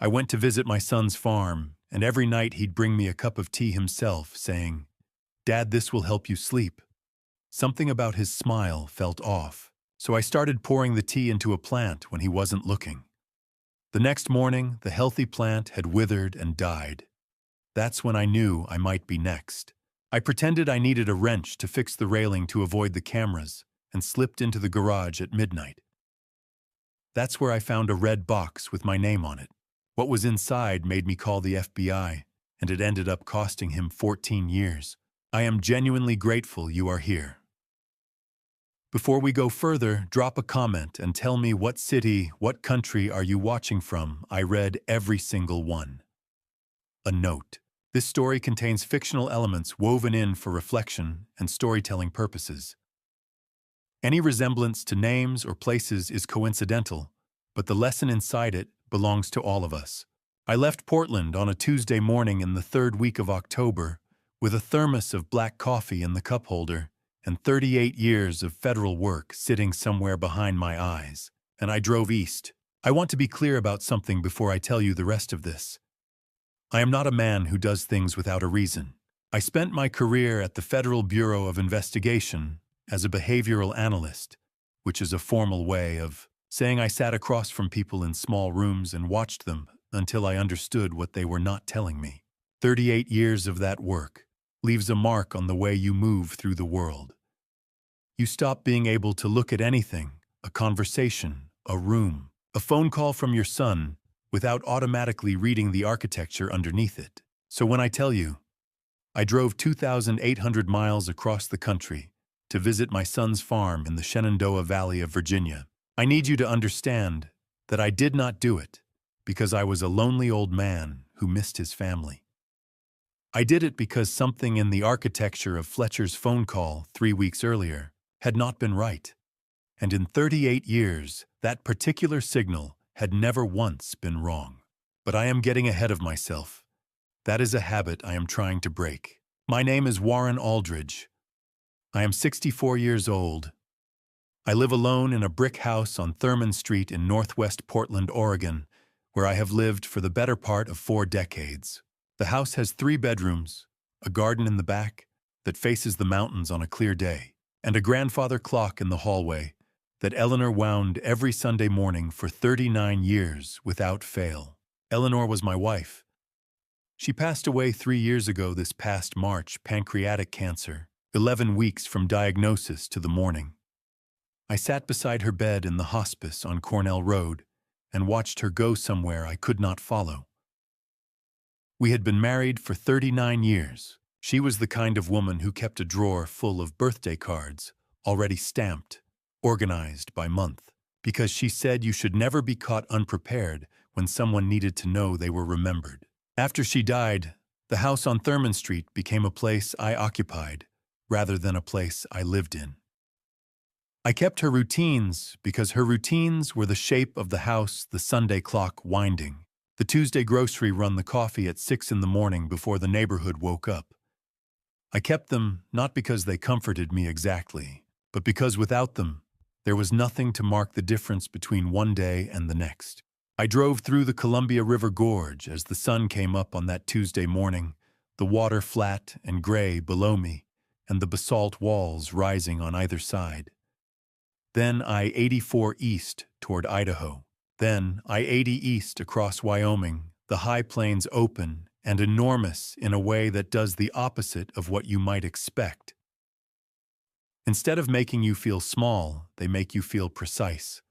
I went to visit my son's farm, and every night he'd bring me a cup of tea himself, saying, "Dad, this will help you sleep." Something about his smile felt off, so I started pouring the tea into a plant when he wasn't looking. The next morning, the healthy plant had withered and died. That's when I knew I might be next. I pretended I needed a wrench to fix the railing to avoid the cameras and slipped into the garage at midnight. That's where I found a red box with my name on it. What was inside made me call the FBI, and it ended up costing him 14 years. I am genuinely grateful you are here. Before we go further, drop a comment and tell me what city, what country are you watching from. I read every single one. A note. This story contains fictional elements woven in for reflection and storytelling purposes. Any resemblance to names or places is coincidental, but the lesson inside it belongs to all of us. I left Portland on a Tuesday morning in the third week of October with a thermos of black coffee in the cup holder and 38 years of federal work sitting somewhere behind my eyes, and I drove east. I want to be clear about something before I tell you the rest of this. I am not a man who does things without a reason. I spent my career at the Federal Bureau of Investigation as a behavioral analyst, which is a formal way of saying I sat across from people in small rooms and watched them until I understood what they were not telling me. 38 years of that work leaves a mark on the way you move through the world. You stop being able to look at anything, a conversation, a room, a phone call from your son, without automatically reading the architecture underneath it. So when I tell you, I drove 2,800 miles across the country to visit my son's farm in the Shenandoah Valley of Virginia, I need you to understand that I did not do it because I was a lonely old man who missed his family. I did it because something in the architecture of Fletcher's phone call 3 weeks earlier had not been right. And in 38 years, that particular signal had never once been wrong. But I am getting ahead of myself. That is a habit I am trying to break. My name is Warren Aldridge. I am 64 years old. I live alone in a brick house on Thurman Street in northwest Portland, Oregon, where I have lived for the better part of 4 decades. The house has 3 bedrooms, a garden in the back that faces the mountains on a clear day, and a grandfather clock in the hallway that Eleanor wound every Sunday morning for 39 years without fail. Eleanor was my wife. She passed away 3 years ago this past March, pancreatic cancer, 11 weeks from diagnosis to the morning. I sat beside her bed in the hospice on Cornell Road and watched her go somewhere I could not follow. We had been married for 39 years. She was the kind of woman who kept a drawer full of birthday cards, already stamped, organized by month, because she said you should never be caught unprepared when someone needed to know they were remembered. After she died, the house on Thurman Street became a place I occupied rather than a place I lived in. I kept her routines because her routines were the shape of the house, the Sunday clock winding, the Tuesday grocery run, the coffee at 6 in the morning before the neighborhood woke up. I kept them not because they comforted me exactly, but because without them, there was nothing to mark the difference between one day and the next. I drove through the Columbia River Gorge as the sun came up on that Tuesday morning, the water flat and gray below me, and the basalt walls rising on either side. Then I-84 east toward Idaho. Then I-80 east across Wyoming, the high plains open and enormous in a way that does the opposite of what you might expect. Instead of making you feel small, they make you feel precise,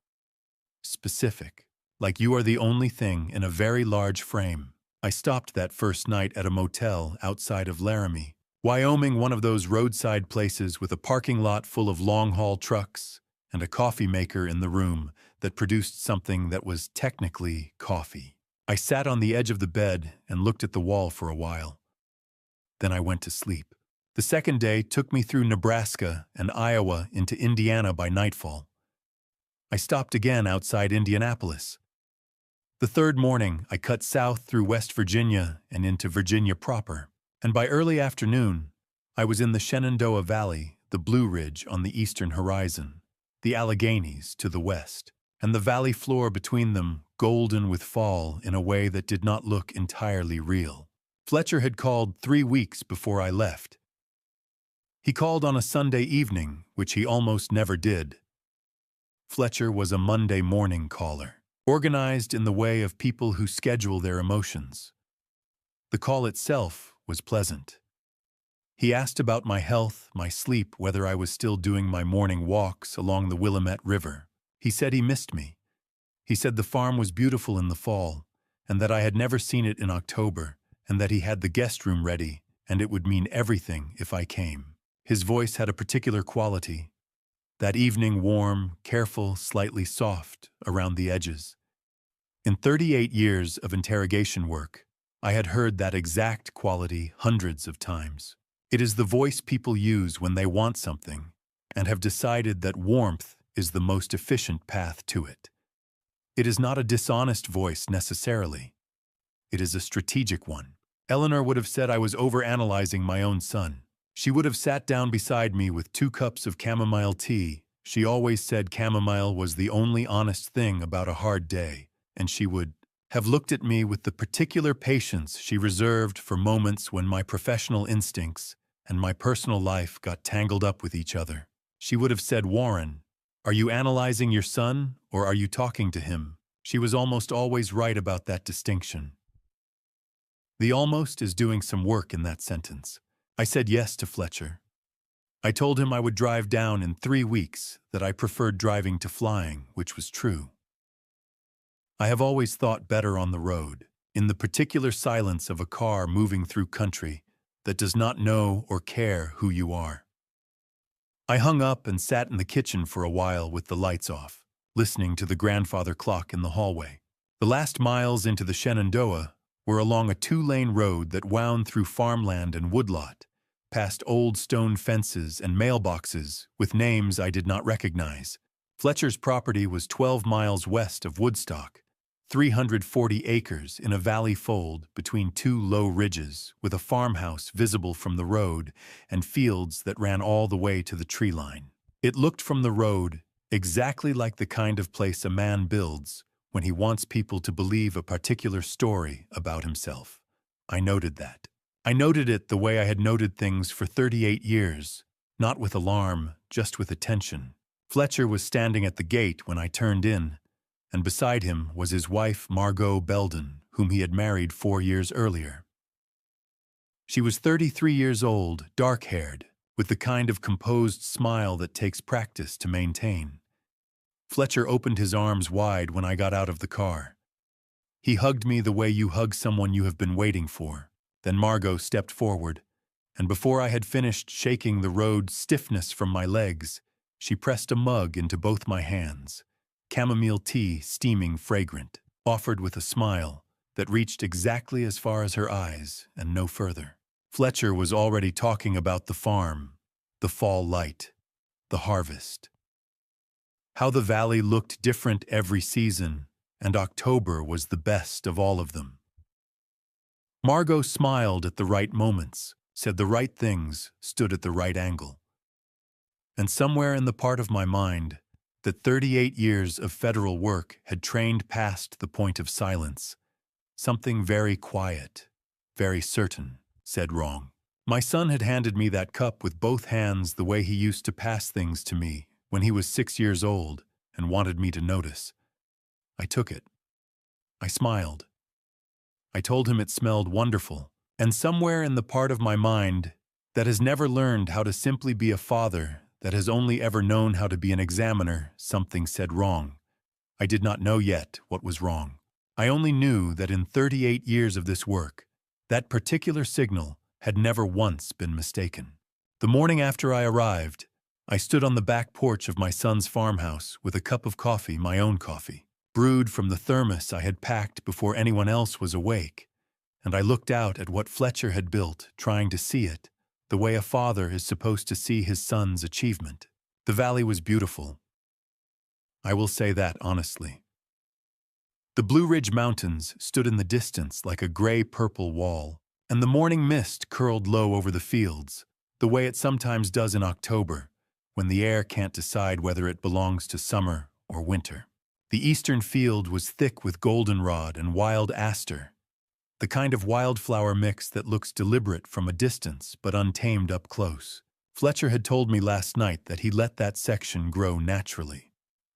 specific, like you are the only thing in a very large frame. I stopped that first night at a motel outside of Laramie, Wyoming, one of those roadside places with a parking lot full of long-haul trucks and a coffee maker in the room that produced something that was technically coffee. I sat on the edge of the bed and looked at the wall for a while. Then I went to sleep. The second day took me through Nebraska and Iowa into Indiana by nightfall. I stopped again outside Indianapolis. The third morning, I cut south through West Virginia and into Virginia proper, and by early afternoon, I was in the Shenandoah Valley, the Blue Ridge on the eastern horizon, the Alleghenies to the west, and the valley floor between them golden with fall in a way that did not look entirely real. Fletcher had called 3 weeks before I left. He called on a Sunday evening, which he almost never did. Fletcher was a Monday morning caller, organized in the way of people who schedule their emotions. The call itself was pleasant. He asked about my health, my sleep, whether I was still doing my morning walks along the Willamette River. He said he missed me. He said the farm was beautiful in the fall, and that I had never seen it in October, and that he had the guest room ready, and it would mean everything if I came. His voice had a particular quality. That evening warm, careful, slightly soft around the edges. In 38 years of interrogation work, I had heard that exact quality hundreds of times. It is the voice people use when they want something, and have decided that warmth is the most efficient path to it. It is not a dishonest voice necessarily. It is a strategic one. Eleanor would have said I was overanalyzing my own son. She would have sat down beside me with 2 cups of chamomile tea. She always said chamomile was the only honest thing about a hard day, and she would have looked at me with the particular patience she reserved for moments when my professional instincts and my personal life got tangled up with each other. She would have said, "Warren, are you analyzing your son, or are you talking to him?" She was almost always right about that distinction. The almost is doing some work in that sentence. I said yes to Fletcher. I told him I would drive down in 3 weeks, that I preferred driving to flying, which was true. I have always thought better on the road, in the particular silence of a car moving through country that does not know or care who you are. I hung up and sat in the kitchen for a while with the lights off, listening to the grandfather clock in the hallway. The last miles into the Shenandoah were along a 2-lane road that wound through farmland and woodlot, past old stone fences and mailboxes with names I did not recognize. Fletcher's property was 12 miles west of Woodstock, 340 acres in a valley fold between 2 low ridges, with a farmhouse visible from the road and fields that ran all the way to the tree line. It looked from the road exactly like the kind of place a man builds when he wants people to believe a particular story about himself. I noted that. I noted it the way I had noted things for 38 years, not with alarm, just with attention. Fletcher was standing at the gate when I turned in, and beside him was his wife, Margot Belden, whom he had married 4 years earlier. She was 33 years old, dark-haired, with the kind of composed smile that takes practice to maintain. Fletcher opened his arms wide when I got out of the car. He hugged me the way you hug someone you have been waiting for. Then Margot stepped forward, and before I had finished shaking the road stiffness from my legs, she pressed a mug into both my hands. Chamomile tea, steaming fragrant, offered with a smile that reached exactly as far as her eyes and no further. Fletcher was already talking about the farm, the fall light, the harvest. How the valley looked different every season, and October was the best of all of them. Margot smiled at the right moments, said the right things, stood at the right angle. And somewhere in the part of my mind that 38 years of federal work had trained past the point of silence, something very quiet, very certain, said wrong. My son had handed me that cup with both hands the way he used to pass things to me when he was 6 years old and wanted me to notice. I took it. I smiled. I told him it smelled wonderful, and somewhere in the part of my mind that has never learned how to simply be a father, that has only ever known how to be an examiner, something said wrong. I did not know yet what was wrong. I only knew that in 38 years of this work, that particular signal had never once been mistaken. The morning after I arrived, I stood on the back porch of my son's farmhouse with a cup of coffee, my own coffee, brewed from the thermos I had packed before anyone else was awake, and I looked out at what Fletcher had built, trying to see it, the way a father is supposed to see his son's achievement. The valley was beautiful. I will say that honestly. The Blue Ridge Mountains stood in the distance like a gray-purple wall, and the morning mist curled low over the fields, the way it sometimes does in October, when the air can't decide whether it belongs to summer or winter. The eastern field was thick with goldenrod and wild aster, the kind of wildflower mix that looks deliberate from a distance but untamed up close. Fletcher had told me last night that he let that section grow naturally.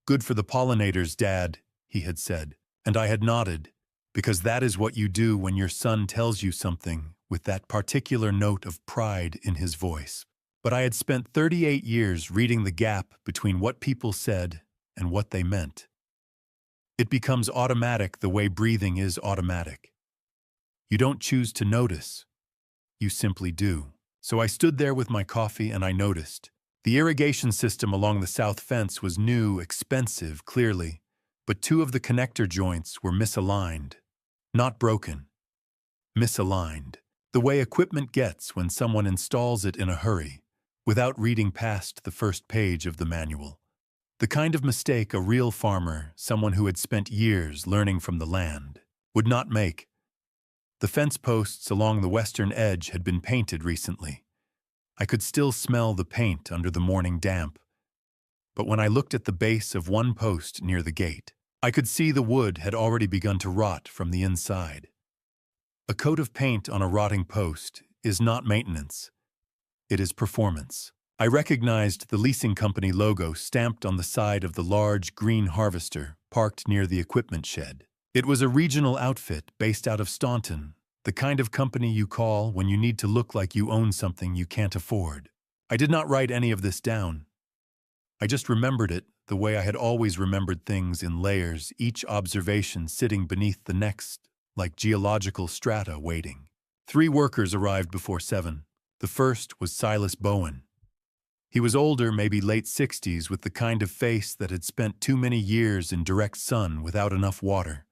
"Good for the pollinators, Dad," he had said, and I had nodded, because that is what you do when your son tells you something with that particular note of pride in his voice. But I had spent 38 years reading the gap between what people said and what they meant. It becomes automatic the way breathing is automatic. You don't choose to notice. You simply do. So I stood there with my coffee and I noticed. The irrigation system along the south fence was new, expensive, clearly, but two of the connector joints were misaligned. Not broken. Misaligned. The way equipment gets when someone installs it in a hurry, without reading past the first page of the manual. The kind of mistake a real farmer, someone who had spent years learning from the land, would not make. The fence posts along the western edge had been painted recently. I could still smell the paint under the morning damp. But when I looked at the base of one post near the gate, I could see the wood had already begun to rot from the inside. A coat of paint on a rotting post is not maintenance. It is performance. I recognized the leasing company logo stamped on the side of the large green harvester parked near the equipment shed. It was a regional outfit based out of Staunton, the kind of company you call when you need to look like you own something you can't afford. I did not write any of this down. I just remembered it the way I had always remembered things in layers, each observation sitting beneath the next, like geological strata waiting. 3 workers arrived before 7. The first was Silas Bowen. He was older, maybe late 60s, with the kind of face that had spent too many years in direct sun without enough water.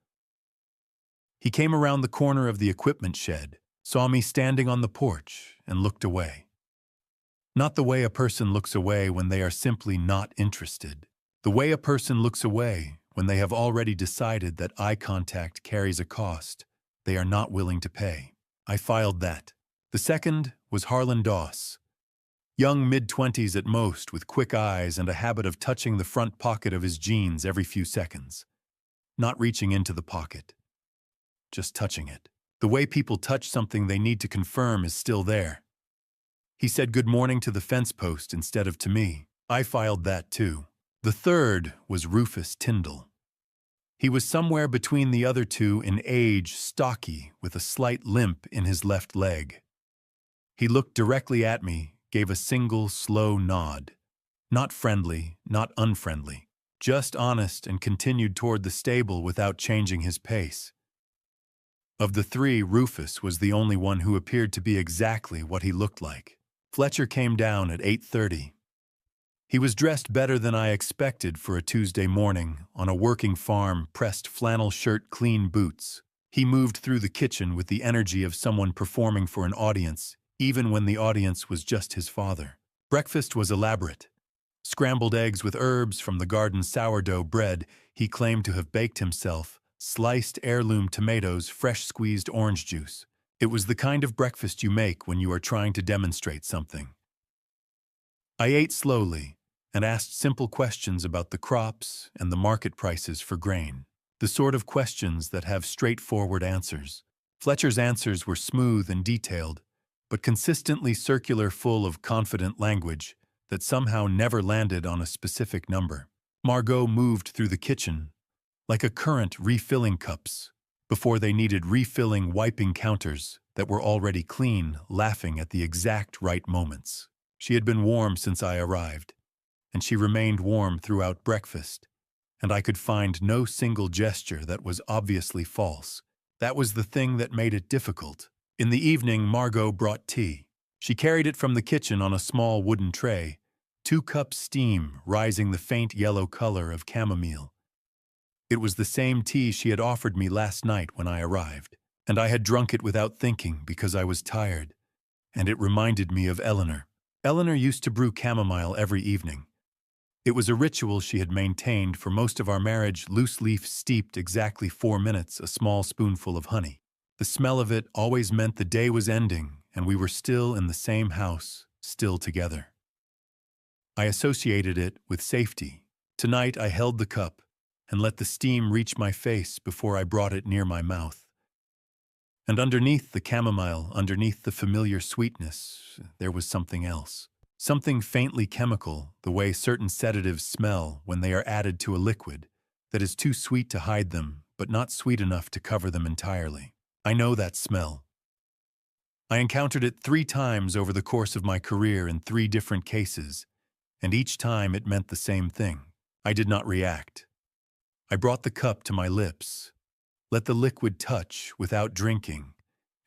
He came around the corner of the equipment shed, saw me standing on the porch, and looked away. Not the way a person looks away when they are simply not interested. The way a person looks away when they have already decided that eye contact carries a cost they are not willing to pay. I filed that. The second was Harlan Doss. Young mid-20s at most, with quick eyes and a habit of touching the front pocket of his jeans every few seconds. Not reaching into the pocket. Just touching it. The way people touch something they need to confirm is still there. He said good morning to the fence post instead of to me. I filed that too. The third was Rufus Tyndall. He was somewhere between the other two in age, stocky, with a slight limp in his left leg. He looked directly at me, gave a single, slow nod. Not friendly, not unfriendly. Just honest, and continued toward the stable without changing his pace. Of the 3, Rufus was the only one who appeared to be exactly what he looked like. Fletcher came down at 8:30. He was dressed better than I expected for a Tuesday morning, on a working farm, pressed flannel shirt, clean boots. He moved through the kitchen with the energy of someone performing for an audience, even when the audience was just his father. Breakfast was elaborate. Scrambled eggs with herbs from the garden, sourdough bread he claimed to have baked himself, sliced heirloom tomatoes, fresh squeezed orange juice. It was the kind of breakfast you make when you are trying to demonstrate something. I ate slowly and asked simple questions about the crops and the market prices for grain, the sort of questions that have straightforward answers. Fletcher's answers were smooth and detailed, but consistently circular, full of confident language that somehow never landed on a specific number. Margot moved through the kitchen like a current refilling cups before they needed refilling, wiping counters that were already clean, laughing at the exact right moments. She had been warm since I arrived, and she remained warm throughout breakfast, and I could find no single gesture that was obviously false. That was the thing that made it difficult. In the evening, Margot brought tea. She carried it from the kitchen on a small wooden tray, 2 cups steam rising the faint yellow color of chamomile. It was the same tea she had offered me last night when I arrived, and I had drunk it without thinking because I was tired, and it reminded me of Eleanor. Eleanor used to brew chamomile every evening. It was a ritual she had maintained for most of our marriage, loose leaf steeped exactly 4 minutes, a small spoonful of honey. The smell of it always meant the day was ending and we were still in the same house, still together. I associated it with safety. Tonight I held the cup, and let the steam reach my face before I brought it near my mouth. And underneath the chamomile, underneath the familiar sweetness, there was something else. Something faintly chemical, the way certain sedatives smell when they are added to a liquid, that is too sweet to hide them, but not sweet enough to cover them entirely. I know that smell. I encountered it 3 times over the course of my career in 3 different cases, and each time it meant the same thing. I did not react. I brought the cup to my lips, let the liquid touch without drinking,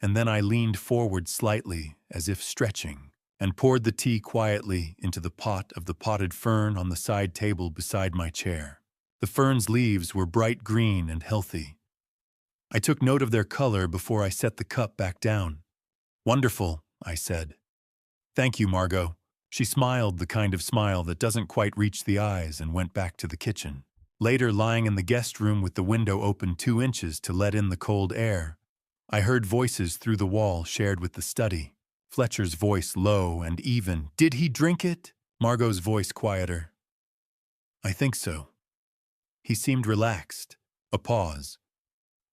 and then I leaned forward slightly as if stretching, and poured the tea quietly into the pot of the potted fern on the side table beside my chair. The fern's leaves were bright green and healthy. I took note of their color before I set the cup back down. "Wonderful," I said. "Thank you, Margot." She smiled the kind of smile that doesn't quite reach the eyes and went back to the kitchen. Later, lying in the guest room with the window open 2 inches to let in the cold air, I heard voices through the wall shared with the study. Fletcher's voice low and even. "Did he drink it?" Margot's voice quieter. "I think so." He seemed relaxed. A pause.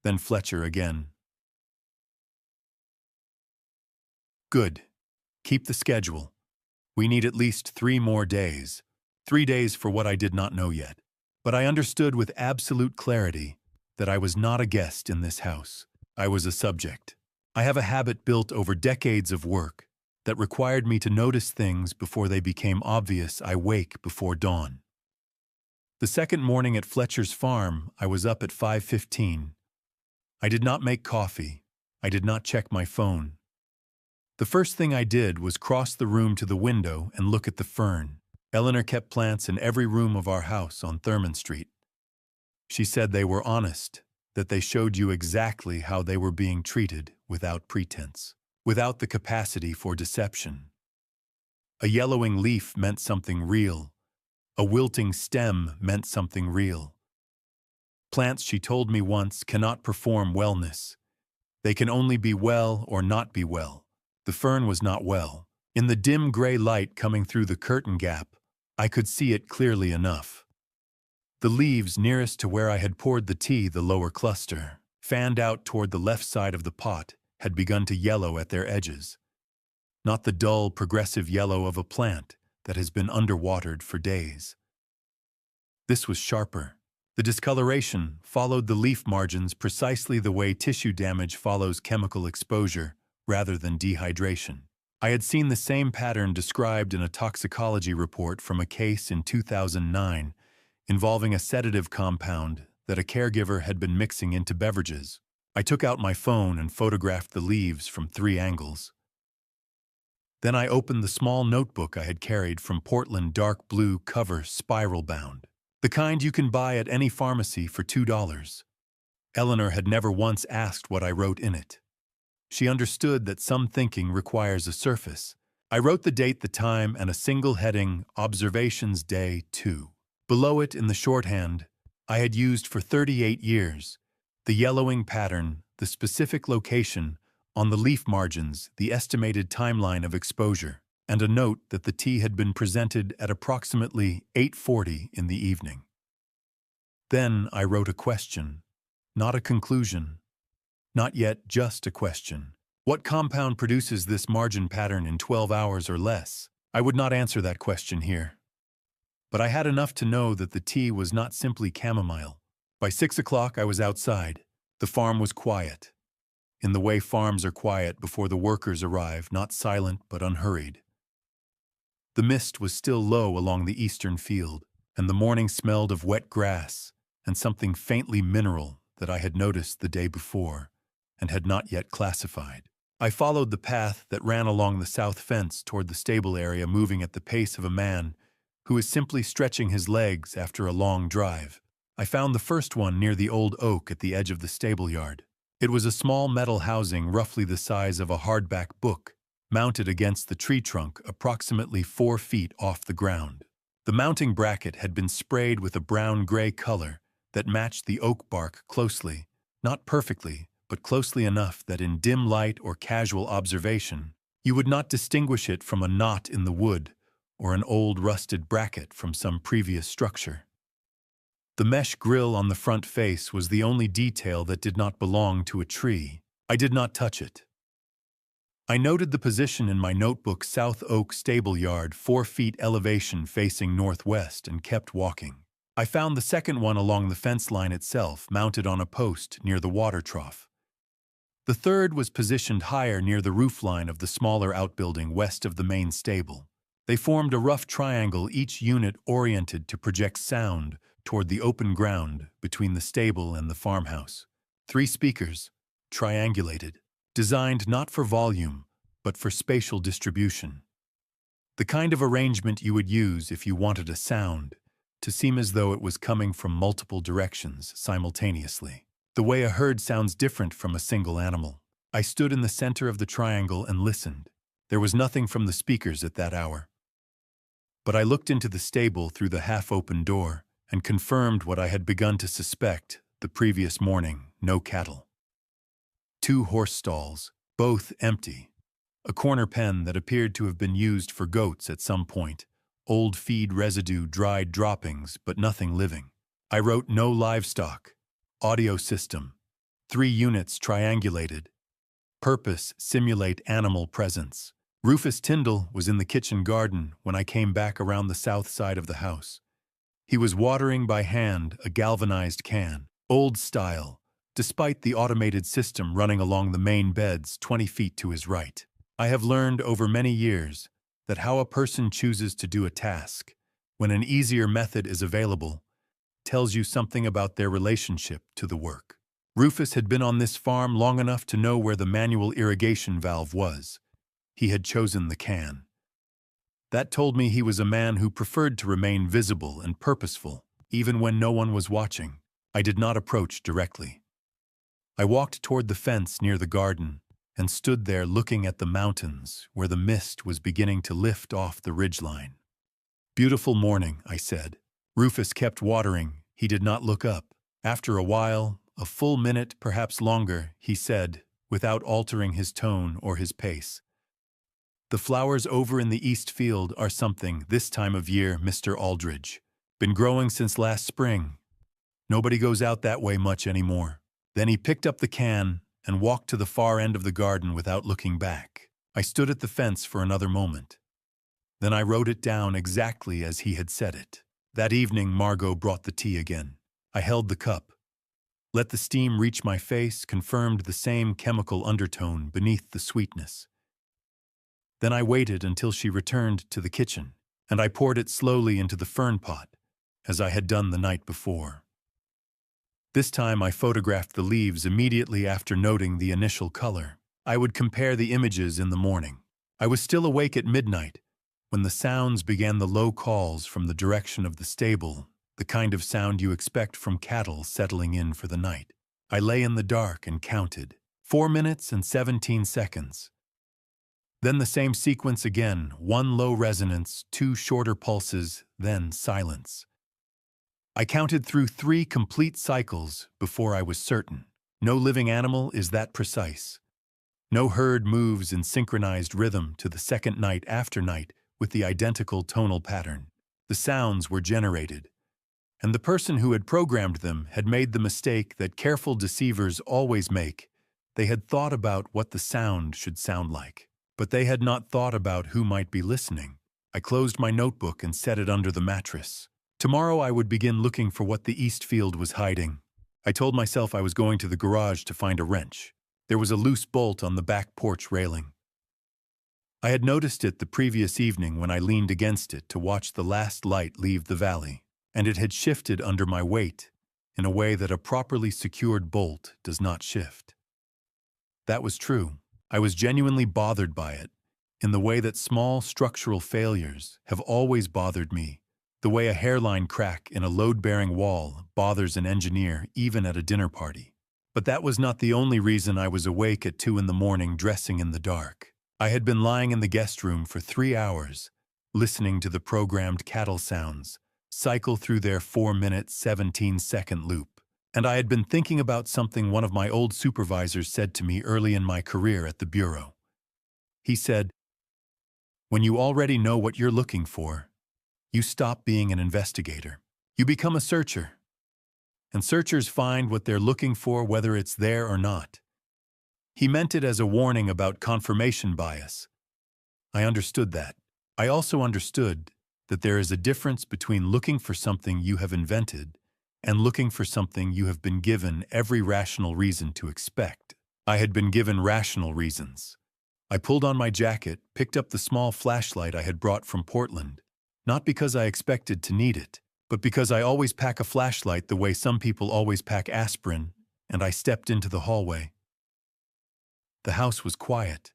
Then Fletcher again. "Good. Keep the schedule. We need at least 3 more days. 3 days for what I did not know yet. But I understood with absolute clarity that I was not a guest in this house. I was a subject. I have a habit built over decades of work that required me to notice things before they became obvious. I wake before dawn. The second morning at Fletcher's farm, I was up at 5:15. I did not make coffee. I did not check my phone. The first thing I did was cross the room to the window and look at the fern. Eleanor kept plants in every room of our house on Thurman Street. She said they were honest, that they showed you exactly how they were being treated without pretense, without the capacity for deception. A yellowing leaf meant something real. A wilting stem meant something real. Plants, she told me once, cannot perform wellness. They can only be well or not be well. The fern was not well. In the dim gray light coming through the curtain gap, I could see it clearly enough. The leaves nearest to where I had poured the tea, the lower cluster, fanned out toward the left side of the pot, had begun to yellow at their edges. Not the dull, progressive yellow of a plant that has been underwatered for days. This was sharper. The discoloration followed the leaf margins precisely the way tissue damage follows chemical exposure rather than dehydration. I had seen the same pattern described in a toxicology report from a case in 2009 involving a sedative compound that a caregiver had been mixing into beverages. I took out my phone and photographed the leaves from 3 angles. Then I opened the small notebook I had carried from Portland, dark blue cover, spiral bound. The kind you can buy at any pharmacy for $2. Eleanor had never once asked what I wrote in it. She understood that some thinking requires a surface. I wrote the date, the time, and a single heading, Observations Day 2. Below it, in the shorthand I had used for 38 years, the yellowing pattern, the specific location, on the leaf margins, the estimated timeline of exposure, and a note that the tea had been presented at approximately 8:40 in the evening. Then I wrote a question, not a conclusion. Not yet just a question. What compound produces this margin pattern in 12 hours or less? I would not answer that question here. But I had enough to know that the tea was not simply chamomile. By 6 o'clock I was outside. The farm was quiet. In the way farms are quiet before the workers arrive, not silent but unhurried. The mist was still low along the eastern field, and the morning smelled of wet grass and something faintly mineral that I had noticed the day before and had not yet classified. I followed the path that ran along the south fence toward the stable area, moving at the pace of a man who is simply stretching his legs after a long drive. I found the first one near the old oak at the edge of the stable yard. It was a small metal housing roughly the size of a hardback book, mounted against the tree trunk approximately 4 feet off the ground. The mounting bracket had been sprayed with a brown-gray color that matched the oak bark closely, not perfectly, but closely enough that in dim light or casual observation, you would not distinguish it from a knot in the wood or an old rusted bracket from some previous structure. The mesh grill on the front face was the only detail that did not belong to a tree. I did not touch it. I noted the position in my notebook: South Oak Stable Yard, 4 feet elevation facing northwest, and kept walking. I found the second one along the fence line itself, mounted on a post near the water trough. The third was positioned higher near the roofline of the smaller outbuilding west of the main stable. They formed a rough triangle, each unit oriented to project sound toward the open ground between the stable and the farmhouse. 3 speakers, triangulated, designed not for volume, but for spatial distribution. The kind of arrangement you would use if you wanted a sound to seem as though it was coming from multiple directions simultaneously. The way a herd sounds different from a single animal. I stood in the center of the triangle and listened. There was nothing from the speakers at that hour. But I looked into the stable through the half-open door and confirmed what I had begun to suspect the previous morning: no cattle. 2 horse stalls, both empty. A corner pen that appeared to have been used for goats at some point. Old feed residue, dried droppings, but nothing living. I wrote: no livestock. Audio system. 3 units triangulated. Purpose: simulate animal presence. Rufus Tyndall was in the kitchen garden when I came back around the south side of the house. He was watering by hand a galvanized can, old style, despite the automated system running along the main beds 20 feet to his right. I have learned over many years that how a person chooses to do a task, when an easier method is available, tells you something about their relationship to the work. Rufus had been on this farm long enough to know where the manual irrigation valve was. He had chosen the can. That told me he was a man who preferred to remain visible and purposeful, even when no one was watching. I did not approach directly. I walked toward the fence near the garden and stood there looking at the mountains where the mist was beginning to lift off the ridgeline. "Beautiful morning," I said. Rufus kept watering. He did not look up. After a while, a full minute, perhaps longer, he said, without altering his tone or his pace, "The flowers over in the east field are something this time of year, Mr. Aldridge. Been growing since last spring. Nobody goes out that way much anymore." Then he picked up the can and walked to the far end of the garden without looking back. I stood at the fence for another moment. Then I wrote it down exactly as he had said it. That evening, Margot brought the tea again. I held the cup, let the steam reach my face, confirmed the same chemical undertone beneath the sweetness. Then I waited until she returned to the kitchen, and I poured it slowly into the fern pot, as I had done the night before. This time I photographed the leaves immediately after noting the initial color. I would compare the images in the morning. I was still awake at midnight when the sounds began, the low calls from the direction of the stable, the kind of sound you expect from cattle settling in for the night. I lay in the dark and counted. 4 minutes and 17 seconds. Then the same sequence again, 1 low resonance, 2 shorter pulses, then silence. I counted through 3 complete cycles before I was certain. No living animal is that precise. No herd moves in synchronized rhythm to the second night after night with the identical tonal pattern. The sounds were generated, and the person who had programmed them had made the mistake that careful deceivers always make. They had thought about what the sound should sound like, but they had not thought about who might be listening. I closed my notebook and set it under the mattress. Tomorrow I would begin looking for what the east field was hiding. I told myself I was going to the garage to find a wrench. There was a loose bolt on the back porch railing. I had noticed it the previous evening when I leaned against it to watch the last light leave the valley, and it had shifted under my weight in a way that a properly secured bolt does not shift. That was true. I was genuinely bothered by it, in the way that small structural failures have always bothered me, the way a hairline crack in a load-bearing wall bothers an engineer even at a dinner party. But that was not the only reason I was awake at 2 in the morning dressing in the dark. I had been lying in the guest room for 3 hours, listening to the programmed cattle sounds cycle through their 4-minute, 17-second loop. And I had been thinking about something one of my old supervisors said to me early in my career at the Bureau. He said, "When you already know what you're looking for, you stop being an investigator. You become a searcher." and searchers find what they're looking for whether it's there or not. He meant it as a warning about confirmation bias. I understood that. I also understood that there is a difference between looking for something you have invented and looking for something you have been given every rational reason to expect. I had been given rational reasons. I pulled on my jacket, picked up the small flashlight I had brought from Portland, not because I expected to need it, but because I always pack a flashlight the way some people always pack aspirin, and I stepped into the hallway. The house was quiet.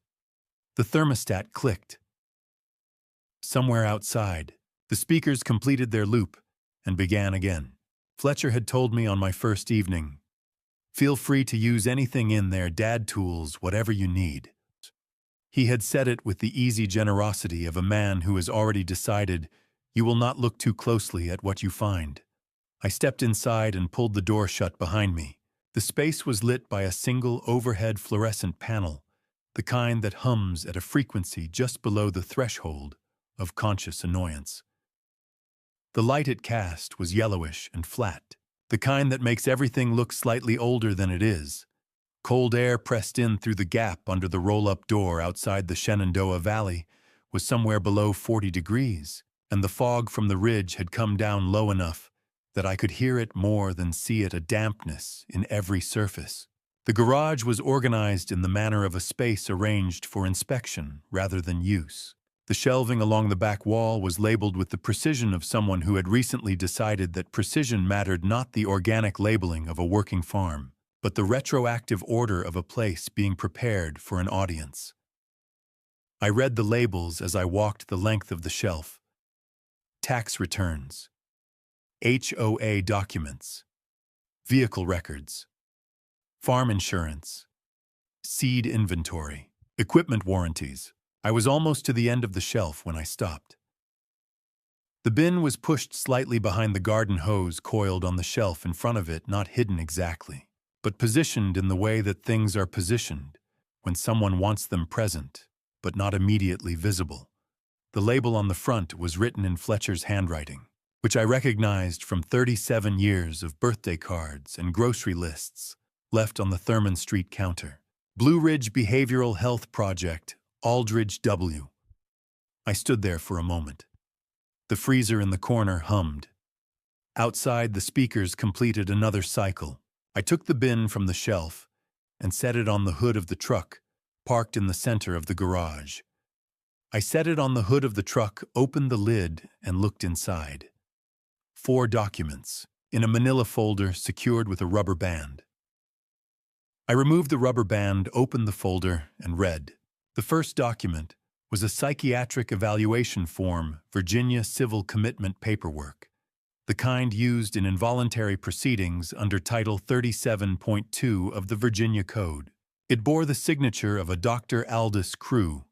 The thermostat clicked. Somewhere outside, the speakers completed their loop and began again. Fletcher had told me on my first evening, "Feel free to use anything in there, dad tools, whatever you need." He had said it with the easy generosity of a man who has already decided you will not look too closely at what you find. I stepped inside and pulled the door shut behind me. The space was lit by a single overhead fluorescent panel, the kind that hums at a frequency just below the threshold of conscious annoyance. The light it cast was yellowish and flat, the kind that makes everything look slightly older than it is. Cold air pressed in through the gap under the roll-up door outside the Shenandoah Valley was somewhere below 40 degrees, and the fog from the ridge had come down low enough that I could hear it more than see it, a dampness in every surface. The garage was organized in the manner of a space arranged for inspection rather than use. The shelving along the back wall was labeled with the precision of someone who had recently decided that precision mattered, not the organic labeling of a working farm, but the retroactive order of a place being prepared for an audience. I read the labels as I walked the length of the shelf. Tax returns, HOA documents, vehicle records, farm insurance, seed inventory, equipment warranties. I was almost to the end of the shelf when I stopped. The bin was pushed slightly behind the garden hose coiled on the shelf in front of it, not hidden exactly, but positioned in the way that things are positioned when someone wants them present, but not immediately visible. The label on the front was written in Fletcher's handwriting, which I recognized from 37 years of birthday cards and grocery lists left on the Thurman Street counter. Blue Ridge Behavioral Health Project, Aldridge W. I stood there for a moment. The freezer in the corner hummed. Outside, the speakers completed another cycle. I took the bin from the shelf and set it on the hood of the truck, parked in the center of the garage. I set it on the hood of the truck, opened the lid, and looked inside. 4 documents, in a manila folder secured with a rubber band. I removed the rubber band, opened the folder, and read. The first document was a psychiatric evaluation form, Virginia civil commitment paperwork, the kind used in involuntary proceedings under Title 37.2 of the Virginia Code. It bore the signature of a Dr. Aldous Crew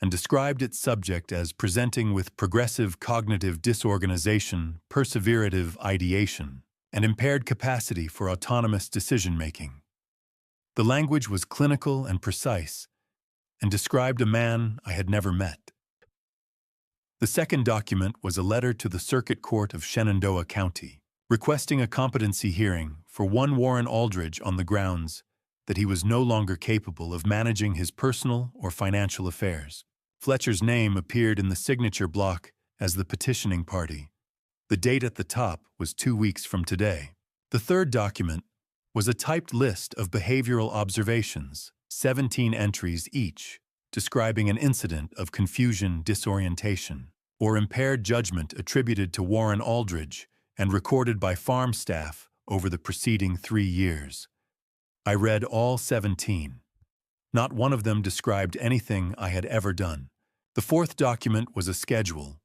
and described its subject as presenting with progressive cognitive disorganization, perseverative ideation, and impaired capacity for autonomous decision-making. The language was clinical and precise, and described a man I had never met. The second document was a letter to the Circuit Court of Shenandoah County, requesting a competency hearing for one Warren Aldridge on the grounds that he was no longer capable of managing his personal or financial affairs. Fletcher's name appeared in the signature block as the petitioning party. The date at the top was 2 weeks from today. The third document was a typed list of behavioral observations, 17 entries each, describing an incident of confusion, disorientation, or impaired judgment attributed to Warren Aldridge and recorded by farm staff over the preceding 3 years. I read all 17. Not one of them described anything I had ever done. The fourth document was a schedule,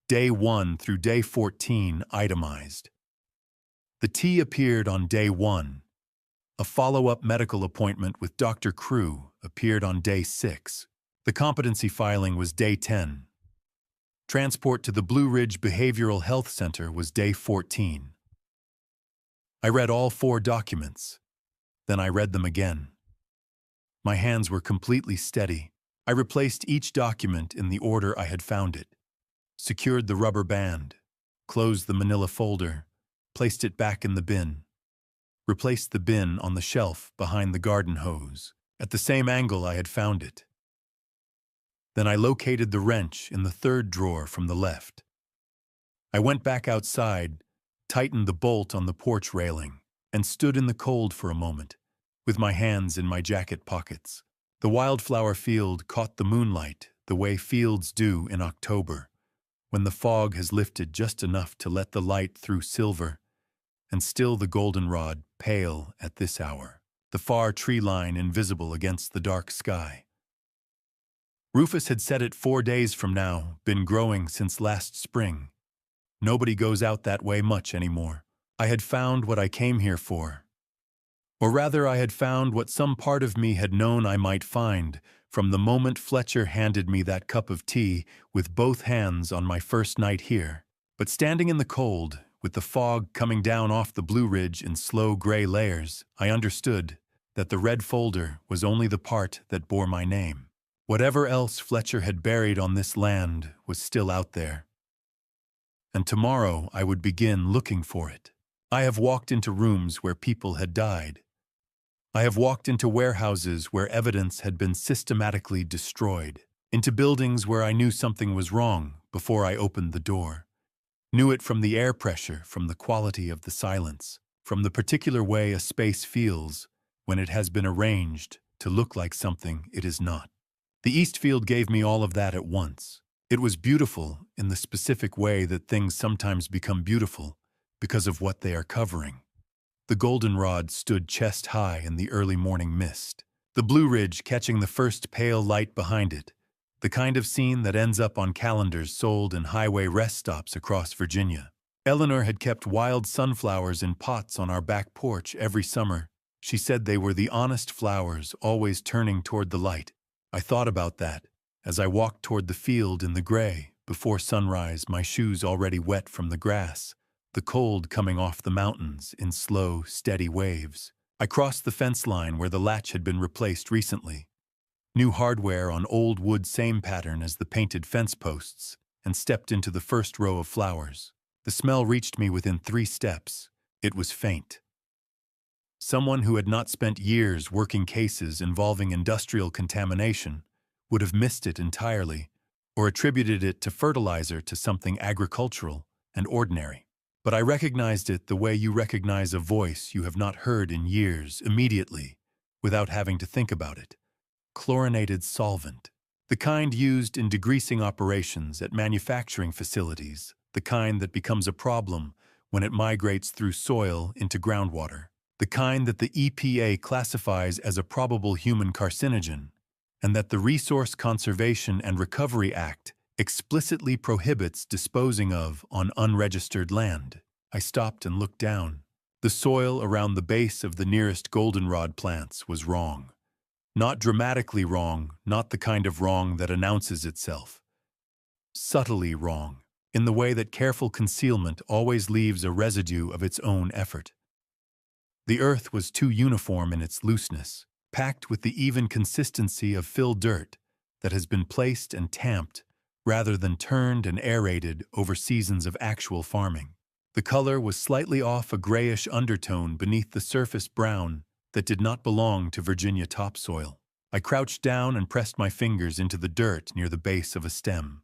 day 1 through day 14 itemized. The T appeared on day 1. A follow-up medical appointment with Dr. Crew appeared on day 6. The competency filing was day 10. Transport to the Blue Ridge Behavioral Health Center was day 14. I read all 4 documents. Then I read them again. My hands were completely steady. I replaced each document in the order I had found it, secured the rubber band, closed the manila folder, placed it back in the bin. replaced the bin on the shelf behind the garden hose, at the same angle I had found it. Then I located the wrench in the third drawer from the left. I went back outside, tightened the bolt on the porch railing, and stood in the cold for a moment, with my hands in my jacket pockets. The wildflower field caught the moonlight the way fields do in October, when the fog has lifted just enough to let the light through silver, and still the goldenrod pale at this hour, the far tree line invisible against the dark sky. Rufus had said it 4 days from now, been growing since last spring. Nobody goes out that way much anymore. I had found what I came here for. Or rather, I had found what some part of me had known I might find from the moment Fletcher handed me that cup of tea with both hands on my first night here. But standing in the cold, with the fog coming down off the Blue Ridge in slow gray layers, I understood that the red folder was only the part that bore my name. Whatever else Fletcher had buried on this land was still out there. And tomorrow I would begin looking for it. I have walked into rooms where people had died. I have walked into warehouses where evidence had been systematically destroyed, into buildings where I knew something was wrong before I opened the door. Knew it from the air pressure, from the quality of the silence, from the particular way a space feels when it has been arranged to look like something it is not. The Eastfield gave me all of that at once. It was beautiful in the specific way that things sometimes become beautiful because of what they are covering. The goldenrod stood chest high in the early morning mist, the Blue Ridge catching the first pale light behind it, the kind of scene that ends up on calendars sold in highway rest stops across Virginia. Eleanor had kept wild sunflowers in pots on our back porch every summer. She said they were the honest flowers, always turning toward the light. I thought about that as I walked toward the field in the gray, before sunrise, my shoes already wet from the grass, the cold coming off the mountains in slow, steady waves. I crossed the fence line where the latch had been replaced recently. New hardware on old wood, same pattern as the painted fence posts, and stepped into the first row of flowers. The smell reached me within 3 steps. It was faint. Someone who had not spent years working cases involving industrial contamination would have missed it entirely, or attributed it to fertilizer, to something agricultural and ordinary. But I recognized it the way you recognize a voice you have not heard in years, immediately, without having to think about it. Chlorinated solvent. The kind used in degreasing operations at manufacturing facilities, the kind that becomes a problem when it migrates through soil into groundwater, the kind that the EPA classifies as a probable human carcinogen, and that the Resource Conservation and Recovery Act explicitly prohibits disposing of on unregistered land. I stopped and looked down. The soil around the base of the nearest goldenrod plants was wrong. Not dramatically wrong, not the kind of wrong that announces itself. Subtly wrong, in the way that careful concealment always leaves a residue of its own effort. The earth was too uniform in its looseness, packed with the even consistency of fill dirt that has been placed and tamped rather than turned and aerated over seasons of actual farming. The color was slightly off, a grayish undertone beneath the surface brown that did not belong to Virginia topsoil. I crouched down and pressed my fingers into the dirt near the base of a stem.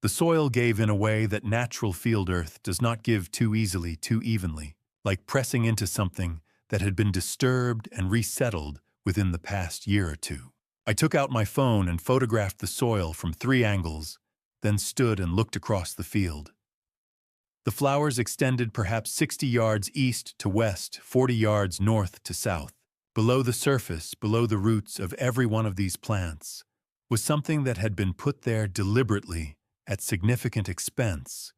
The soil gave in a way that natural field earth does not give too easily, too evenly, like pressing into something that had been disturbed and resettled within the past year or two. I took out my phone and photographed the soil from 3 angles, then stood and looked across the field. The flowers extended perhaps 60 yards east to west, 40 yards north to south. Below the surface, below the roots of every one of these plants, was something that had been put there deliberately at significant expense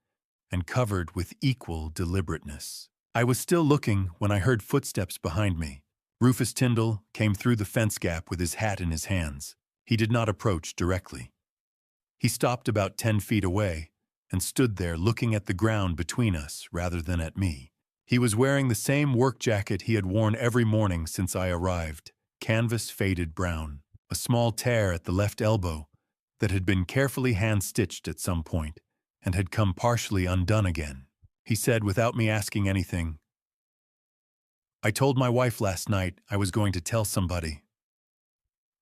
and covered with equal deliberateness. I was still looking when I heard footsteps behind me. Rufus Tyndall came through the fence gap with his hat in his hands. He did not approach directly. He stopped about 10 feet away and stood there looking at the ground between us rather than at me. He was wearing the same work jacket he had worn every morning since I arrived, canvas faded brown, a small tear at the left elbow that had been carefully hand-stitched at some point and had come partially undone again. He said, without me asking anything, I told my wife last night I was going to tell somebody.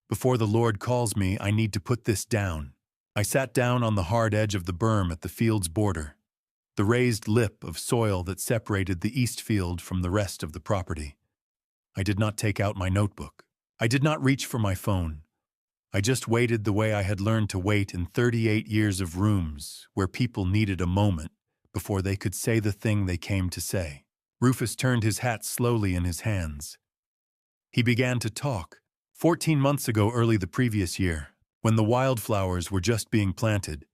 Before the Lord calls me, I need to put this down. I sat down on the hard edge of the berm at the field's border, the raised lip of soil that separated the east field from the rest of the property. I did not take out my notebook. I did not reach for my phone. I just waited the way I had learned to wait in 38 years of rooms where people needed a moment before they could say the thing they came to say. Rufus turned his hat slowly in his hands. He began to talk. 14 months ago, early the previous year, when the wildflowers were just being planted,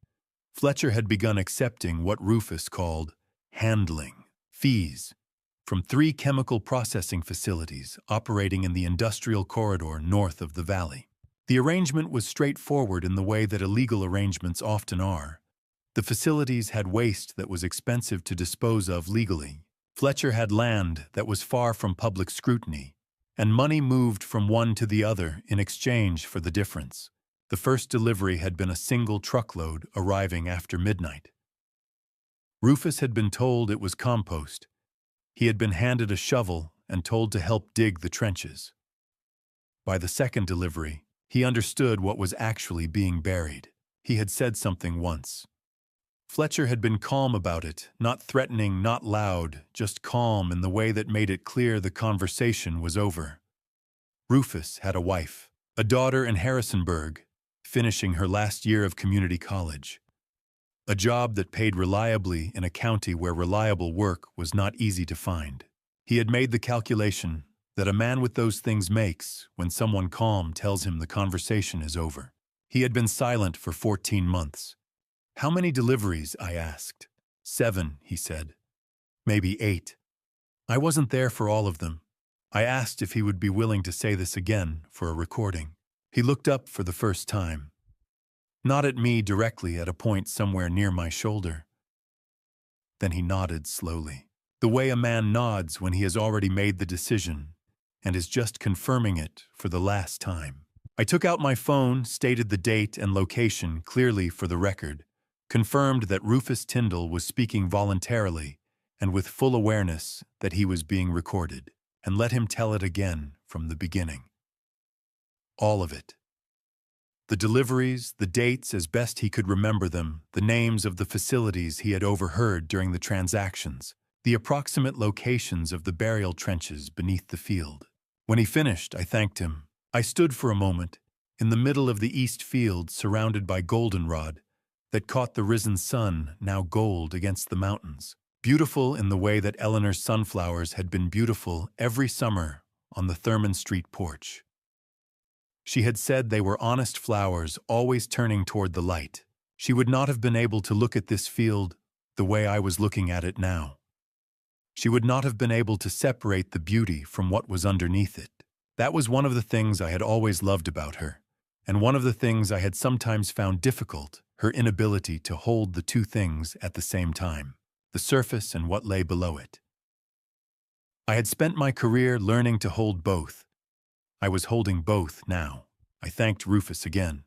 Fletcher had begun accepting what Rufus called handling fees from 3 chemical processing facilities operating in the industrial corridor north of the valley. The arrangement was straightforward in the way that illegal arrangements often are. The facilities had waste that was expensive to dispose of legally. Fletcher had land that was far from public scrutiny, and money moved from one to the other in exchange for the difference. The first delivery had been a single truckload arriving after midnight. Rufus had been told it was compost. He had been handed a shovel and told to help dig the trenches. By the second delivery, he understood what was actually being buried. He had said something once. Fletcher had been calm about it, not threatening, not loud, just calm in the way that made it clear the conversation was over. Rufus had a wife, a daughter in Harrisonburg, finishing her last year of community college. A job that paid reliably in a county where reliable work was not easy to find. He had made the calculation that a man with those things makes when someone calm tells him the conversation is over. He had been silent for 14 months. "How many deliveries?" I asked. 7, he said. Maybe 8. I wasn't there for all of them. I asked if he would be willing to say this again for a recording. He looked up for the first time. Not at me directly, at a point somewhere near my shoulder. Then he nodded slowly, the way a man nods when he has already made the decision and is just confirming it for the last time. I took out my phone, stated the date and location clearly for the record, confirmed that Rufus Tyndall was speaking voluntarily and with full awareness that he was being recorded, and let him tell it again from the beginning. All of it. The deliveries, the dates as best he could remember them, the names of the facilities he had overheard during the transactions, the approximate locations of the burial trenches beneath the field. When he finished, I thanked him. I stood for a moment, in the middle of the east field surrounded by goldenrod that caught the risen sun, now gold, against the mountains. Beautiful in the way that Eleanor's sunflowers had been beautiful every summer on the Thurman Street porch. She had said they were honest flowers always turning toward the light. She would not have been able to look at this field the way I was looking at it now. She would not have been able to separate the beauty from what was underneath it. That was one of the things I had always loved about her, and one of the things I had sometimes found difficult, her inability to hold the two things at the same time, the surface and what lay below it. I had spent my career learning to hold both. I was holding both now. I thanked Rufus again.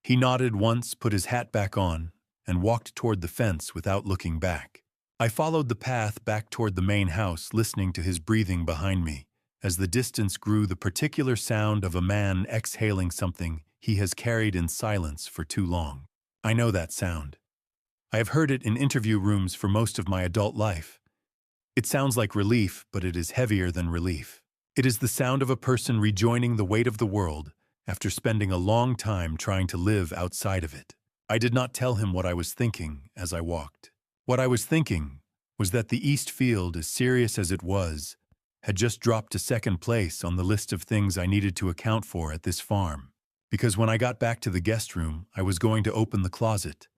He nodded once, put his hat back on, and walked toward the fence without looking back. I followed the path back toward the main house, listening to his breathing behind me, as the distance grew the particular sound of a man exhaling something he has carried in silence for too long. I know that sound. I have heard it in interview rooms for most of my adult life. It sounds like relief, but it is heavier than relief. It is the sound of a person rejoining the weight of the world after spending a long time trying to live outside of it. I did not tell him what I was thinking as I walked. What I was thinking was that the East Field, as serious as it was, had just dropped to second place on the list of things I needed to account for at this farm. Because when I got back to the guest room, I was going to open the closet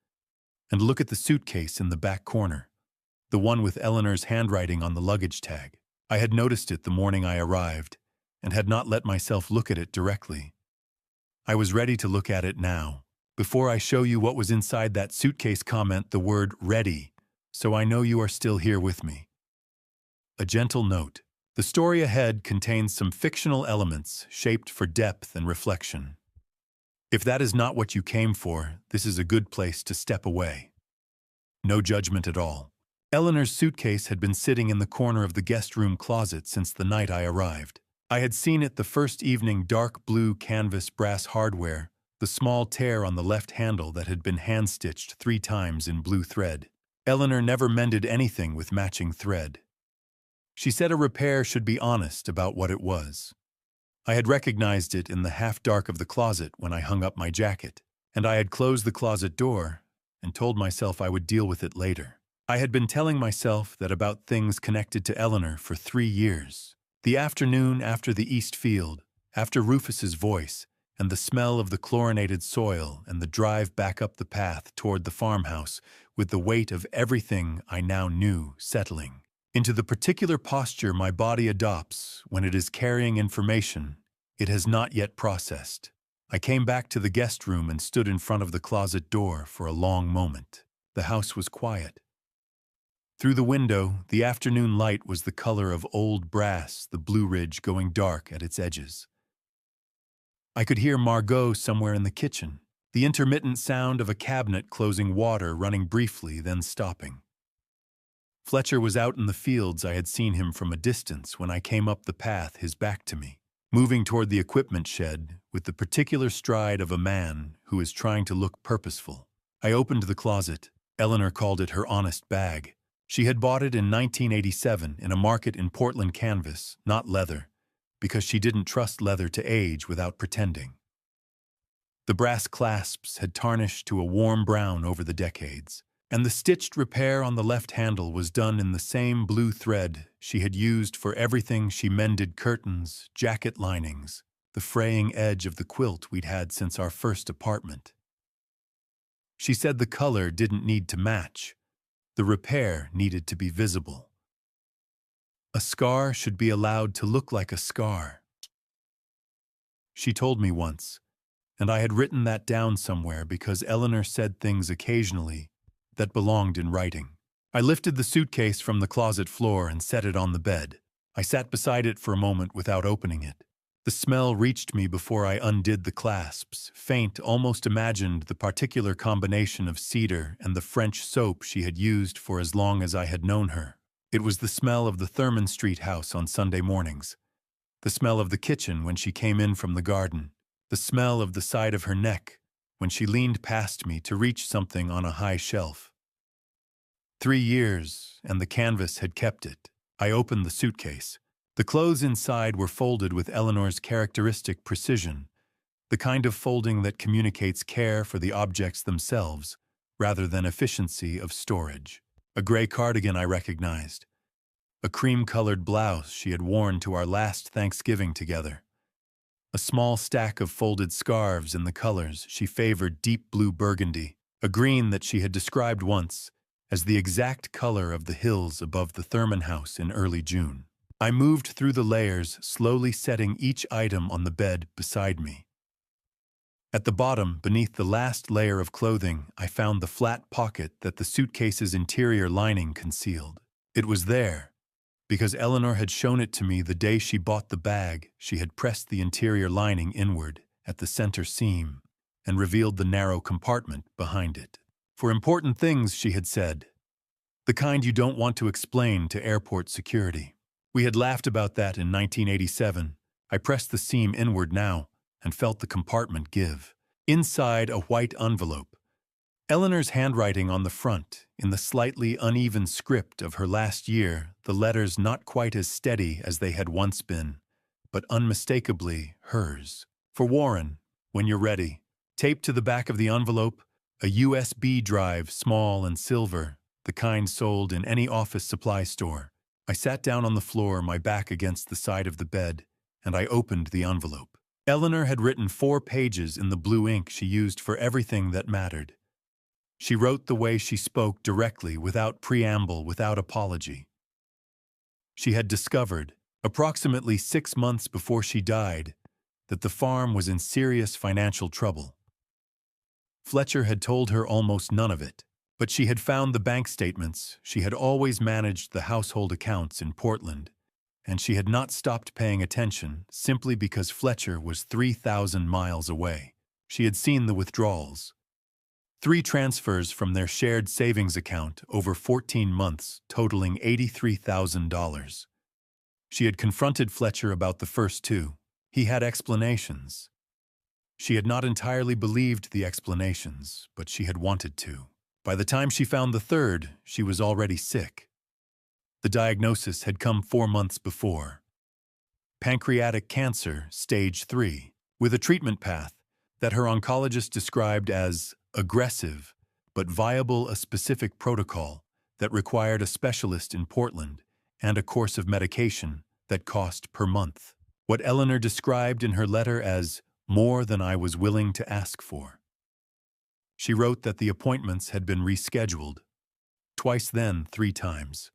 and look at the suitcase in the back corner, the one with Eleanor's handwriting on the luggage tag. I had noticed it the morning I arrived and had not let myself look at it directly. I was ready to look at it now. Before I show you what was inside that suitcase, comment the word ready, so I know you are still here with me. A gentle note. The story ahead contains some fictional elements shaped for depth and reflection. If that is not what you came for, this is a good place to step away. No judgment at all. Eleanor's suitcase had been sitting in the corner of the guest room closet since the night I arrived. I had seen it the first evening, dark blue canvas brass hardware, the small tear on the left handle that had been hand-stitched 3 times in blue thread. Eleanor never mended anything with matching thread. She said a repair should be honest about what it was. I had recognized it in the half-dark of the closet when I hung up my jacket, and I had closed the closet door and told myself I would deal with it later. I had been telling myself that about things connected to Eleanor for 3 years. The afternoon after the East Field, after Rufus's voice, and the smell of the chlorinated soil and the drive back up the path toward the farmhouse with the weight of everything I now knew settling into the particular posture my body adopts when it is carrying information it has not yet processed. I came back to the guest room and stood in front of the closet door for a long moment. The house was quiet. Through the window, the afternoon light was the color of old brass, the Blue Ridge going dark at its edges. I could hear Margot somewhere in the kitchen, the intermittent sound of a cabinet closing water running briefly, then stopping. Fletcher was out in the fields. I had seen him from a distance when I came up the path, his back to me, moving toward the equipment shed with the particular stride of a man who is trying to look purposeful. I opened the closet. Eleanor called it her honest bag. She had bought it in 1987 in a market in Portland canvas, not leather, because she didn't trust leather to age without pretending. The brass clasps had tarnished to a warm brown over the decades, and the stitched repair on the left handle was done in the same blue thread she had used for everything. She mended curtains, jacket linings, the fraying edge of the quilt we'd had since our first apartment. She said the color didn't need to match. The repair needed to be visible. A scar should be allowed to look like a scar, she told me once, and I had written that down somewhere because Eleanor said things occasionally that belonged in writing. I lifted the suitcase from the closet floor and set it on the bed. I sat beside it for a moment without opening it. The smell reached me before I undid the clasps, faint, almost imagined the particular combination of cedar and the French soap she had used for as long as I had known her. It was the smell of the Thurman Street house on Sunday mornings, the smell of the kitchen when she came in from the garden, the smell of the side of her neck when she leaned past me to reach something on a high shelf. 3 years, and the canvas had kept it. I opened the suitcase. The clothes inside were folded with Eleanor's characteristic precision, the kind of folding that communicates care for the objects themselves, rather than efficiency of storage. A gray cardigan I recognized, a cream-colored blouse she had worn to our last Thanksgiving together, a small stack of folded scarves in the colors she favored, deep blue burgundy, a green that she had described once as the exact color of the hills above the Thurman house in early June. I moved through the layers, slowly setting each item on the bed beside me. At the bottom, beneath the last layer of clothing, I found the flat pocket that the suitcase's interior lining concealed. It was there because Eleanor had shown it to me the day she bought the bag. She had pressed the interior lining inward at the center seam and revealed the narrow compartment behind it. For important things, she had said, the kind you don't want to explain to airport security. We had laughed about that in 1987. I pressed the seam inward now and felt the compartment give. Inside, a white envelope. Eleanor's handwriting on the front, in the slightly uneven script of her last year, the letters not quite as steady as they had once been, but unmistakably hers. For Warren, when you're ready. Taped to the back of the envelope, a USB drive, small and silver, the kind sold in any office supply store. I sat down on the floor, my back against the side of the bed, and I opened the envelope. Eleanor had written 4 pages in the blue ink she used for everything that mattered. She wrote the way she spoke, directly, without preamble, without apology. She had discovered, approximately 6 months before she died, that the farm was in serious financial trouble. Fletcher had told her almost none of it. But she had found the bank statements. She had always managed the household accounts in Portland, and she had not stopped paying attention simply because Fletcher was 3,000 miles away. She had seen the withdrawals. 3 transfers from their shared savings account over 14 months, totaling $83,000. She had confronted Fletcher about the first 2. He had explanations. She had not entirely believed the explanations, but she had wanted to. By the time she found the 3rd, she was already sick. The diagnosis had come 4 months before. Pancreatic cancer, stage 3, with a treatment path that her oncologist described as aggressive but viable, a specific protocol that required a specialist in Portland and a course of medication that cost per month. What Eleanor described in her letter as more than I was willing to ask for. She wrote that the appointments had been rescheduled, twice then 3 times,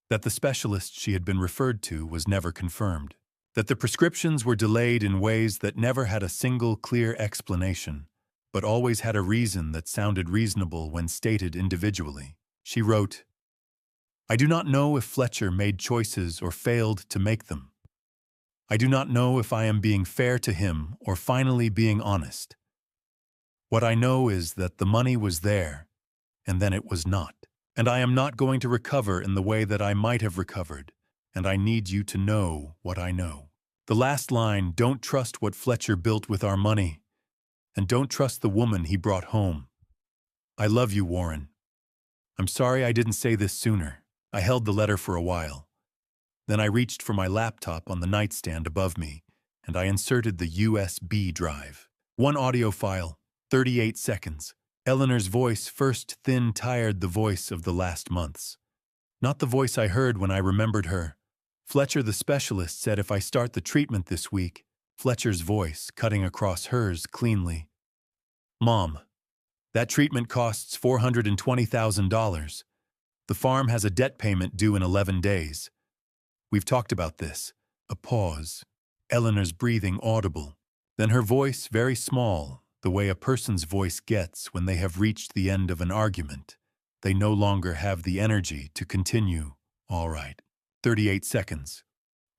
that the specialist she had been referred to was never confirmed, that the prescriptions were delayed in ways that never had a single clear explanation, but always had a reason that sounded reasonable when stated individually. She wrote, I do not know if Fletcher made choices or failed to make them. I do not know if I am being fair to him or finally being honest. What I know is that the money was there, and then it was not. And I am not going to recover in the way that I might have recovered, and I need you to know what I know. The last line, don't trust what Fletcher built with our money, and don't trust the woman he brought home. I love you, Warren. I'm sorry I didn't say this sooner. I held the letter for a while. Then I reached for my laptop on the nightstand above me, and I inserted the USB drive. 1 audio file, 38 seconds. Eleanor's voice, first thin, tired, the voice of the last months. Not the voice I heard when I remembered her. Fletcher, the specialist, said if I start the treatment this week. Fletcher's voice, cutting across hers cleanly. Mom, that treatment costs $420,000. The farm has a debt payment due in 11 days. We've talked about this. A pause. Eleanor's breathing audible. Then her voice very small, the way a person's voice gets when they have reached the end of an argument. They no longer have the energy to continue. All right. 38 seconds.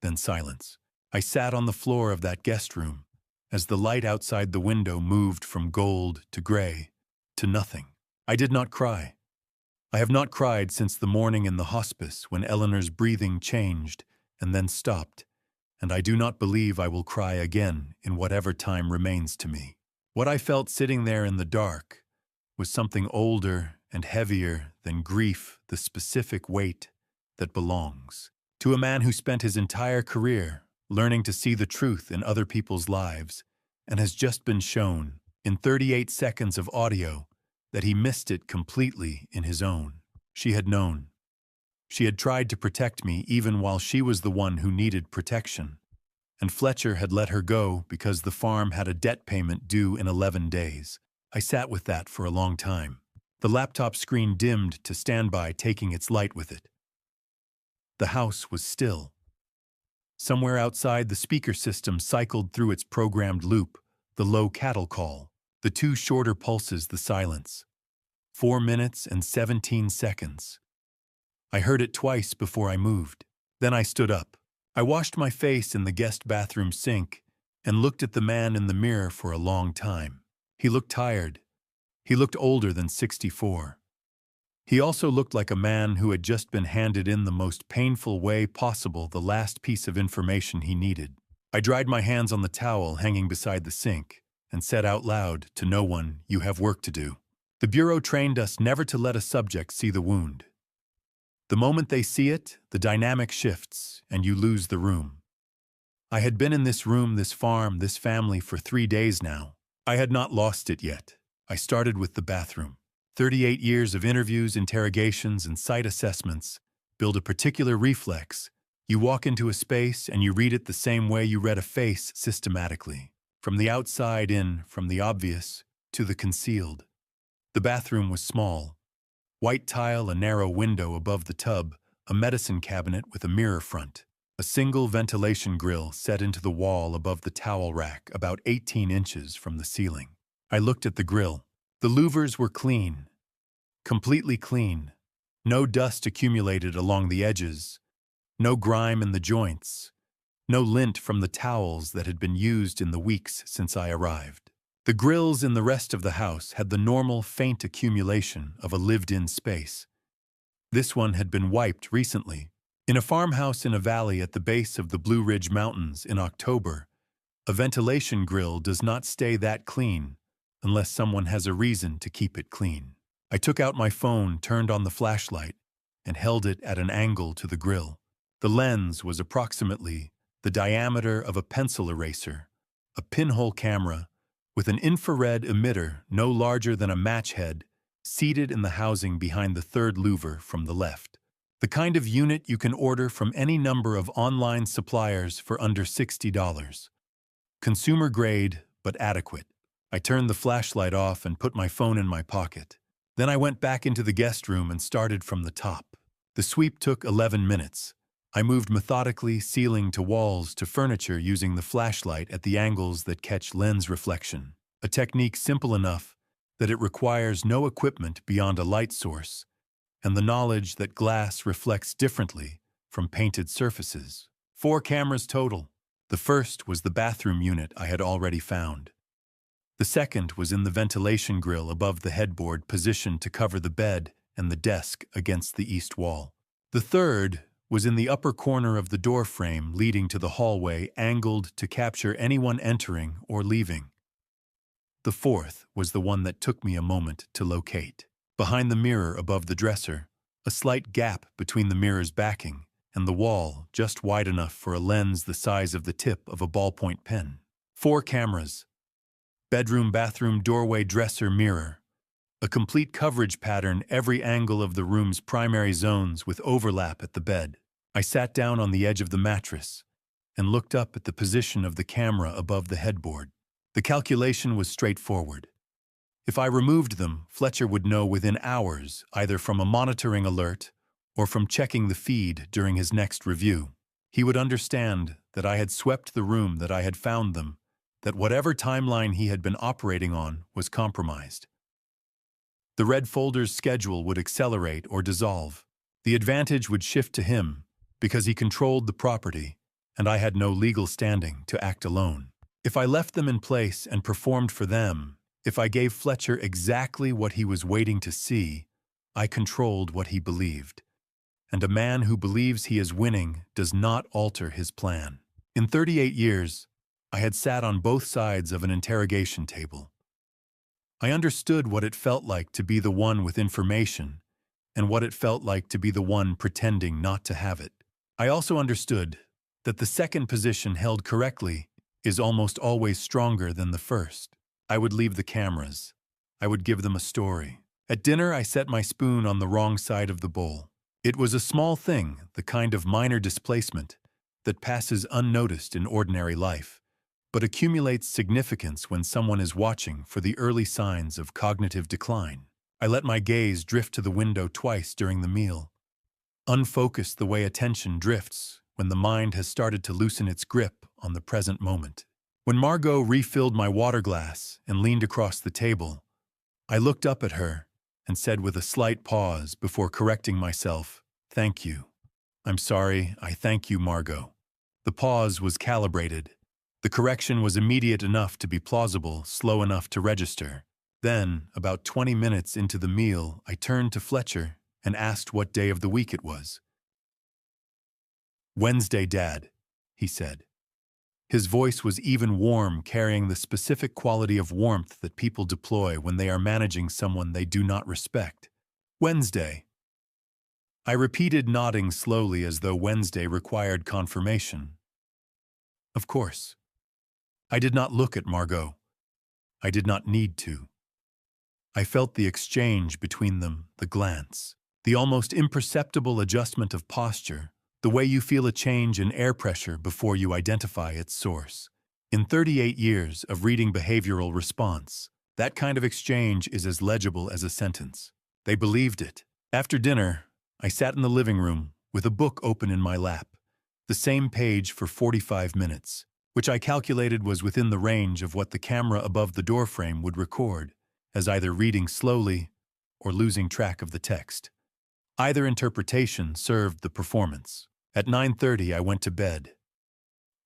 Then silence. I sat on the floor of that guest room as the light outside the window moved from gold to gray to nothing. I did not cry. I have not cried since the morning in the hospice when Eleanor's breathing changed and then stopped, and I do not believe I will cry again in whatever time remains to me. What I felt sitting there in the dark was something older and heavier than grief, the specific weight that belongs to a man who spent his entire career learning to see the truth in other people's lives and has just been shown in 38 seconds of audio that he missed it completely in his own. She had known. She had tried to protect me even while she was the one who needed protection. And Fletcher had let her go because the farm had a debt payment due in 11 days. I sat with that for a long time. The laptop screen dimmed to standby, taking its light with it. The house was still. Somewhere outside, the speaker system cycled through its programmed loop, the low cattle call, the 2 shorter pulses, the silence. 4 minutes and 17 seconds. I heard it twice before I moved. Then I stood up. I washed my face in the guest bathroom sink and looked at the man in the mirror for a long time. He looked tired. He looked older than 64. He also looked like a man who had just been handed in the most painful way possible the last piece of information he needed. I dried my hands on the towel hanging beside the sink and said out loud to no one, "You have work to do." The Bureau trained us never to let a subject see the wound. The moment they see it, the dynamic shifts, and you lose the room. I had been in this room, this farm, this family for 3 days now. I had not lost it yet. I started with the bathroom. 38 years of interviews, interrogations, and site assessments build a particular reflex. You walk into a space and you read it the same way you read a face systematically. From the outside in, from the obvious to the concealed. The bathroom was small. White tile, a narrow window above the tub, a medicine cabinet with a mirror front, a single ventilation grill set into the wall above the towel rack about 18 inches from the ceiling. I looked at the grill. The louvers were clean, completely clean. No dust accumulated along the edges, no grime in the joints, no lint from the towels that had been used in the weeks since I arrived. The grills in the rest of the house had the normal, faint accumulation of a lived-in space. This one had been wiped recently. In a farmhouse in a valley at the base of the Blue Ridge Mountains in October, a ventilation grill does not stay that clean unless someone has a reason to keep it clean. I took out my phone, turned on the flashlight, and held it at an angle to the grill. The lens was approximately the diameter of a pencil eraser, a pinhole camera with an infrared emitter no larger than a match head seated in the housing behind the third louver from the left. The kind of unit you can order from any number of online suppliers for under $60. Consumer grade, but adequate. I turned the flashlight off and put my phone in my pocket. Then I went back into the guest room and started from the top. The sweep took 11 minutes. I moved methodically, ceiling to walls to furniture using the flashlight at the angles that catch lens reflection, a technique simple enough that it requires no equipment beyond a light source and the knowledge that glass reflects differently from painted surfaces. 4 cameras total. The first was the bathroom unit I had already found. The second was in the ventilation grill above the headboard positioned to cover the bed and the desk against the east wall. The third was in the upper corner of the door frame leading to the hallway, angled to capture anyone entering or leaving. The fourth was the one that took me a moment to locate. Behind the mirror above the dresser, a slight gap between the mirror's backing and the wall just wide enough for a lens the size of the tip of a ballpoint pen. 4 cameras. Bedroom, bathroom, doorway, dresser, mirror. A complete coverage pattern every angle of the room's primary zones with overlap at the bed. I sat down on the edge of the mattress and looked up at the position of the camera above the headboard. The calculation was straightforward. If I removed them, Fletcher would know within hours, either from a monitoring alert or from checking the feed during his next review. He would understand that I had swept the room that I had found them, that whatever timeline he had been operating on was compromised. The red folder's schedule would accelerate or dissolve. The advantage would shift to him because he controlled the property, and I had no legal standing to act alone. If I left them in place and performed for them, if I gave Fletcher exactly what he was waiting to see, I controlled what he believed. And a man who believes he is winning does not alter his plan. In 38 years, I had sat on both sides of an interrogation table. I understood what it felt like to be the one with information and what it felt like to be the one pretending not to have it. I also understood that the second position held correctly is almost always stronger than the first. I would leave the cameras. I would give them a story. At dinner, I set my spoon on the wrong side of the bowl. It was a small thing, the kind of minor displacement that passes unnoticed in ordinary life, but accumulates significance when someone is watching for the early signs of cognitive decline. I let my gaze drift to the window twice during the meal, unfocused the way attention drifts when the mind has started to loosen its grip on the present moment. When Margot refilled my water glass and leaned across the table, I looked up at her and said with a slight pause before correcting myself, "Thank you." "I'm sorry, I thank you, Margot." The pause was calibrated. The correction was immediate enough to be plausible, slow enough to register. Then, about 20 minutes into the meal, I turned to Fletcher and asked what day of the week it was. "Wednesday, Dad," he said. His voice was even warm, carrying the specific quality of warmth that people deploy when they are managing someone they do not respect. "Wednesday." I repeated, nodding slowly as though Wednesday required confirmation. "Of course." I did not look at Margot. I did not need to. I felt the exchange between them, the glance, the almost imperceptible adjustment of posture, the way you feel a change in air pressure before you identify its source. In 38 years of reading behavioral response, that kind of exchange is as legible as a sentence. They believed it. After dinner, I sat in the living room with a book open in my lap, the same page for 45 minutes, which I calculated was within the range of what the camera above the doorframe would record, as either reading slowly or losing track of the text. Either interpretation served the performance. At 9:30, I went to bed.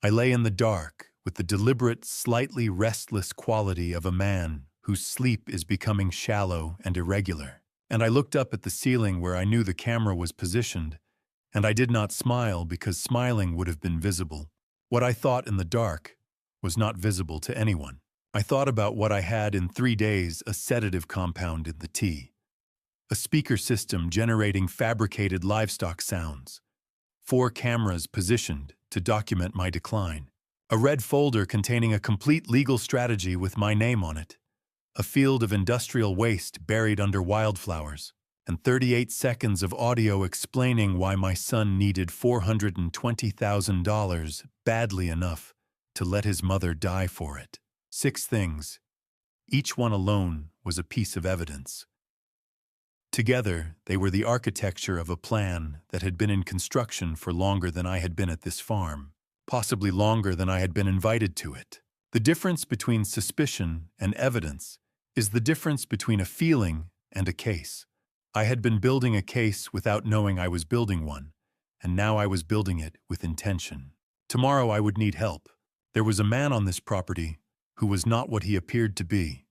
I lay in the dark, with the deliberate, slightly restless quality of a man whose sleep is becoming shallow and irregular. And I looked up at the ceiling where I knew the camera was positioned, and I did not smile because smiling would have been visible. What I thought in the dark was not visible to anyone. I thought about what I had in 3 days: a sedative compound in the tea, a speaker system generating fabricated livestock sounds, 4 cameras positioned to document my decline, a red folder containing a complete legal strategy with my name on it, a field of industrial waste buried under wildflowers, and 38 seconds of audio explaining why my son needed $420,000 badly enough to let his mother die for it. 6 things. Each one alone was a piece of evidence. Together, they were the architecture of a plan that had been in construction for longer than I had been at this farm, possibly longer than I had been invited to it. The difference between suspicion and evidence is the difference between a feeling and a case. I had been building a case without knowing I was building one, and now I was building it with intention. Tomorrow I would need help. There was a man on this property who was not what he appeared to be.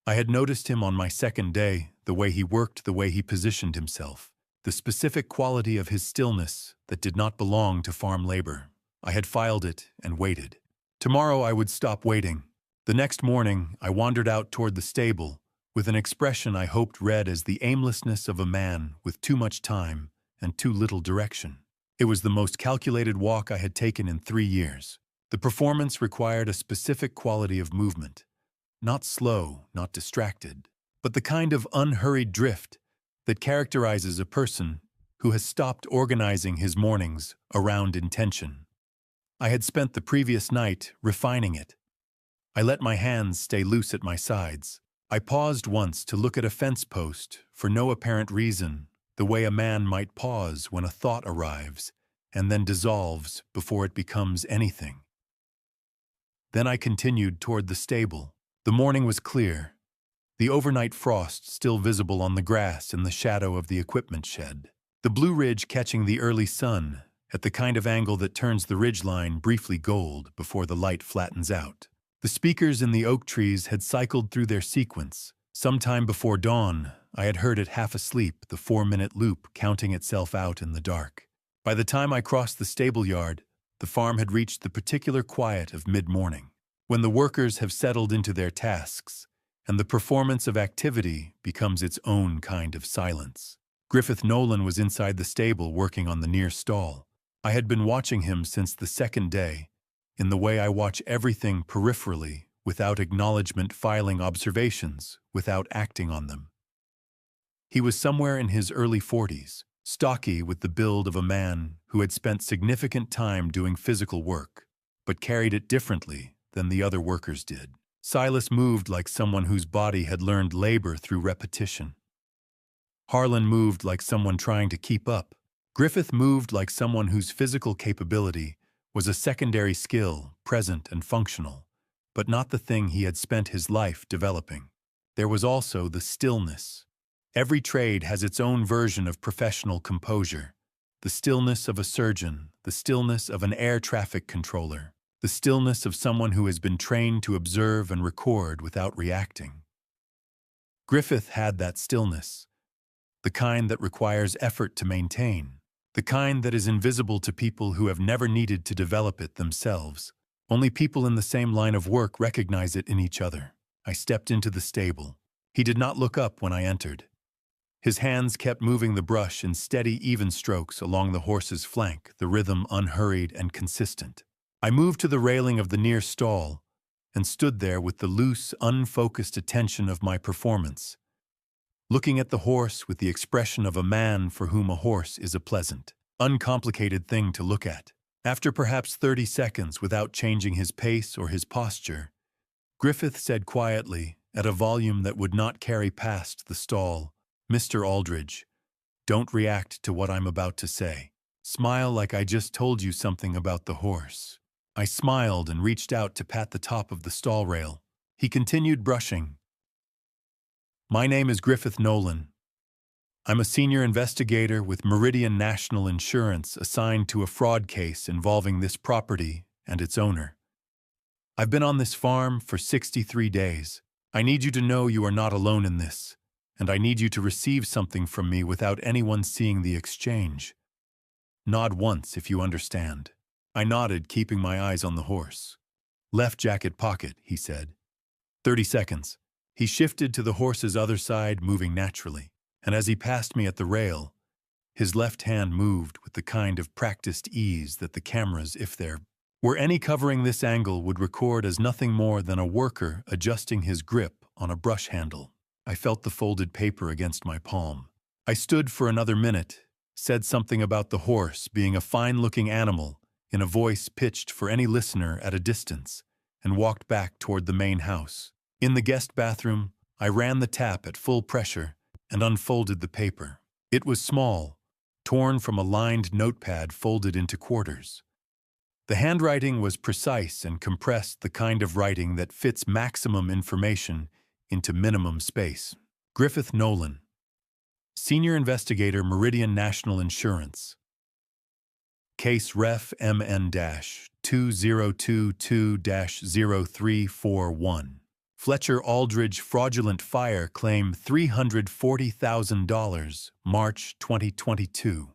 I had noticed him on my second day, the way he worked, the way he positioned himself, the specific quality of his stillness that did not belong to farm labor. I had filed it and waited. Tomorrow I would stop waiting. The next morning I wandered out toward the stable with an expression I hoped read as the aimlessness of a man with too much time and too little direction. It was the most calculated walk I had taken in 3 years. The performance required a specific quality of movement, not slow, not distracted, but the kind of unhurried drift that characterizes a person who has stopped organizing his mornings around intention. I had spent the previous night refining it. I let my hands stay loose at my sides. I paused once to look at a fence post for no apparent reason, the way a man might pause when a thought arrives and then dissolves before it becomes anything. Then I continued toward the stable. The morning was clear, the overnight frost still visible on the grass in the shadow of the equipment shed, the Blue Ridge catching the early sun at the kind of angle that turns the ridgeline briefly gold before the light flattens out. The speakers in the oak trees had cycled through their sequence. Sometime before dawn, I had heard it half asleep, the 4-minute loop counting itself out in the dark. By the time I crossed the stable yard, the farm had reached the particular quiet of mid-morning, when the workers have settled into their tasks, and the performance of activity becomes its own kind of silence. Griffith Nolan was inside the stable working on the near stall. I had been watching him since the second day, in the way I watch everything peripherally, without acknowledgement, filing observations, without acting on them. He was somewhere in his early 40s, stocky with the build of a man who had spent significant time doing physical work, but carried it differently than the other workers did. Silas moved like someone whose body had learned labor through repetition. Harlan moved like someone trying to keep up. Griffith moved like someone whose physical capability was a secondary skill, present and functional, but not the thing he had spent his life developing. There was also the stillness. Every trade has its own version of professional composure. The stillness of a surgeon, the stillness of an air traffic controller, the stillness of someone who has been trained to observe and record without reacting. Griffith had that stillness, the kind that requires effort to maintain, the kind that is invisible to people who have never needed to develop it themselves. Only people in the same line of work recognize it in each other. I stepped into the stable. He did not look up when I entered. His hands kept moving the brush in steady, even strokes along the horse's flank, the rhythm unhurried and consistent. I moved to the railing of the near stall and stood there with the loose, unfocused attention of my performance, looking at the horse with the expression of a man for whom a horse is a pleasant, uncomplicated thing to look at. After perhaps 30 seconds without changing his pace or his posture, Griffith said quietly, at a volume that would not carry past the stall, "Mr. Aldridge, don't react to what I'm about to say. Smile like I just told you something about the horse." I smiled and reached out to pat the top of the stall rail. He continued brushing. "My name is Griffith Nolan. I'm a senior investigator with Meridian National Insurance assigned to a fraud case involving this property and its owner. I've been on this farm for 63 days. I need you to know you are not alone in this, and I need you to receive something from me without anyone seeing the exchange. Nod once if you understand. I nodded, keeping my eyes on the horse. Left jacket pocket, he said. 30 seconds. He shifted to the horse's other side, moving naturally, and as he passed me at the rail, his left hand moved with the kind of practiced ease that the cameras, if there were any covering this angle, would record as nothing more than a worker adjusting his grip on a brush handle. I felt the folded paper against my palm. I stood for another minute, said something about the horse being a fine-looking animal in a voice pitched for any listener at a distance, and walked back toward the main house. In the guest bathroom, I ran the tap at full pressure and unfolded the paper. It was small, torn from a lined notepad folded into quarters. The handwriting was precise and compressed, the kind of writing that fits maximum information into minimum space. Griffith Nolan, Senior Investigator, Meridian National Insurance. Case Ref MN-2022-0341. Fletcher Aldridge fraudulent fire claim $340,000, March 2022.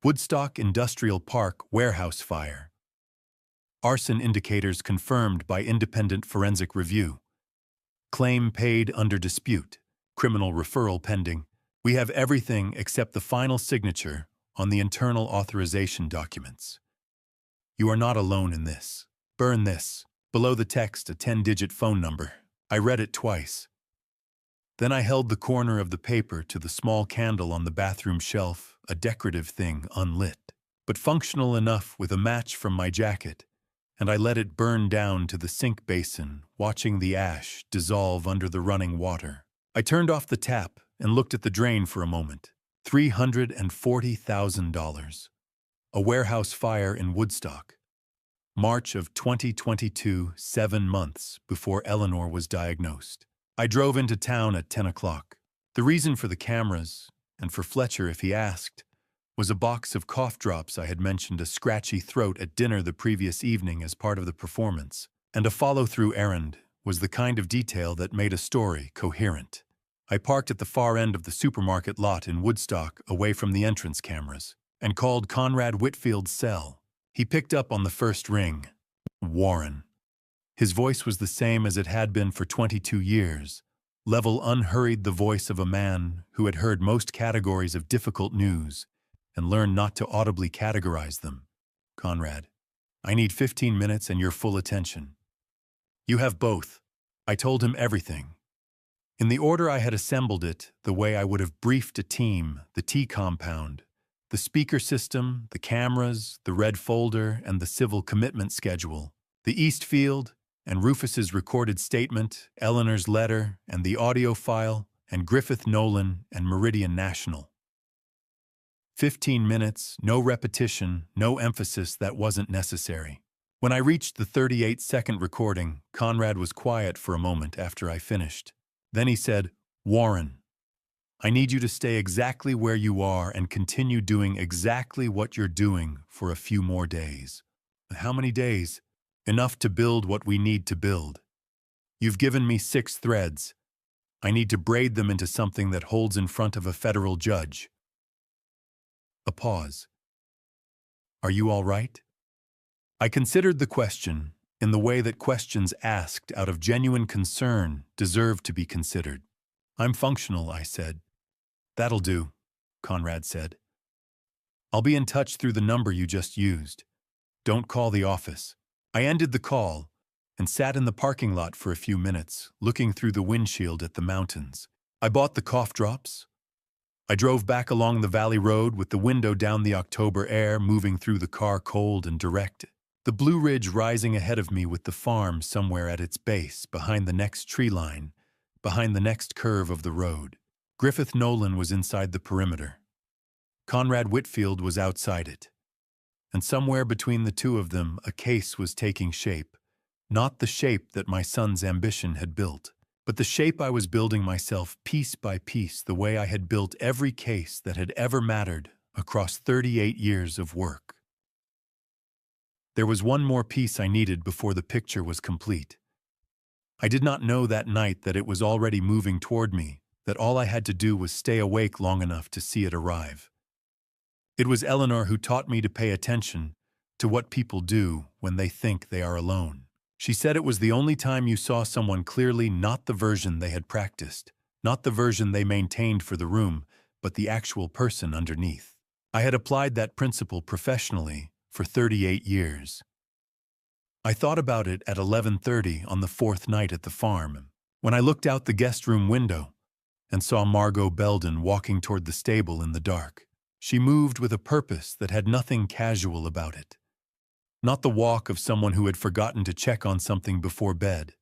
Woodstock Industrial Park warehouse fire. Arson indicators confirmed by independent forensic review. Claim paid under dispute. Criminal referral pending. We have everything except the final signature on the internal authorization documents. You are not alone in this. Burn this. Below the text, a 10-digit phone number. I read it twice. Then I held the corner of the paper to the small candle on the bathroom shelf, a decorative thing unlit, but functional enough with a match from my jacket, and I let it burn down to the sink basin, watching the ash dissolve under the running water. I turned off the tap and looked at the drain for a moment. $340,000. A warehouse fire in Woodstock. March of 2022, 7 months before Eleanor was diagnosed. I drove into town at 10 o'clock. The reason for the cameras, and for Fletcher if he asked, was a box of cough drops. I had mentioned a scratchy throat at dinner the previous evening as part of the performance, and a follow-through errand was the kind of detail that made a story coherent. I parked at the far end of the supermarket lot in Woodstock, away from the entrance cameras, and called Conrad Whitfield's cell. He picked up on the first ring. Warren. His voice was the same as it had been for 22 years, level, unhurried, the voice of a man who had heard most categories of difficult news and learned not to audibly categorize them. Conrad, I need 15 minutes and your full attention. You have both. I told him everything. In the order I had assembled it, the way I would have briefed a team, the T compound, the speaker system, the cameras, the red folder, and the civil commitment schedule, the Eastfield, and Rufus's recorded statement, Eleanor's letter, and the audio file, and Griffith Nolan and Meridian National. 15 minutes, no repetition, no emphasis that wasn't necessary. When I reached the 38-second recording, Conrad was quiet for a moment after I finished. Then he said, Warren, I need you to stay exactly where you are and continue doing exactly what you're doing for a few more days. How many days? Enough to build what we need to build. You've given me 6 threads. I need to braid them into something that holds in front of a federal judge. A pause. Are you all right? I considered the question in the way that questions asked out of genuine concern deserve to be considered. I'm functional, I said. That'll do, Conrad said. I'll be in touch through the number you just used. Don't call the office. I ended the call and sat in the parking lot for a few minutes, looking through the windshield at the mountains. I bought the cough drops. I drove back along the valley road with the window down, the October air moving through the car, cold and direct. The Blue Ridge rising ahead of me with the farm somewhere at its base, behind the next tree line, behind the next curve of the road. Griffith Nolan was inside the perimeter. Conrad Whitfield was outside it. And somewhere between the two of them, a case was taking shape. Not the shape that my son's ambition had built, but the shape I was building myself piece by piece, the way I had built every case that had ever mattered across 38 years of work. There was one more piece I needed before the picture was complete. I did not know that night that it was already moving toward me, that all I had to do was stay awake long enough to see it arrive. It was Eleanor who taught me to pay attention to what people do when they think they are alone. She said it was the only time you saw someone clearly, not the version they had practiced, not the version they maintained for the room, but the actual person underneath. I had applied that principle professionally for 38 years. I thought about it at 11:30 on the fourth night at the farm, when I looked out the guest room window and saw Margot Belden walking toward the stable in the dark. She moved with a purpose that had nothing casual about it. Not the walk of someone who had forgotten to check on something before bed.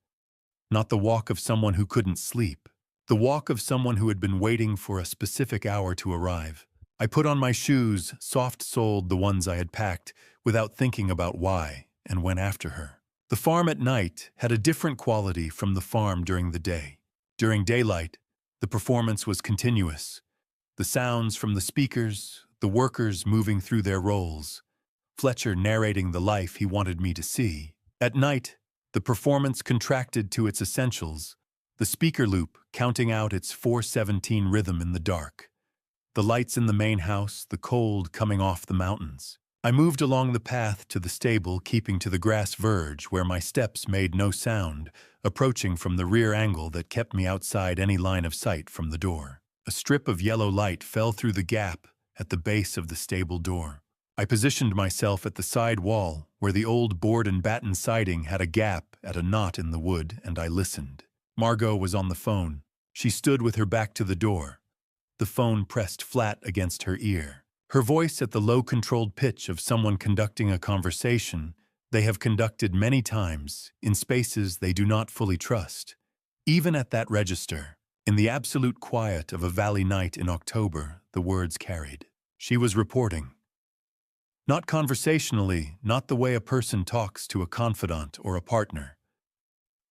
Not the walk of someone who couldn't sleep. The walk of someone who had been waiting for a specific hour to arrive. I put on my shoes, soft-soled the ones I had packed, without thinking about why, and went after her. The farm at night had a different quality from the farm during the day. During daylight, the performance was continuous. The sounds from the speakers, the workers moving through their roles, Fletcher narrating the life he wanted me to see. At night, the performance contracted to its essentials, the speaker loop counting out its 4:17 rhythm in the dark. The lights in the main house, the cold coming off the mountains. I moved along the path to the stable, keeping to the grass verge where my steps made no sound, approaching from the rear angle that kept me outside any line of sight from the door. A strip of yellow light fell through the gap at the base of the stable door. I positioned myself at the side wall where the old board and batten siding had a gap at a knot in the wood, and I listened. Margot was on the phone. She stood with her back to the door, the phone pressed flat against her ear. Her voice at the low controlled pitch of someone conducting a conversation they have conducted many times in spaces they do not fully trust. Even at that register, in the absolute quiet of a valley night in October, the words carried. She was reporting. Not conversationally, not the way a person talks to a confidant or a partner.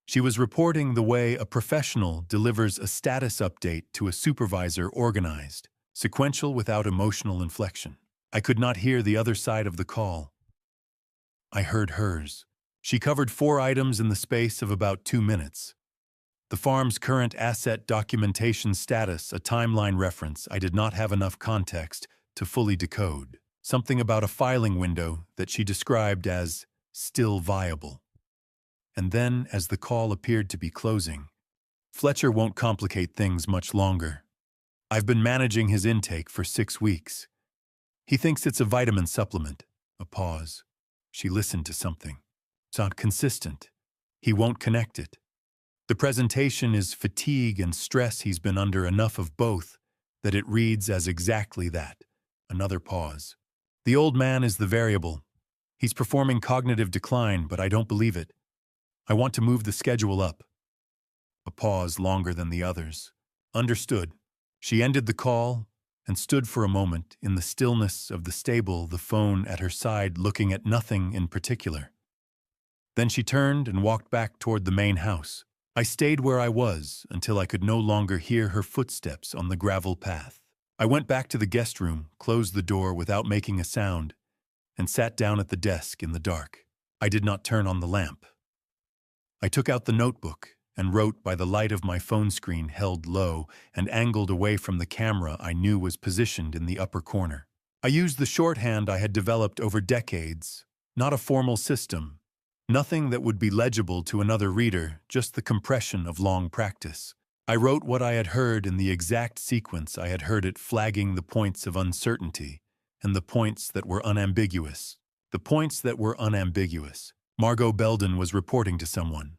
She was reporting the way a professional delivers a status update to a supervisor, organized, sequential without emotional inflection. I could not hear the other side of the call. I heard hers. She covered 4 items in the space of about 2 minutes. The farm's current asset documentation status, a timeline reference I did not have enough context to fully decode. Something about a filing window that she described as still viable. And then, as the call appeared to be closing, Fletcher won't complicate things much longer. I've been managing his intake for 6 weeks. He thinks it's a vitamin supplement. A pause. She listened to something. It's not consistent. He won't connect it. The presentation is fatigue and stress. He's been under enough of both that it reads as exactly that. Another pause. The old man is the variable. He's performing cognitive decline, but I don't believe it. I want to move the schedule up. A pause longer than the others. Understood. She ended the call and stood for a moment in the stillness of the stable, the phone at her side, looking at nothing in particular. Then she turned and walked back toward the main house. I stayed where I was until I could no longer hear her footsteps on the gravel path. I went back to the guest room, closed the door without making a sound, and sat down at the desk in the dark. I did not turn on the lamp. I took out the notebook and wrote by the light of my phone screen held low and angled away from the camera I knew was positioned in the upper corner. I used the shorthand I had developed over decades, not a formal system, nothing that would be legible to another reader, just the compression of long practice. I wrote what I had heard in the exact sequence I had heard it, flagging the points of uncertainty and the points that were unambiguous. The points that were unambiguous. Margot Belden was reporting to someone.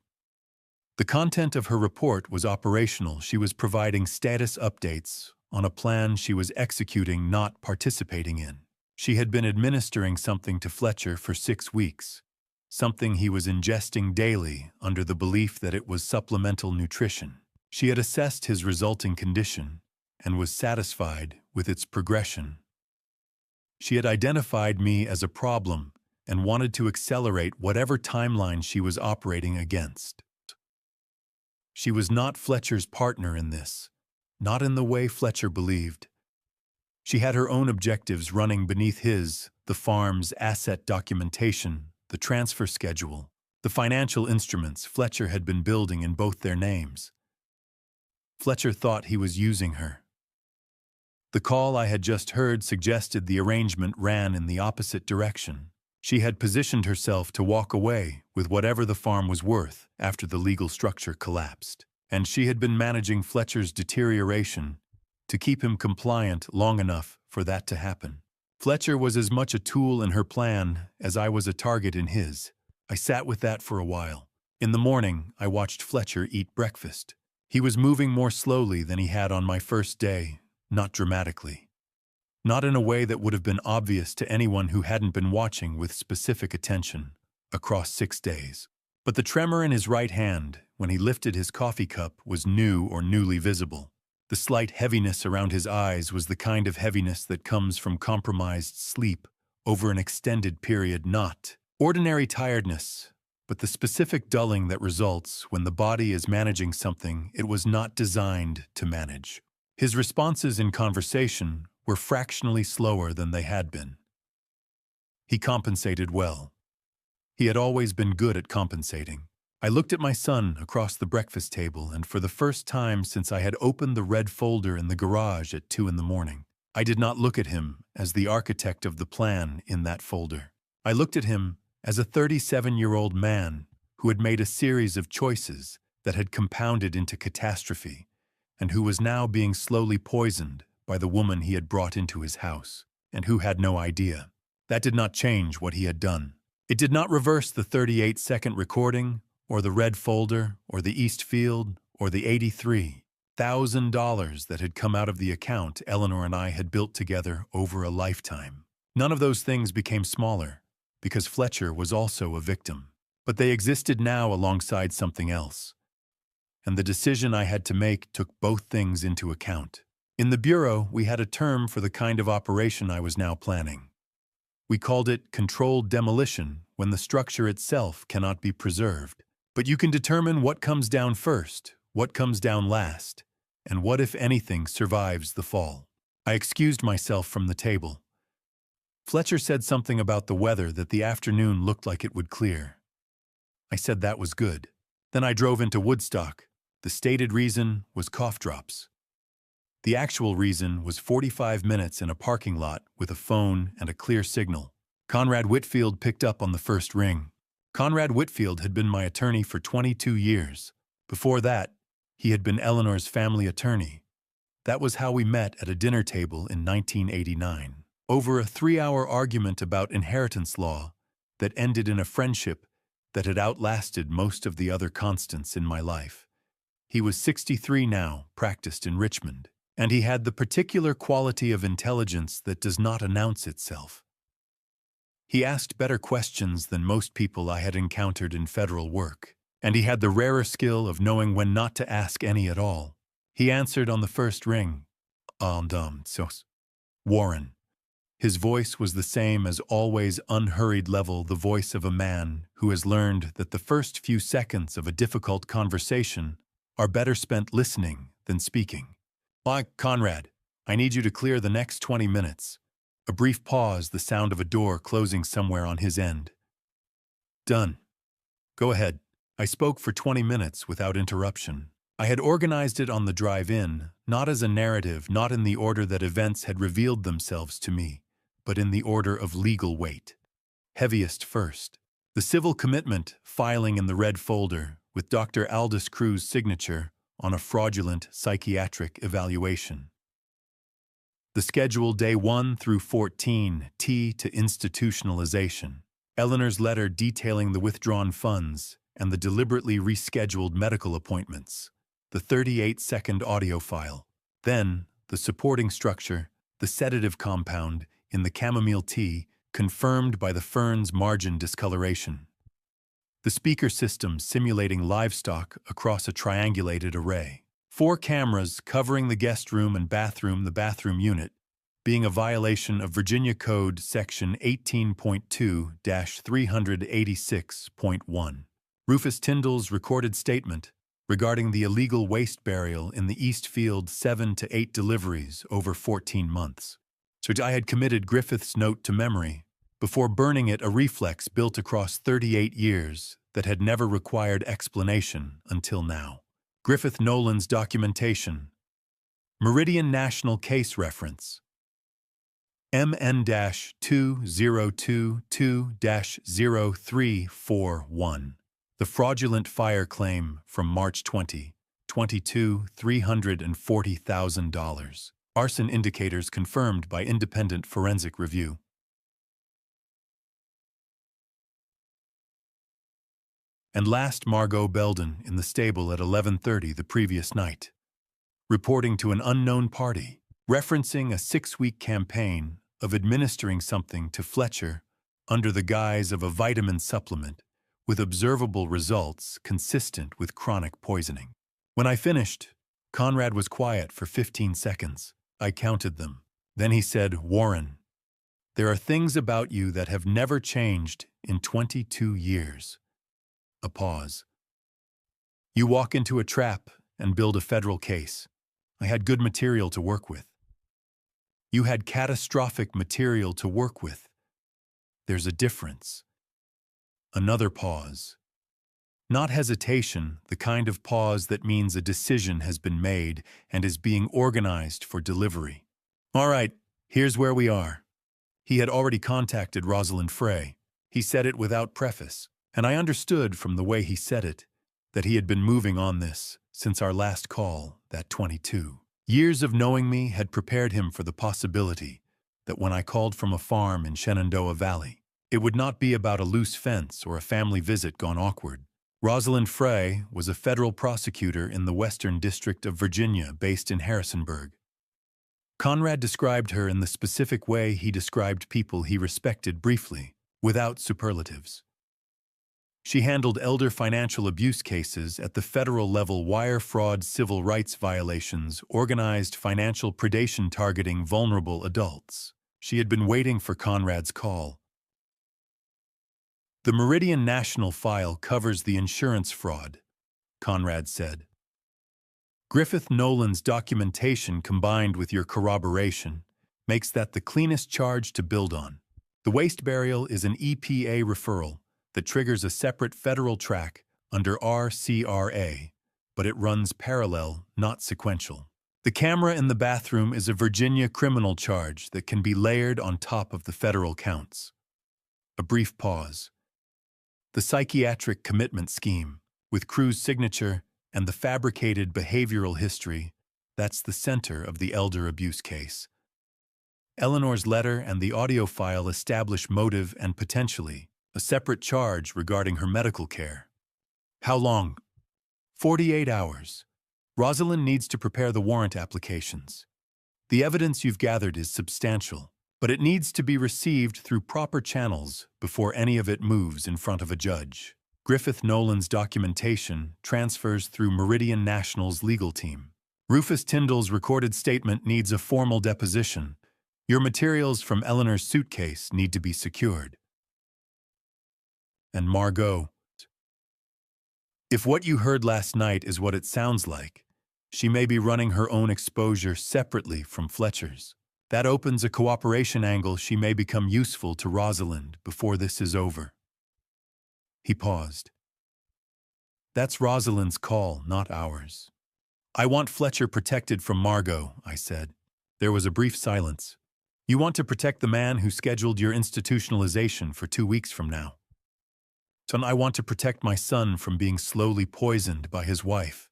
The content of her report was operational. She was providing status updates on a plan she was executing, not participating in. She had been administering something to Fletcher for 6 weeks, something he was ingesting daily under the belief that it was supplemental nutrition. She had assessed his resulting condition and was satisfied with its progression. She had identified me as a problem and wanted to accelerate whatever timeline she was operating against. She was not Fletcher's partner in this, not in the way Fletcher believed. She had her own objectives running beneath his, the farm's asset documentation, the transfer schedule, the financial instruments Fletcher had been building in both their names. Fletcher thought he was using her. The call I had just heard suggested the arrangement ran in the opposite direction. She had positioned herself to walk away with whatever the farm was worth after the legal structure collapsed, and she had been managing Fletcher's deterioration to keep him compliant long enough for that to happen. Fletcher was as much a tool in her plan as I was a target in his. I sat with that for a while. In the morning, I watched Fletcher eat breakfast. He was moving more slowly than he had on my first day, not dramatically. Not in a way that would have been obvious to anyone who hadn't been watching with specific attention across 6 days. But the tremor in his right hand when he lifted his coffee cup was new or newly visible. The slight heaviness around his eyes was the kind of heaviness that comes from compromised sleep over an extended period, not ordinary tiredness, but the specific dulling that results when the body is managing something it was not designed to manage. His responses in conversation were fractionally slower than they had been. He compensated well. He had always been good at compensating. I looked at my son across the breakfast table, and for the first time since I had opened the red folder in the garage at 2 a.m, I did not look at him as the architect of the plan in that folder. I looked at him as a 37-year-old man who had made a series of choices that had compounded into catastrophe, and who was now being slowly poisoned by the woman he had brought into his house, and who had no idea. That did not change what he had done. It did not reverse the 38-second recording, or the red folder, or the Eastfield, or the $83,000 that had come out of the account Eleanor and I had built together over a lifetime. None of those things became smaller, because Fletcher was also a victim. But they existed now alongside something else. And the decision I had to make took both things into account. In the Bureau, we had a term for the kind of operation I was now planning. We called it controlled demolition when the structure itself cannot be preserved. But you can determine what comes down first, what comes down last, and what, if anything, survives the fall. I excused myself from the table. Fletcher said something about the weather, that the afternoon looked like it would clear. I said that was good. Then I drove into Woodstock. The stated reason was cough drops. The actual reason was 45 minutes in a parking lot with a phone and a clear signal. Conrad Whitfield picked up on the first ring. Conrad Whitfield had been my attorney for 22 years. Before that, he had been Eleanor's family attorney. That was how we met at a dinner table in 1989, over a 3-hour argument about inheritance law that ended in a friendship that had outlasted most of the other constants in my life. He was 63 now, practiced in Richmond, and he had the particular quality of intelligence that does not announce itself. He asked better questions than most people I had encountered in federal work, and he had the rarer skill of knowing when not to ask any at all. He answered on the first ring, Warren. His voice was the same as always unhurried level, the voice of a man who has learned that the first few seconds of a difficult conversation are better spent listening than speaking. Conrad, I need you to clear the next 20 minutes. A brief pause, the sound of a door closing somewhere on his end. Done. Go ahead. I spoke for 20 minutes without interruption. I had organized it on the drive in, not as a narrative, not in the order that events had revealed themselves to me, but in the order of legal weight. Heaviest first. The civil commitment filing in the red folder with Dr. Aldous Cruz's signature on a fraudulent psychiatric evaluation. The schedule day 1 through 14, T to institutionalization. Eleanor's letter detailing the withdrawn funds and the deliberately rescheduled medical appointments. The 38-second audio file. Then, the supporting structure, the sedative compound in the chamomile tea, confirmed by the fern's margin discoloration. The speaker system simulating livestock across a triangulated array. 4 cameras covering the guest room and bathroom, the bathroom unit, being a violation of Virginia Code Section 18.2-386.1. Rufus Tyndall's recorded statement regarding the illegal waste burial in the Eastfield 7 to 8 deliveries over 14 months. So I had committed Griffith's note to memory before burning it, a reflex built across 38 years that had never required explanation until now. Griffith Nolan's documentation. Meridian National Case Reference. MN-2022-0341. The fraudulent fire claim from March 2022, $340,000. Arson indicators confirmed by independent forensic review. And last, Margot Belden in the stable at 11:30 the previous night, reporting to an unknown party, referencing a 6-week campaign of administering something to Fletcher under the guise of a vitamin supplement with observable results consistent with chronic poisoning. When I finished, Conrad was quiet for 15 seconds. I counted them. Then he said, "Warren, there are things about you that have never changed in 22 years. A pause. You walk into a trap and build a federal case. I had good material to work with. You had catastrophic material to work with. There's a difference." Another pause. Not hesitation, the kind of pause that means a decision has been made and is being organized for delivery. "All right, here's where we are." He had already contacted Rosalind Frey. He said it without preface, and I understood from the way he said it that he had been moving on this since our last call, that 22. Years of knowing me had prepared him for the possibility that when I called from a farm in Shenandoah Valley, it would not be about a loose fence or a family visit gone awkward. Rosalind Frey was a federal prosecutor in the Western District of Virginia based in Harrisonburg. Conrad described her in the specific way he described people he respected briefly, without superlatives. She handled elder financial abuse cases at the federal level, wire fraud, civil rights violations, organized financial predation targeting vulnerable adults. She had been waiting for Conrad's call. "The Meridian National file covers the insurance fraud," Conrad said. "Griffith Nolan's documentation combined with your corroboration makes that the cleanest charge to build on. The waste burial is an EPA referral that triggers a separate federal track under RCRA, but it runs parallel, not sequential. The camera in the bathroom is a Virginia criminal charge that can be layered on top of the federal counts." A brief pause. "The psychiatric commitment scheme, with Crew's signature and the fabricated behavioral history, that's the center of the elder abuse case. Eleanor's letter and the audio file establish motive and potentially a separate charge regarding her medical care. How long? 48 hours. Rosalind needs to prepare the warrant applications. The evidence you've gathered is substantial, but it needs to be received through proper channels before any of it moves in front of a judge. Griffith Nolan's documentation transfers through Meridian National's legal team. Rufus Tyndall's recorded statement needs a formal deposition. Your materials from Eleanor's suitcase need to be secured. And Margot. If what you heard last night is what it sounds like, she may be running her own exposure separately from Fletcher's. That opens a cooperation angle. She may become useful to Rosalind before this is over." He paused. "That's Rosalind's call, not ours." "I want Fletcher protected from Margot," I said. There was a brief silence. "You want to protect the man who scheduled your institutionalization for 2 weeks from now. So I want to protect my son from being slowly poisoned by his wife.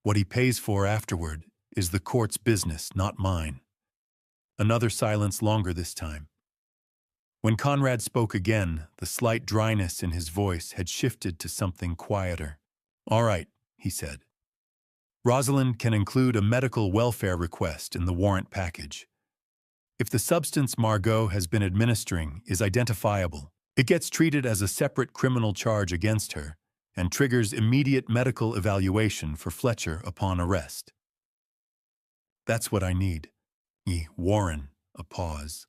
What he pays for afterward is the court's business, not mine." Another silence, longer this time. When Conrad spoke again, the slight dryness in his voice had shifted to something quieter. "All right," he said. "Rosalind can include a medical welfare request in the warrant package. If the substance Margot has been administering is identifiable, it gets treated as a separate criminal charge against her and triggers immediate medical evaluation for Fletcher upon arrest. That's what I need." Warren, a pause.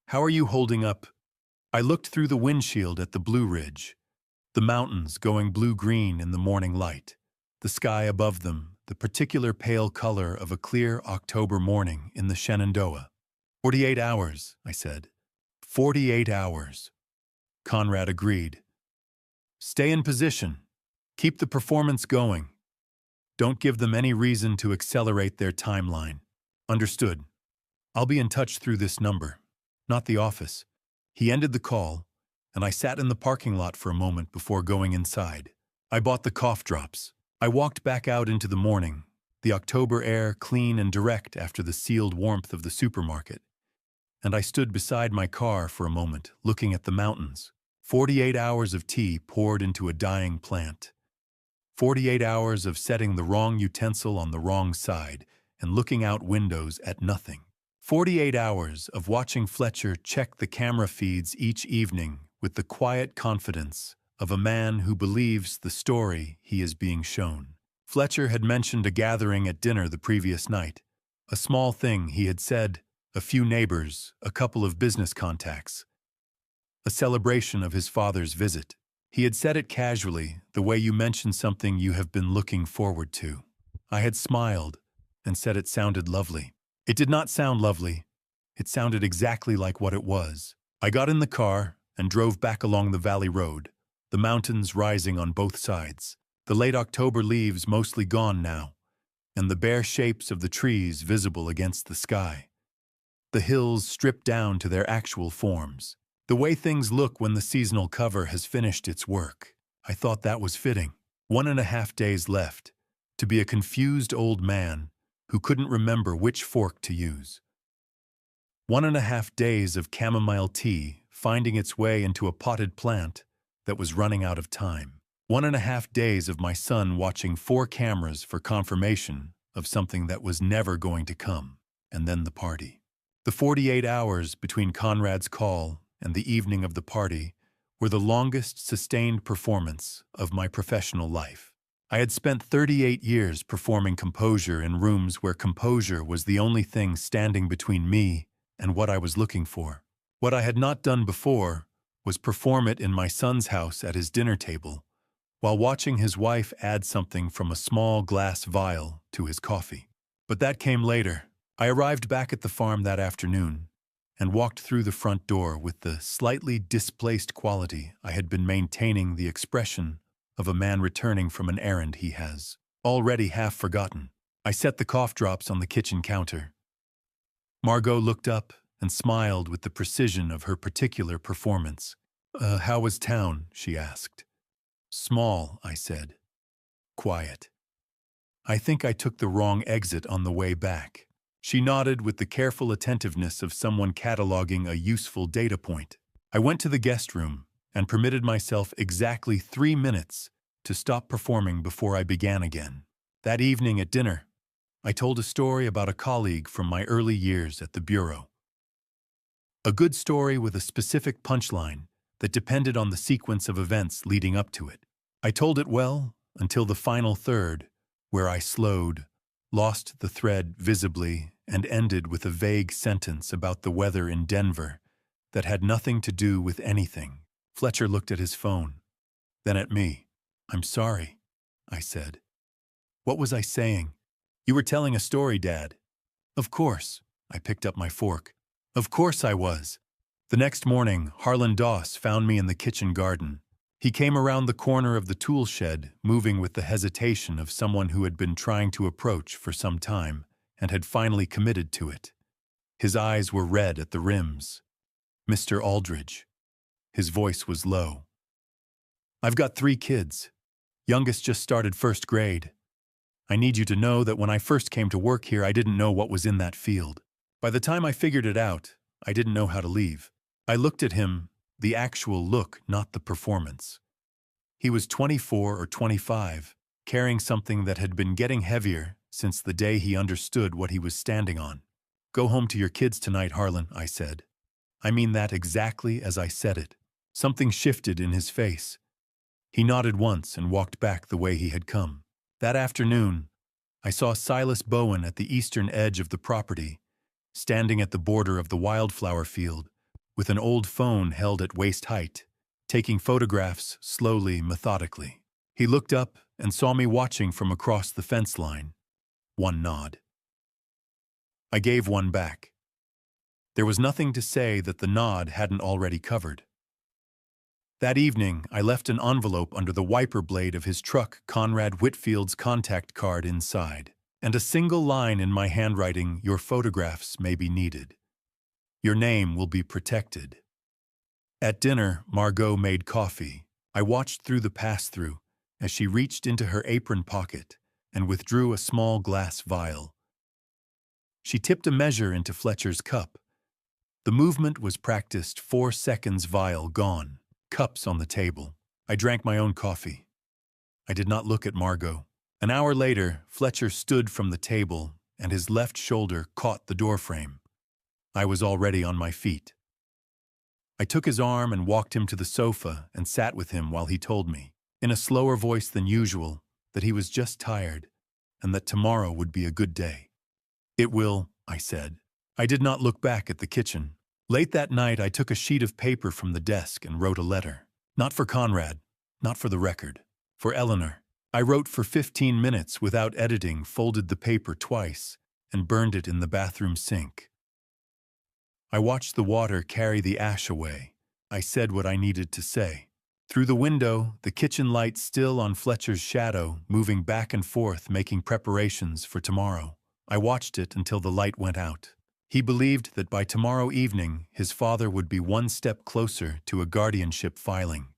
"How are you holding up?" I looked through the windshield at the Blue Ridge, the mountains going blue-green in the morning light, the sky above them, the particular pale color of a clear October morning in the Shenandoah. 48 hours, I said. 48 hours. Conrad agreed. Stay in position. Keep the performance going. Don't give them any reason to accelerate their timeline. Understood. I'll be in touch through this number, not the office. He ended the call, and I sat in the parking lot for a moment before going inside. I bought the cough drops. I walked back out into the morning, the October air clean and direct after the sealed warmth of the supermarket. And I stood beside my car for a moment, looking at the mountains. 48 hours of tea poured into a dying plant. 48 hours of setting the wrong utensil on the wrong side and looking out windows at nothing. 48 hours of watching Fletcher check the camera feeds each evening with the quiet confidence of a man who believes the story he is being shown. Fletcher had mentioned a gathering at dinner the previous night. A small thing, he had said, a few neighbors, a couple of business contacts. A celebration of his father's visit. He had said it casually, the way you mention something you have been looking forward to. I had smiled and said it sounded lovely. It did not sound lovely. It sounded exactly like what it was. I got in the car and drove back along the valley road, the mountains rising on both sides. The late October leaves mostly gone now, and the bare shapes of the trees visible against the sky. The hills stripped down to their actual forms. The way things look when the seasonal cover has finished its work. I thought that was fitting. 1.5 days left, to be a confused old man who couldn't remember which fork to use. 1.5 days of chamomile tea finding its way into a potted plant that was running out of time. 1.5 days of my son watching 4 cameras for confirmation of something that was never going to come, and then the party. The 48 hours between Conrad's call and the evening of the party were the longest sustained performance of my professional life. I had spent 38 years performing composure in rooms where composure was the only thing standing between me and what I was looking for. What I had not done before was perform it in my son's house at his dinner table, while watching his wife add something from a small glass vial to his coffee. But that came later. I arrived back at the farm that afternoon and walked through the front door with the slightly displaced quality I had been maintaining, the expression of a man returning from an errand he has already half forgotten. I set the cough drops on the kitchen counter. Margot looked up and smiled with the precision of her particular performance. How was town?" she asked. "Small," I said. "Quiet. I think I took the wrong exit on the way back." She nodded with the careful attentiveness of someone cataloging a useful data point. I went to the guest room and permitted myself exactly 3 minutes to stop performing before I began again. That evening at dinner, I told a story about a colleague from my early years at the Bureau. A good story with a specific punchline that depended on the sequence of events leading up to it. I told it well until the final third, where I slowed, lost the thread visibly, and ended with a vague sentence about the weather in Denver that had nothing to do with anything. Fletcher looked at his phone, then at me. "I'm sorry," I said. "What was I saying?" "You were telling a story, Dad." "Of course." I picked up my fork. "Of course I was." The next morning, Harlan Doss found me in the kitchen garden. He came around the corner of the tool shed, moving with the hesitation of someone who had been trying to approach for some time and had finally committed to it. His eyes were red at the rims. "Mr. Aldridge." His voice was low. "I've got 3 kids. Youngest just started 1st grade. I need you to know that when I first came to work here, I didn't know what was in that field. By the time I figured it out, I didn't know how to leave." I looked at him, the actual look, not the performance. He was 24 or 25, carrying something that had been getting heavier since the day he understood what he was standing on. "Go home to your kids tonight, Harlan," I said. I mean that exactly as I said it. Something shifted in his face. He nodded once and walked back the way he had come. That afternoon, I saw Silas Bowen at the eastern edge of the property, standing at the border of the wildflower field, with an old phone held at waist height, taking photographs slowly, methodically. He looked up and saw me watching from across the fence line. One nod. I gave one back. There was nothing to say that the nod hadn't already covered. That evening, I left an envelope under the wiper blade of his truck, Conrad Whitfield's contact card inside, and a single line in my handwriting: "Your photographs may be needed. Your name will be protected." At dinner, Margot made coffee. I watched through the pass-through as she reached into her apron pocket and withdrew a small glass vial. She tipped a measure into Fletcher's cup. The movement was practiced. 4 seconds, vial gone. Cups on the table. I drank my own coffee. I did not look at Margot. An hour later, Fletcher stood from the table and his left shoulder caught the doorframe. I was already on my feet. I took his arm and walked him to the sofa and sat with him while he told me, in a slower voice than usual, that he was just tired and that tomorrow would be a good day. "It will," I said. I did not look back at the kitchen. Late that night, I took a sheet of paper from the desk and wrote a letter. Not for Conrad, not for the Record, for Eleanor. I wrote for 15 minutes without editing, folded the paper twice, and burned it in the bathroom sink. I watched the water carry the ash away. I said what I needed to say. Through the window, the kitchen light still on Fletcher's shadow, moving back and forth, making preparations for tomorrow. I watched it until the light went out. He believed that by tomorrow evening, his father would be one step closer to a guardianship filing.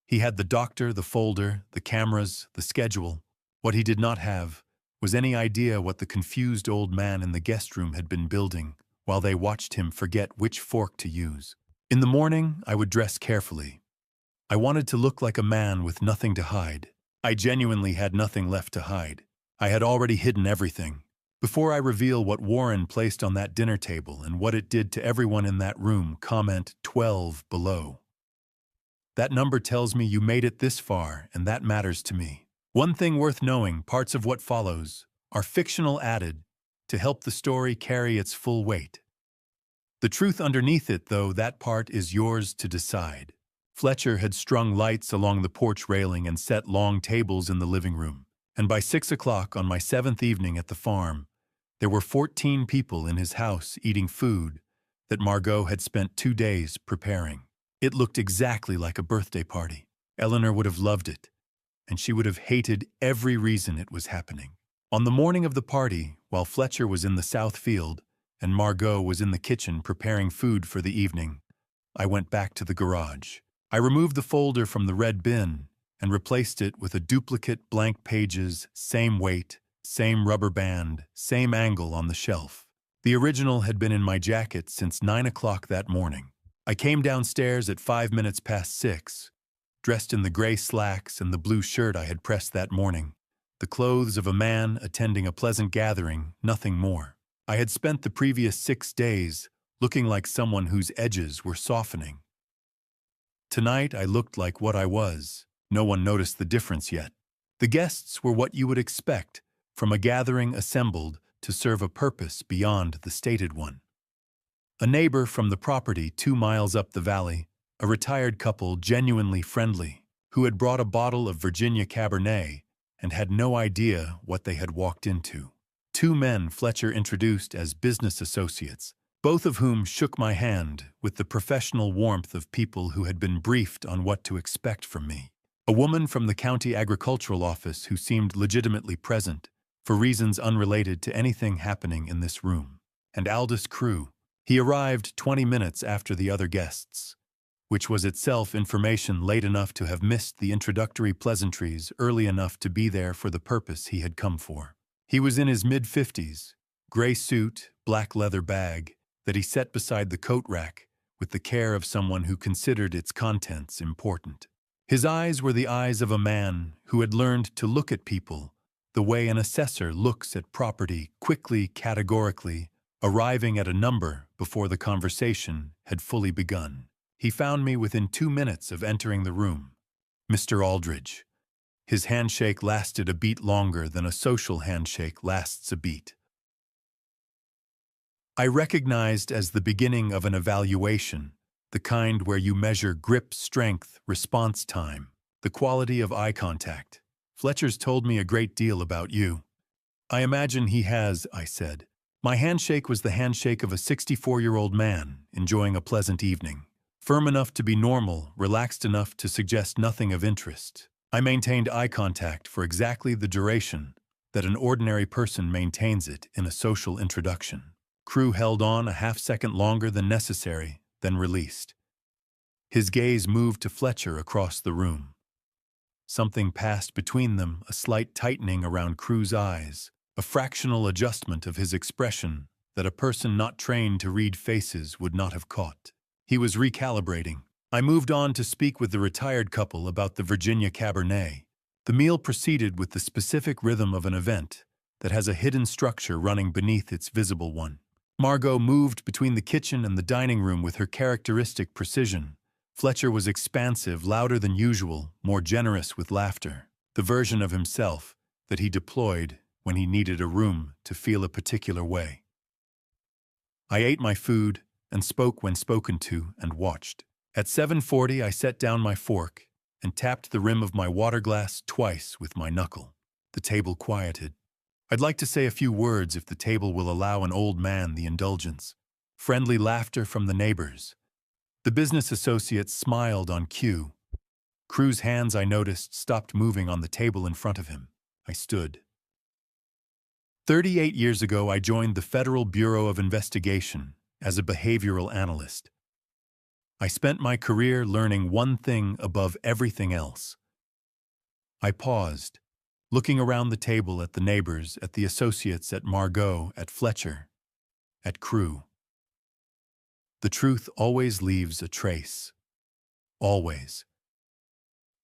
He had the doctor, the folder, the cameras, the schedule. What he did not have was any idea what the confused old man in the guest room had been building while they watched him forget which fork to use. In the morning, I would dress carefully. I wanted to look like a man with nothing to hide. I genuinely had nothing left to hide. I had already hidden everything. Before I reveal what Warren placed on that dinner table and what it did to everyone in that room, comment 12 below. That number tells me you made it this far, and that matters to me. One thing worth knowing: parts of what follows are fictional, added to help the story carry its full weight. The truth underneath it, though, that part is yours to decide. Fletcher had strung lights along the porch railing and set long tables in the living room, and by 6 o'clock on my 7th evening at the farm, there were 14 people in his house eating food that Margot had spent 2 days preparing. It looked exactly like a birthday party. Eleanor would have loved it, and she would have hated every reason it was happening. On the morning of the party, while Fletcher was in the south field and Margot was in the kitchen preparing food for the evening, I went back to the garage. I removed the folder from the red bin and replaced it with a duplicate, blank pages, same weight, same rubber band, same angle on the shelf. The original had been in my jacket since 9 o'clock that morning. I came downstairs at 5 minutes past 6, dressed in the gray slacks and the blue shirt I had pressed that morning. The clothes of a man attending a pleasant gathering, nothing more. I had spent the previous 6 days looking like someone whose edges were softening. Tonight I looked like what I was. No one noticed the difference yet. The guests were what you would expect from a gathering assembled to serve a purpose beyond the stated one. A neighbor from the property 2 miles up the valley, a retired couple genuinely friendly, who had brought a bottle of Virginia Cabernet and had no idea what they had walked into. 2 men Fletcher introduced as business associates, both of whom shook my hand with the professional warmth of people who had been briefed on what to expect from me. A woman from the county agricultural office who seemed legitimately present, for reasons unrelated to anything happening in this room. And Aldous Crew. He arrived 20 minutes after the other guests, which was itself information late enough to have missed the introductory pleasantries early enough to be there for the purpose he had come for. He was in his mid-50s, gray suit, black leather bag, that he set beside the coat rack with the care of someone who considered its contents important. His eyes were the eyes of a man who had learned to look at people the way an assessor looks at property, quickly, categorically, arriving at a number before the conversation had fully begun. He found me within 2 minutes of entering the room. Mr. Aldridge. His handshake lasted a beat longer than a social handshake lasts a beat. I recognized as the beginning of an evaluation, the kind where you measure grip strength, response time, the quality of eye contact. Fletcher's told me a great deal about you. I imagine he has, I said. My handshake was the handshake of a 64-year-old man enjoying a pleasant evening. Firm enough to be normal, relaxed enough to suggest nothing of interest. I maintained eye contact for exactly the duration that an ordinary person maintains it in a social introduction. Crew held on a half-second longer than necessary, then released. His gaze moved to Fletcher across the room. Something passed between them, a slight tightening around Crew's eyes, a fractional adjustment of his expression that a person not trained to read faces would not have caught. He was recalibrating. I moved on to speak with the retired couple about the Virginia Cabernet. The meal proceeded with the specific rhythm of an event that has a hidden structure running beneath its visible one. Margot moved between the kitchen and the dining room with her characteristic precision. Fletcher was expansive, louder than usual, more generous with laughter, the version of himself that he deployed when he needed a room to feel a particular way. I ate my food and spoke when spoken to and watched. At 7:40, I set down my fork and tapped the rim of my water glass twice with my knuckle. The table quieted. I'd like to say a few words if the table will allow an old man the indulgence. Friendly laughter from the neighbors. The business associates smiled on cue. Crew's hands, I noticed, stopped moving on the table in front of him. I stood. 38 years ago, I joined the Federal Bureau of Investigation as a behavioral analyst. I spent my career learning one thing above everything else. I paused, looking around the table at the neighbors, at the associates, at Margot, at Fletcher, at Crew. The truth always leaves a trace. Always.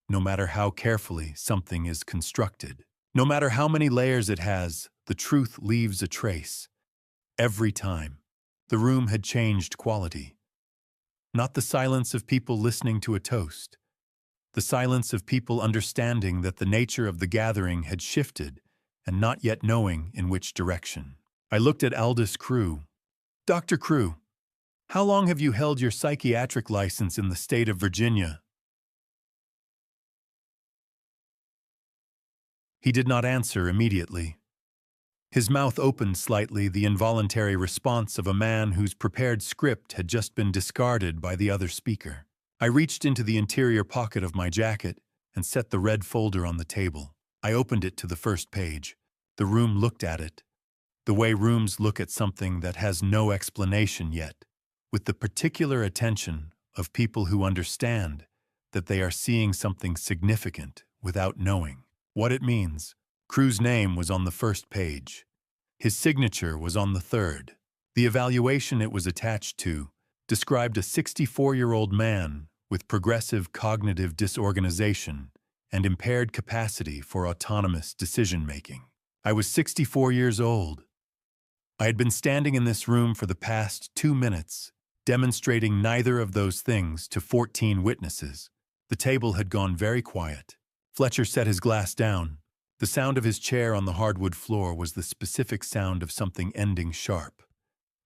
No matter how carefully something is constructed, no matter how many layers it has, the truth leaves a trace. Every time. The room had changed quality. Not the silence of people listening to a toast. The silence of people understanding that the nature of the gathering had shifted and not yet knowing in which direction. I looked at Aldous Crew. Dr. Crew, how long have you held your psychiatric license in the state of Virginia? He did not answer immediately. His mouth opened slightly, the involuntary response of a man whose prepared script had just been discarded by the other speaker. I reached into the interior pocket of my jacket and set the red folder on the table. I opened it to the first page. The room looked at it, the way rooms look at something that has no explanation yet, with the particular attention of people who understand that they are seeing something significant without knowing what it means. Crew's name was on the first page. His signature was on the third. The evaluation it was attached to described a 64-year-old man with progressive cognitive disorganization and impaired capacity for autonomous decision-making. I was 64 years old. I had been standing in this room for the past 2 minutes, demonstrating neither of those things to 14 witnesses. The table had gone very quiet. Fletcher set his glass down. The sound of his chair on the hardwood floor was the specific sound of something ending sharp,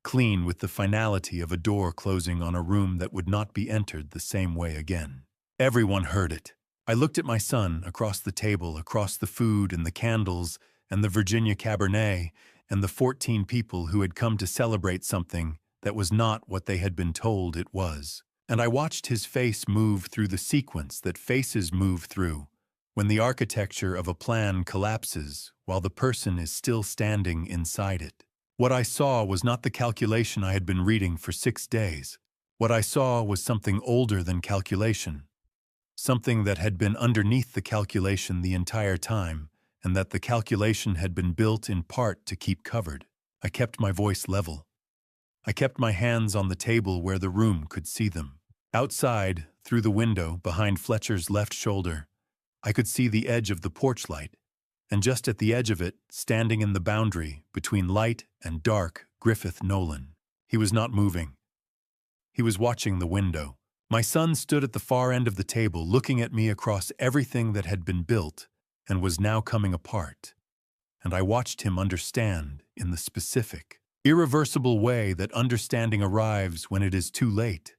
clean with the finality of a door closing on a room that would not be entered the same way again. Everyone heard it. I looked at my son across the table, across the food and the candles and the Virginia Cabernet and the 14 people who had come to celebrate something that was not what they had been told it was. And I watched his face move through the sequence that faces move through, when the architecture of a plan collapses while the person is still standing inside it. What I saw was not the calculation I had been reading for 6 days. What I saw was something older than calculation, something that had been underneath the calculation the entire time, and that the calculation had been built in part to keep covered. I kept my voice level. I kept my hands on the table where the room could see them. Outside, through the window behind Fletcher's left shoulder, I could see the edge of the porch light, and just at the edge of it, standing in the boundary between light and dark, Griffith Nolan. He was not moving. He was watching the window. My son stood at the far end of the table, looking at me across everything that had been built and was now coming apart. And I watched him understand in the specific, irreversible way that understanding arrives when it is too late,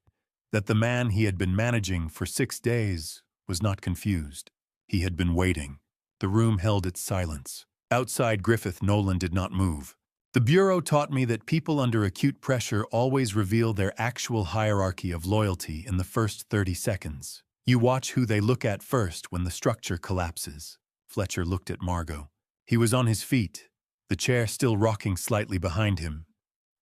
that the man he had been managing for 6 days was not confused. He had been waiting. The room held its silence. Outside, Griffith Nolan did not move. The Bureau taught me that people under acute pressure always reveal their actual hierarchy of loyalty in the first 30 seconds. You watch who they look at first when the structure collapses. Fletcher looked at Margot. He was on his feet, the chair still rocking slightly behind him,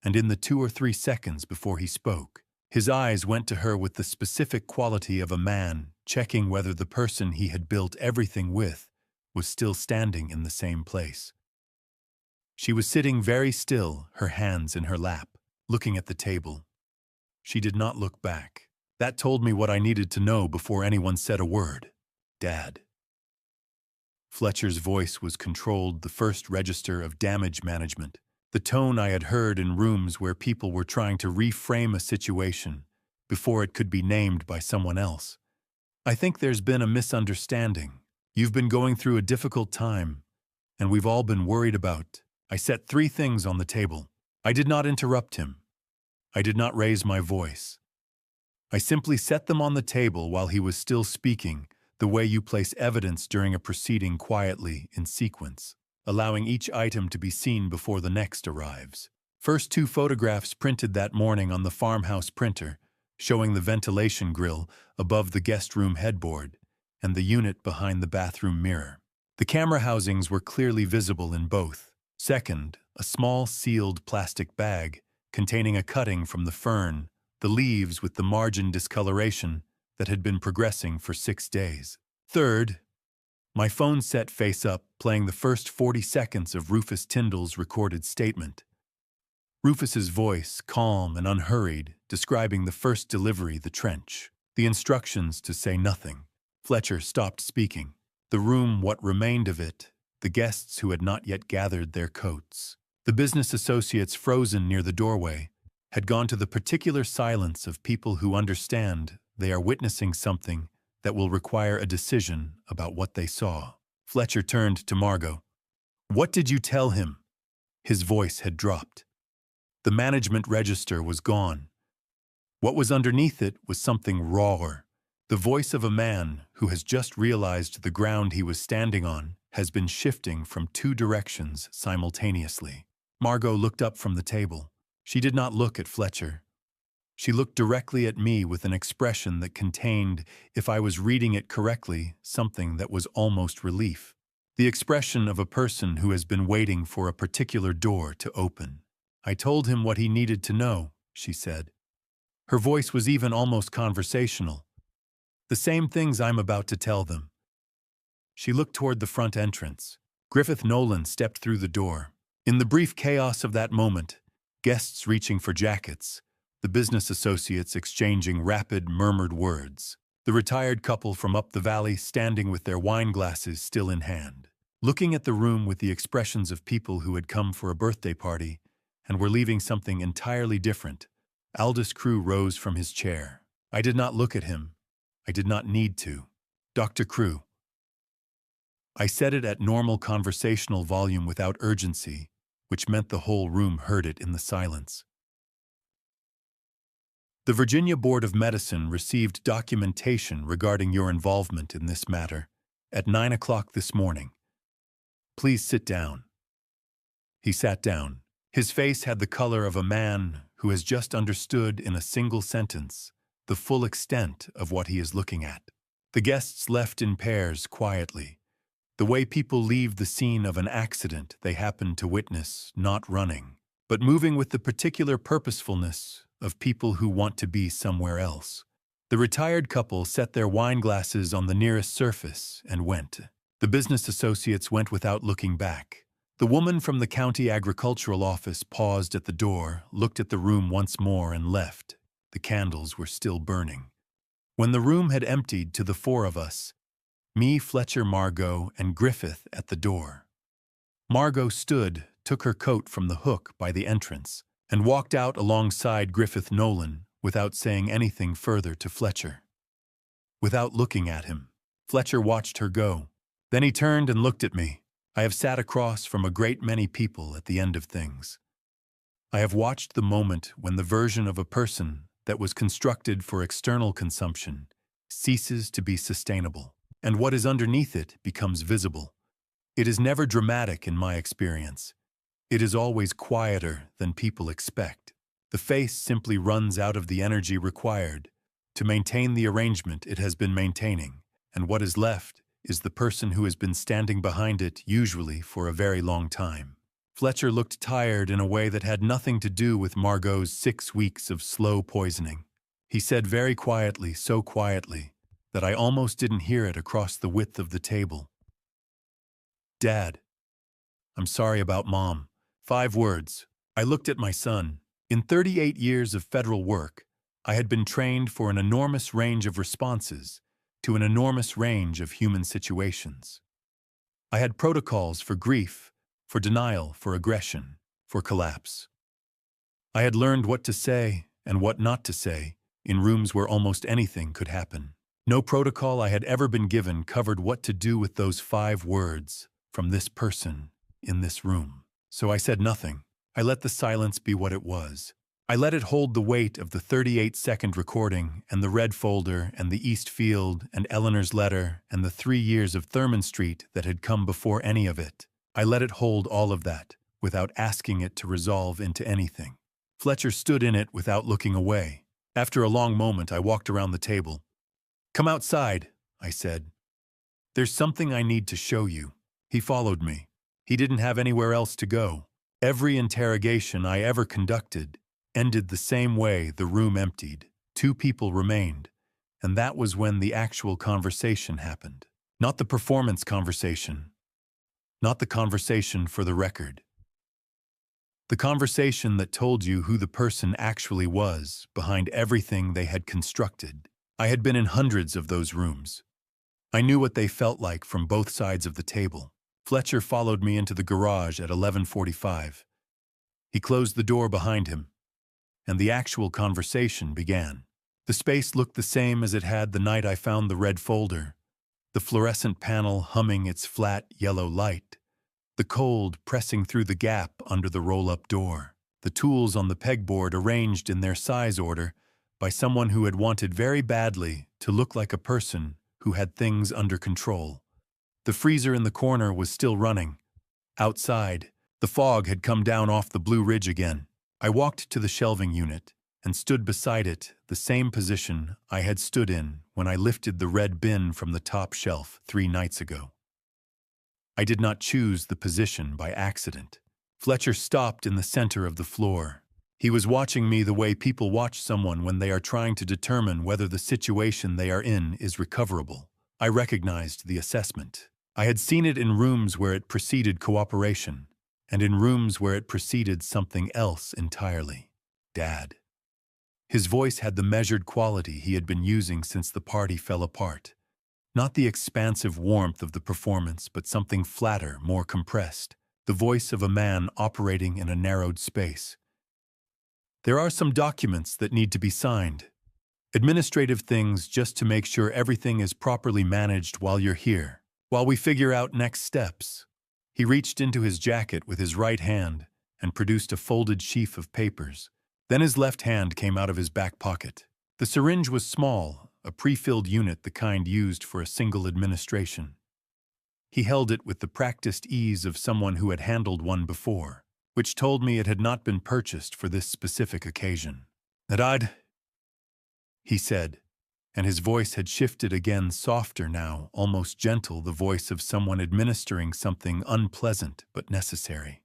and in the 2 or 3 seconds before he spoke, his eyes went to her with the specific quality of a man checking whether the person he had built everything with was still standing in the same place. She was sitting very still, her hands in her lap, looking at the table. She did not look back. That told me what I needed to know before anyone said a word. Dad. Fletcher's voice was controlled, the first register of damage management, the tone I had heard in rooms where people were trying to reframe a situation before it could be named by someone else. I think there's been a misunderstanding. You've been going through a difficult time, and we've all been worried about. I set 3 things on the table. I did not interrupt him. I did not raise my voice. I simply set them on the table while he was still speaking, the way you place evidence during a proceeding quietly, in sequence, allowing each item to be seen before the next arrives. First 2 photographs printed that morning on the farmhouse printer, showing the ventilation grill above the guest room headboard and the unit behind the bathroom mirror. The camera housings were clearly visible in both. Second, a small sealed plastic bag containing a cutting from the fern, the leaves with the margin discoloration that had been progressing for 6 days. Third, my phone set face up, playing the first 40 seconds of Rufus Tyndall's recorded statement. Rufus's voice, calm and unhurried, describing the first delivery, the trench, the instructions to say nothing. Fletcher stopped speaking. The room, what remained of it, the guests who had not yet gathered their coats, the business associates frozen near the doorway, had gone to the particular silence of people who understand they are witnessing something that will require a decision about what they saw. Fletcher turned to Margot. "What did you tell him?" His voice had dropped. The management register was gone. What was underneath it was something rawer, the voice of a man who has just realized the ground he was standing on has been shifting from 2 directions simultaneously. Margot looked up from the table. She did not look at Fletcher. She looked directly at me with an expression that contained, if I was reading it correctly, something that was almost relief. The expression of a person who has been waiting for a particular door to open. "I told him what he needed to know," she said. Her voice was even almost conversational. "The same things I'm about to tell them." She looked toward the front entrance. Griffith Nolan stepped through the door. In the brief chaos of that moment, guests reaching for jackets, the business associates exchanging rapid, murmured words, the retired couple from up the valley standing with their wine glasses still in hand, looking at the room with the expressions of people who had come for a birthday party and were leaving something entirely different. Aldous Crewe rose from his chair. I did not look at him. I did not need to. "Dr. Crewe." I said it at normal conversational volume without urgency, which meant the whole room heard it in the silence. "The Virginia Board of Medicine received documentation regarding your involvement in this matter at 9 o'clock this morning. Please sit down." He sat down. His face had the color of a man who has just understood in a single sentence the full extent of what he is looking at. The guests left in pairs quietly, the way people leave the scene of an accident they happen to witness, not running, but moving with the particular purposefulness of people who want to be somewhere else. The retired couple set their wine glasses on the nearest surface and went. The business associates went without looking back. The woman from the county agricultural office paused at the door, looked at the room once more, and left. The candles were still burning. When the room had emptied to the 4 of us, me, Fletcher, Margot, and Griffith at the door. Margot stood, took her coat from the hook by the entrance, and walked out alongside Griffith Nolan without saying anything further to Fletcher. Without looking at him, Fletcher watched her go. Then he turned and looked at me. I have sat across from a great many people at the end of things. I have watched the moment when the version of a person that was constructed for external consumption ceases to be sustainable, and what is underneath it becomes visible. It is never dramatic in my experience. It is always quieter than people expect. The face simply runs out of the energy required to maintain the arrangement it has been maintaining, and what is left is the person who has been standing behind it, usually for a very long time. Fletcher looked tired in a way that had nothing to do with Margot's 6 weeks of slow poisoning. He said very quietly, so quietly, that I almost didn't hear it across the width of the table. "Dad, I'm sorry about Mom." 5 words. I looked at my son. In 38 years of federal work, I had been trained for an enormous range of responses to an enormous range of human situations. I had protocols for grief, for denial, for aggression, for collapse. I had learned what to say and what not to say in rooms where almost anything could happen. No protocol I had ever been given covered what to do with those 5 words from this person in this room. So I said nothing. I let the silence be what it was. I let it hold the weight of the 38-second recording and the red folder and the Eastfield and Eleanor's letter and the 3 years of Thurman Street that had come before any of it. I let it hold all of that without asking it to resolve into anything. Fletcher stood in it without looking away. After a long moment, I walked around the table. "Come outside," I said. "There's something I need to show you." He followed me. He didn't have anywhere else to go. Every interrogation I ever conducted ended the same way. The room emptied. 2 people remained, and that was when the actual conversation happened. Not the performance conversation. Not the conversation for the record. The conversation that told you who the person actually was behind everything they had constructed. I had been in hundreds of those rooms. I knew what they felt like from both sides of the table. Fletcher followed me into the garage at 11:45. He closed the door behind him, and the actual conversation began. The space looked the same as it had the night I found the red folder, the fluorescent panel humming its flat yellow light, the cold pressing through the gap under the roll-up door, the tools on the pegboard arranged in their size order by someone who had wanted very badly to look like a person who had things under control. The freezer in the corner was still running. Outside, the fog had come down off the Blue Ridge again. I walked to the shelving unit and stood beside it, the same position I had stood in when I lifted the red bin from the top shelf 3 nights ago. I did not choose the position by accident. Fletcher stopped in the center of the floor. He was watching me the way people watch someone when they are trying to determine whether the situation they are in is recoverable. I recognized the assessment. I had seen it in rooms where it preceded cooperation, and in rooms where it preceded something else entirely. Dad. His voice had the measured quality he had been using since the party fell apart. Not the expansive warmth of the performance, but something flatter, more compressed. The voice of a man operating in a narrowed space. "There are some documents that need to be signed. Administrative things just to make sure everything is properly managed while you're here. While we figure out next steps." He reached into his jacket with his right hand and produced a folded sheaf of papers. Then his left hand came out of his back pocket. The syringe was small, a pre-filled unit, the kind used for a single administration. He held it with the practiced ease of someone who had handled one before, which told me it had not been purchased for this specific occasion. He said, and his voice had shifted again, softer now, almost gentle, the voice of someone administering something unpleasant but necessary.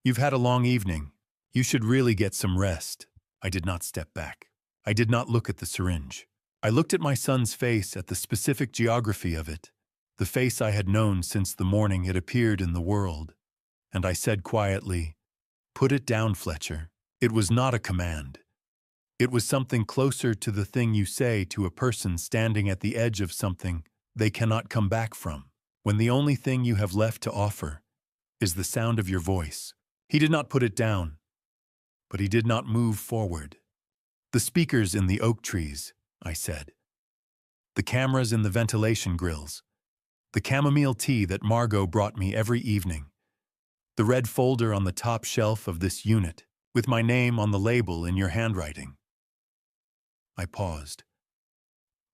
"You've had a long evening. You should really get some rest." I did not step back. I did not look at the syringe. I looked at my son's face, at the specific geography of it, the face I had known since the morning it appeared in the world, and I said quietly, "Put it down, Fletcher." It was not a command. It was something closer to the thing you say to a person standing at the edge of something they cannot come back from, when the only thing you have left to offer is the sound of your voice. He did not put it down, but he did not move forward. "The speakers in the oak trees," I said. "The cameras in the ventilation grills. The chamomile tea that Margot brought me every evening. The red folder on the top shelf of this unit, with my name on the label in your handwriting." I paused.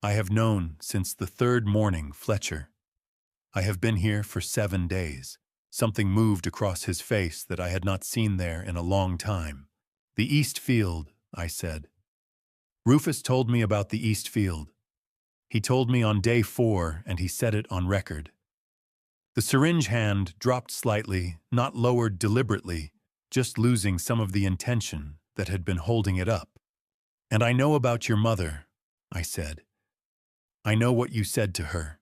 "I have known since the 3rd morning, Fletcher. I have been here for 7 days. Something moved across his face that I had not seen there in a long time. "The East Field," I said. "Rufus told me about the East Field. He told me on day 4, and he said it on record." The syringe hand dropped slightly, not lowered deliberately, just losing some of the intention that had been holding it up. "And I know about your mother," I said. "I know what you said to her.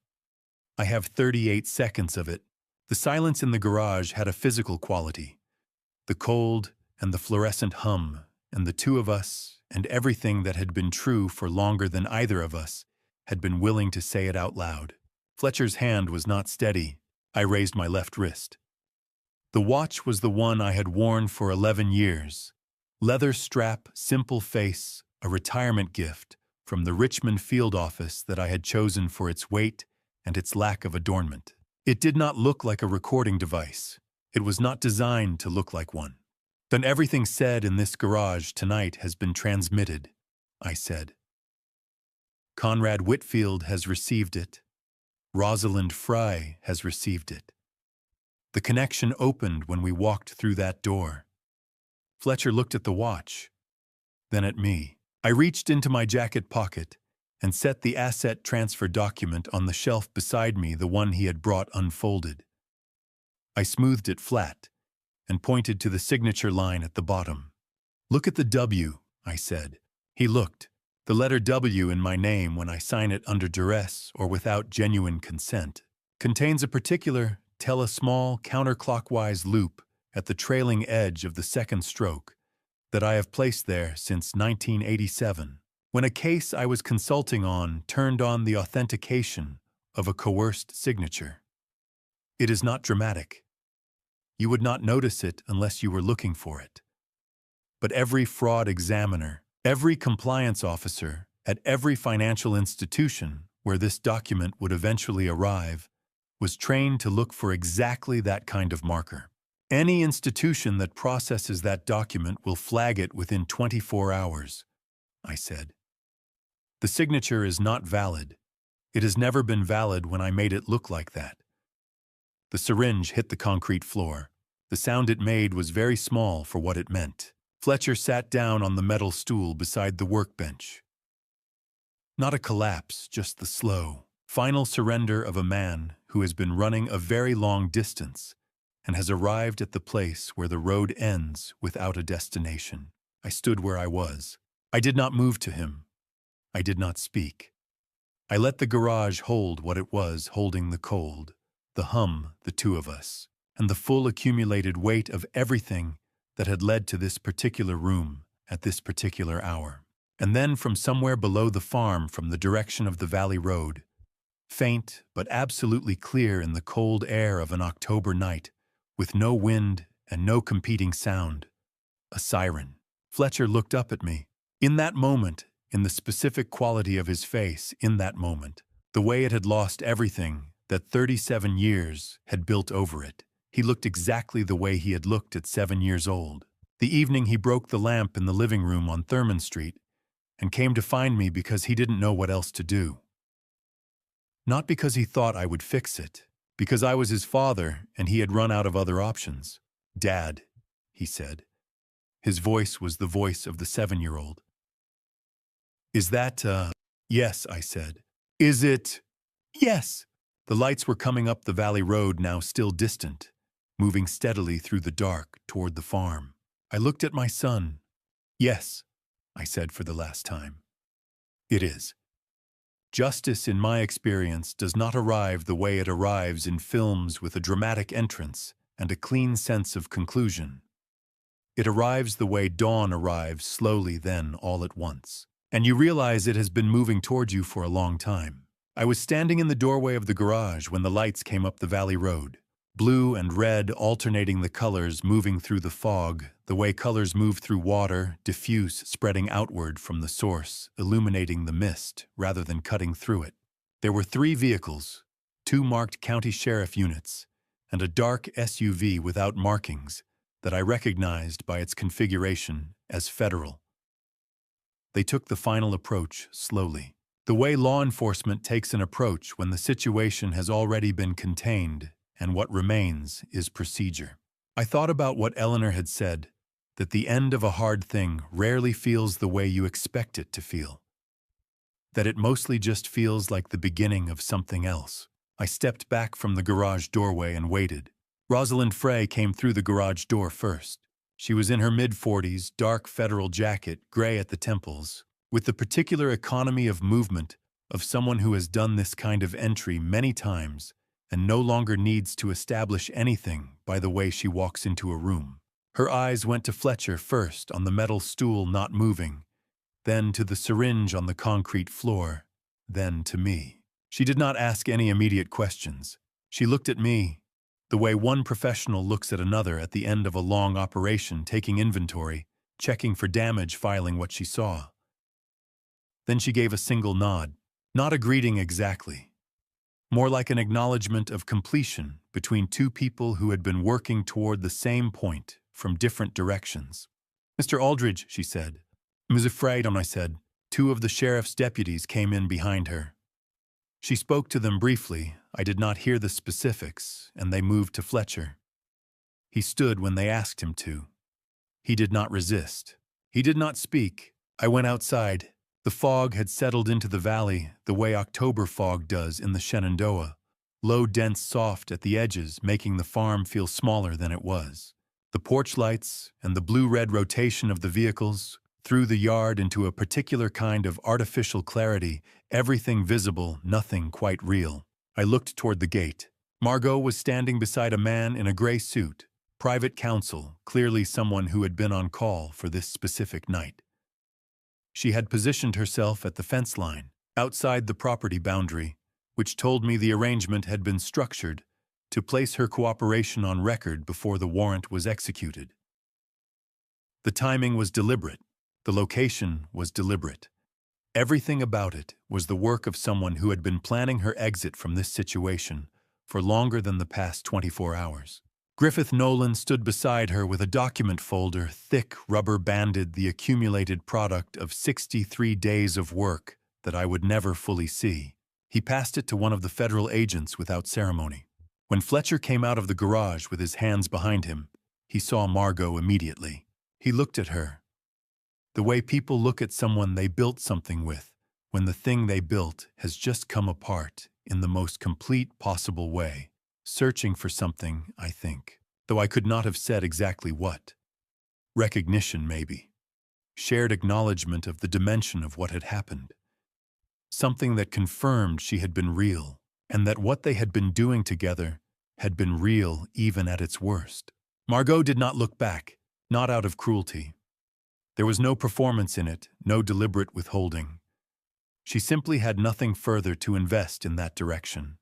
I have 38 seconds of it." The silence in the garage had a physical quality. The cold and the fluorescent hum, and the two of us, and everything that had been true for longer than either of us had been willing to say it out loud. Fletcher's hand was not steady. I raised my left wrist. The watch was the one I had worn for 11 years. Leather strap, simple face, a retirement gift from the Richmond field office that I had chosen for its weight and its lack of adornment. It did not look like a recording device. It was not designed to look like one. "Then everything said in this garage tonight has been transmitted," I said. "Conrad Whitfield has received it. Rosalind Fry has received it. The connection opened when we walked through that door." Fletcher looked at the watch, then at me. I reached into my jacket pocket and set the asset transfer document on the shelf beside me, the one he had brought unfolded. I smoothed it flat and pointed to the signature line at the bottom. "Look at the W," I said. He looked. "The letter W in my name, when I sign it under duress or without genuine consent, contains a particular, tell a small counterclockwise loop at the trailing edge of the second stroke that I have placed there since 1987. When a case I was consulting on turned on the authentication of a coerced signature. It is not dramatic. You would not notice it unless you were looking for it. But every fraud examiner, every compliance officer at every financial institution where this document would eventually arrive was trained to look for exactly that kind of marker. Any institution that processes that document will flag it within 24 hours, I said. The signature is not valid. It has never been valid when I made it look like that. The syringe hit the concrete floor. The sound it made was very small for what it meant. Fletcher sat down on the metal stool beside the workbench. Not a collapse, just the slow, final surrender of a man who has been running a very long distance and has arrived at the place where the road ends without a destination. I stood where I was. I did not move to him. I did not speak. I let the garage hold what it was holding, the cold, the hum, the two of us, and the full accumulated weight of everything that had led to this particular room at this particular hour. And then from somewhere below the farm, from the direction of the valley road, faint but absolutely clear in the cold air of an October night, with no wind and no competing sound, a siren. Fletcher looked up at me. In that moment, in the specific quality of his face, in that moment, the way it had lost everything that 37 years had built over it, he looked exactly the way he had looked at 7 years old. The evening he broke the lamp in the living room on Thurman Street and came to find me because he didn't know what else to do. Not because he thought I would fix it, because I was his father and he had run out of other options. "Dad," he said. His voice was the voice of the 7-year-old. "Is that, Yes," I said. "Is it?" "Yes." The lights were coming up the valley road, now still distant, moving steadily through the dark toward the farm. I looked at my son. "Yes," I said for the last time. "It is." Justice, in my experience, does not arrive the way it arrives in films with a dramatic entrance and a clean sense of conclusion. It arrives the way dawn arrives, slowly, then all at once. And you realize it has been moving toward you for a long time. I was standing in the doorway of the garage when the lights came up the valley road. Blue and red alternating, the colors moving through the fog, the way colors move through water, diffuse, spreading outward from the source, illuminating the mist rather than cutting through it. There were 3 vehicles, 2 marked county sheriff units, and a dark SUV without markings that I recognized by its configuration as federal. They took the final approach slowly. The way law enforcement takes an approach when the situation has already been contained and what remains is procedure. I thought about what Eleanor had said, that the end of a hard thing rarely feels the way you expect it to feel. That it mostly just feels like the beginning of something else. I stepped back from the garage doorway and waited. Rosalind Frey came through the garage door first. She was in her mid-40s, dark federal jacket, gray at the temples, with the particular economy of movement of someone who has done this kind of entry many times and no longer needs to establish anything by the way she walks into a room. Her eyes went to Fletcher first on the metal stool not moving, then to the syringe on the concrete floor, then to me. She did not ask any immediate questions. She looked at me, the way one professional looks at another at the end of a long operation, taking inventory, checking for damage, filing what she saw. Then she gave a single nod, not a greeting exactly, more like an acknowledgement of completion between two people who had been working toward the same point from different directions. "Mr. Aldridge," she said. "Ms. Freydon," I said. Two of the sheriff's deputies came in behind her. She spoke to them briefly. I did not hear the specifics, and they moved to Fletcher. He stood when they asked him to. He did not resist. He did not speak. I went outside. The fog had settled into the valley the way October fog does in the Shenandoah, low, dense, soft at the edges, making the farm feel smaller than it was. The porch lights and the blue-red rotation of the vehicles threw the yard into a particular kind of artificial clarity, everything visible, nothing quite real. I looked toward the gate. Margot was standing beside a man in a gray suit, private counsel, clearly someone who had been on call for this specific night. She had positioned herself at the fence line, outside the property boundary, which told me the arrangement had been structured to place her cooperation on record before the warrant was executed. The timing was deliberate. The location was deliberate. Everything about it was the work of someone who had been planning her exit from this situation for longer than the past 24 hours. Griffith Nolan stood beside her with a document folder, thick, rubber-banded, the accumulated product of 63 days of work that I would never fully see. He passed it to one of the federal agents without ceremony. When Fletcher came out of the garage with his hands behind him, he saw Margot immediately. He looked at her. The way people look at someone they built something with, when the thing they built has just come apart in the most complete possible way. Searching for something, I think, though I could not have said exactly what. Recognition, maybe. Shared acknowledgement of the dimension of what had happened. Something that confirmed she had been real, and that what they had been doing together had been real even at its worst. Margot did not look back, not out of cruelty. There was no performance in it, no deliberate withholding. She simply had nothing further to invest in that direction.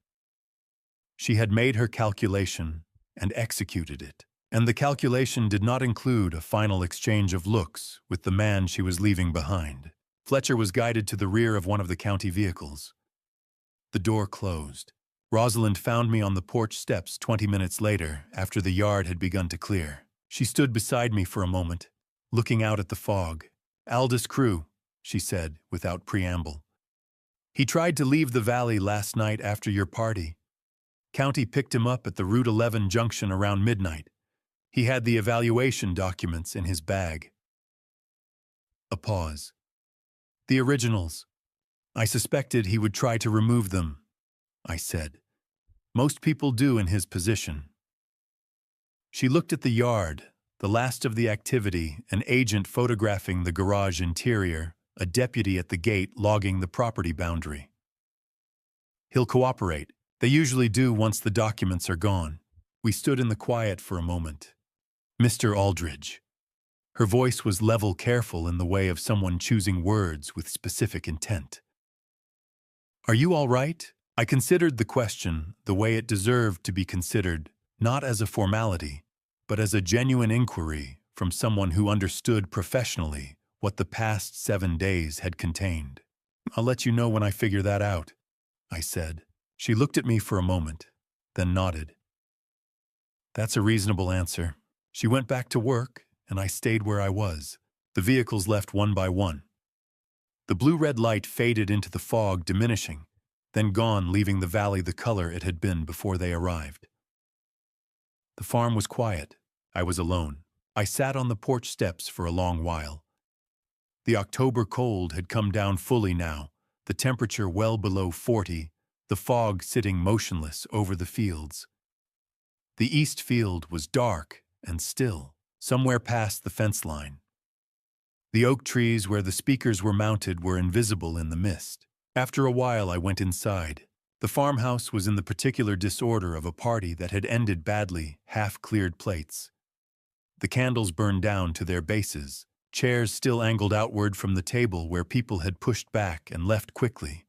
She had made her calculation and executed it, and the calculation did not include a final exchange of looks with the man she was leaving behind. Fletcher was guided to the rear of one of the county vehicles. The door closed. Rosalind found me on the porch steps 20 minutes later, after the yard had begun to clear. She stood beside me for a moment, looking out at the fog. "Aldous Crew," she said, without preamble. "He tried to leave the valley last night after your party. County picked him up at the Route 11 junction around midnight. He had the evaluation documents in his bag." A pause. "The originals. I suspected he would try to remove them," I said. "Most people do in his position." She looked at the yard, the last of the activity, an agent photographing the garage interior, a deputy at the gate logging the property boundary. "He'll cooperate. They usually do once the documents are gone." We stood in the quiet for a moment. "Mr. Aldridge." Her voice was level, careful in the way of someone choosing words with specific intent. "Are you all right?" I considered the question the way it deserved to be considered, not as a formality, but as a genuine inquiry from someone who understood professionally what the past 7 days had contained. "I'll let you know when I figure that out," I said. She looked at me for a moment, then nodded. "That's a reasonable answer." She went back to work, and I stayed where I was. The vehicles left one by one. The blue-red light faded into the fog, diminishing, then gone, leaving the valley the color it had been before they arrived. The farm was quiet. I was alone. I sat on the porch steps for a long while. The October cold had come down fully now, the temperature well below 40, the fog sitting motionless over the fields. The east field was dark and still, somewhere past the fence line. The oak trees where the speakers were mounted were invisible in the mist. After a while, I went inside. The farmhouse was in the particular disorder of a party that had ended badly, half-cleared plates. The candles burned down to their bases, chairs still angled outward from the table where people had pushed back and left quickly.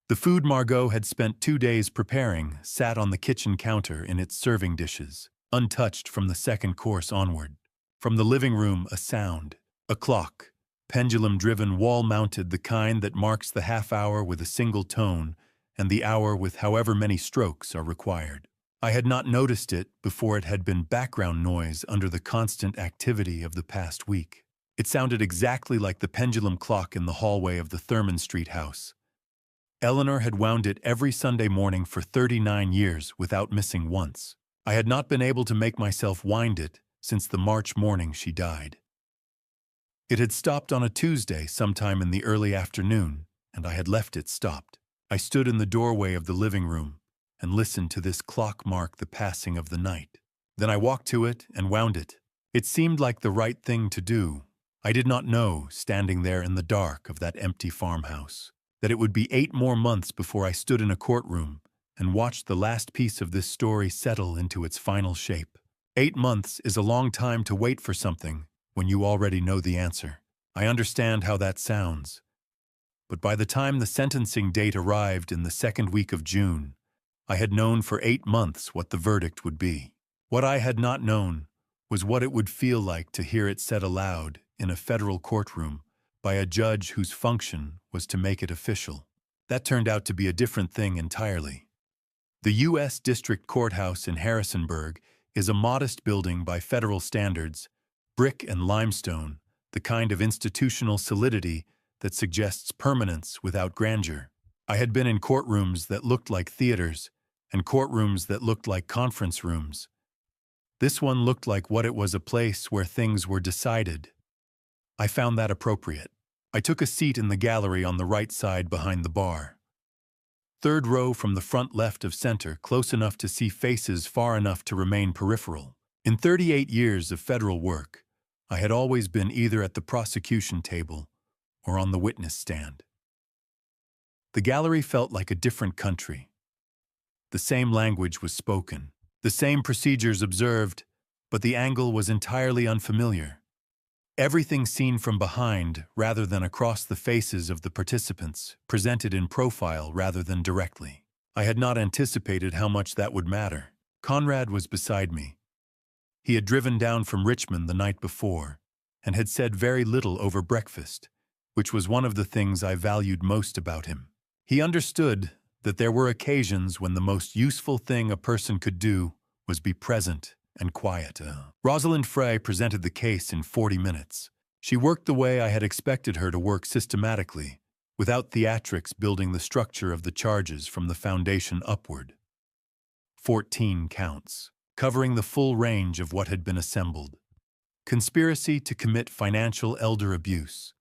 The food Margot had spent 2 days preparing sat on the kitchen counter in its serving dishes, untouched from the second course onward. From the living room, a sound. A clock, pendulum-driven, wall-mounted, the kind that marks the half-hour with a single tone and the hour with however many strokes are required. I had not noticed it before it had been background noise under the constant activity of the past week. It sounded exactly like the pendulum clock in the hallway of the Thurman Street house. Eleanor had wound it every Sunday morning for 39 years without missing once. I had not been able to make myself wind it since the March morning she died. It had stopped on a Tuesday sometime in the early afternoon, and I had left it stopped. I stood in the doorway of the living room and listened to this clock mark the passing of the night. Then I walked to it and wound it. It seemed like the right thing to do. I did not know, standing there in the dark of that empty farmhouse, that it would be 8 more months before I stood in a courtroom and watched the last piece of this story settle into its final shape. 8 months is a long time to wait for something when you already know the answer. I understand how that sounds. But by the time the sentencing date arrived in the second week of June, I had known for 8 months what the verdict would be. What I had not known was what it would feel like to hear it said aloud in a federal courtroom by a judge whose function was to make it official. That turned out to be a different thing entirely. The U.S. District Courthouse in Harrisonburg is a modest building by federal standards, brick and limestone, the kind of institutional solidity that suggests permanence without grandeur. I had been in courtrooms that looked like theaters and courtrooms that looked like conference rooms. This one looked like what it was, a place where things were decided. I found that appropriate. I took a seat in the gallery on the right side behind the bar. 3rd row from the front left of center, close enough to see faces, far enough to remain peripheral. In 38 years of federal work, I had always been either at the prosecution table or on the witness stand. The gallery felt like a different country. The same language was spoken, the same procedures observed, but the angle was entirely unfamiliar. Everything seen from behind rather than across the faces of the participants, presented in profile rather than directly. I had not anticipated how much that would matter. Conrad was beside me. He had driven down from Richmond the night before and had said very little over breakfast, which was one of the things I valued most about him. He understood that there were occasions when the most useful thing a person could do was be present and quiet. Rosalind Frey presented the case in 40 minutes. She worked the way I had expected her to work, systematically, without theatrics, building the structure of the charges from the foundation upward. 14 counts, covering the full range of what had been assembled. Conspiracy to commit financial elder abuse.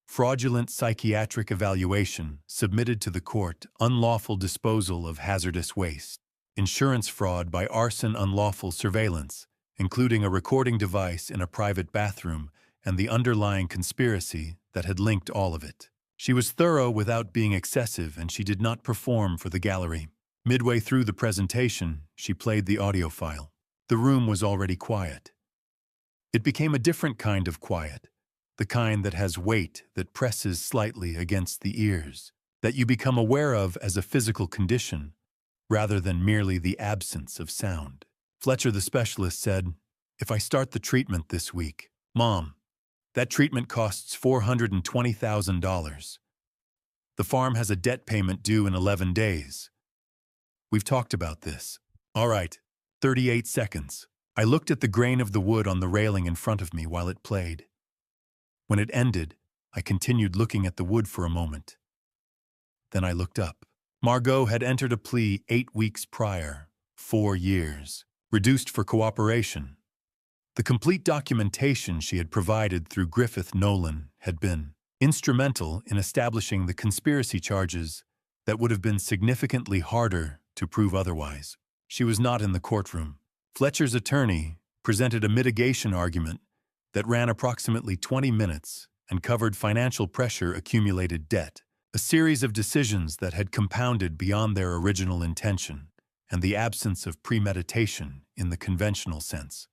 Fraudulent psychiatric evaluation submitted to the court, unlawful disposal of hazardous waste. Insurance fraud by arson, unlawful surveillance, including a recording device in a private bathroom, and the underlying conspiracy that had linked all of it. She was thorough without being excessive, and she did not perform for the gallery. Midway through the presentation, she played the audio file. The room was already quiet. It became a different kind of quiet, the kind that has weight, that presses slightly against the ears, that you become aware of as a physical condition, rather than merely the absence of sound. Fletcher, the specialist, said, "If I start the treatment this week, Mom, that treatment costs $420,000. The farm has a debt payment due in 11 days. We've talked about this. All right, 38 seconds. I looked at the grain of the wood on the railing in front of me while it played. When it ended, I continued looking at the wood for a moment. Then I looked up. Margot had entered a plea 8 weeks prior, 4 years. reduced for cooperation. The complete documentation she had provided through Griffith Nolan had been instrumental in establishing the conspiracy charges that would have been significantly harder to prove otherwise. She was not in the courtroom. Fletcher's attorney presented a mitigation argument that ran approximately 20 minutes and covered financial pressure, accumulated debt, a series of decisions that had compounded beyond their original intention, and the absence of premeditation in the conventional sense.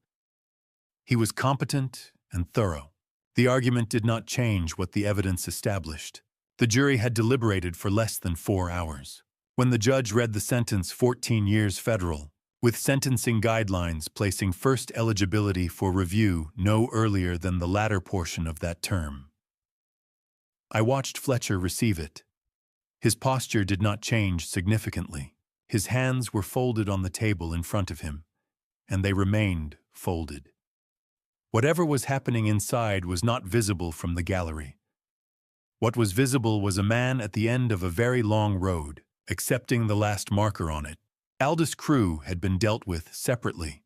He was competent and thorough. The argument did not change what the evidence established. The jury had deliberated for less than 4 hours. When the judge read the sentence, 14 years federal, with sentencing guidelines placing first eligibility for review no earlier than the latter portion of that term, I watched Fletcher receive it. His posture did not change significantly. His hands were folded on the table in front of him, and they remained folded. Whatever was happening inside was not visible from the gallery. What was visible was a man at the end of a very long road, accepting the last marker on it. Aldous Crew had been dealt with separately.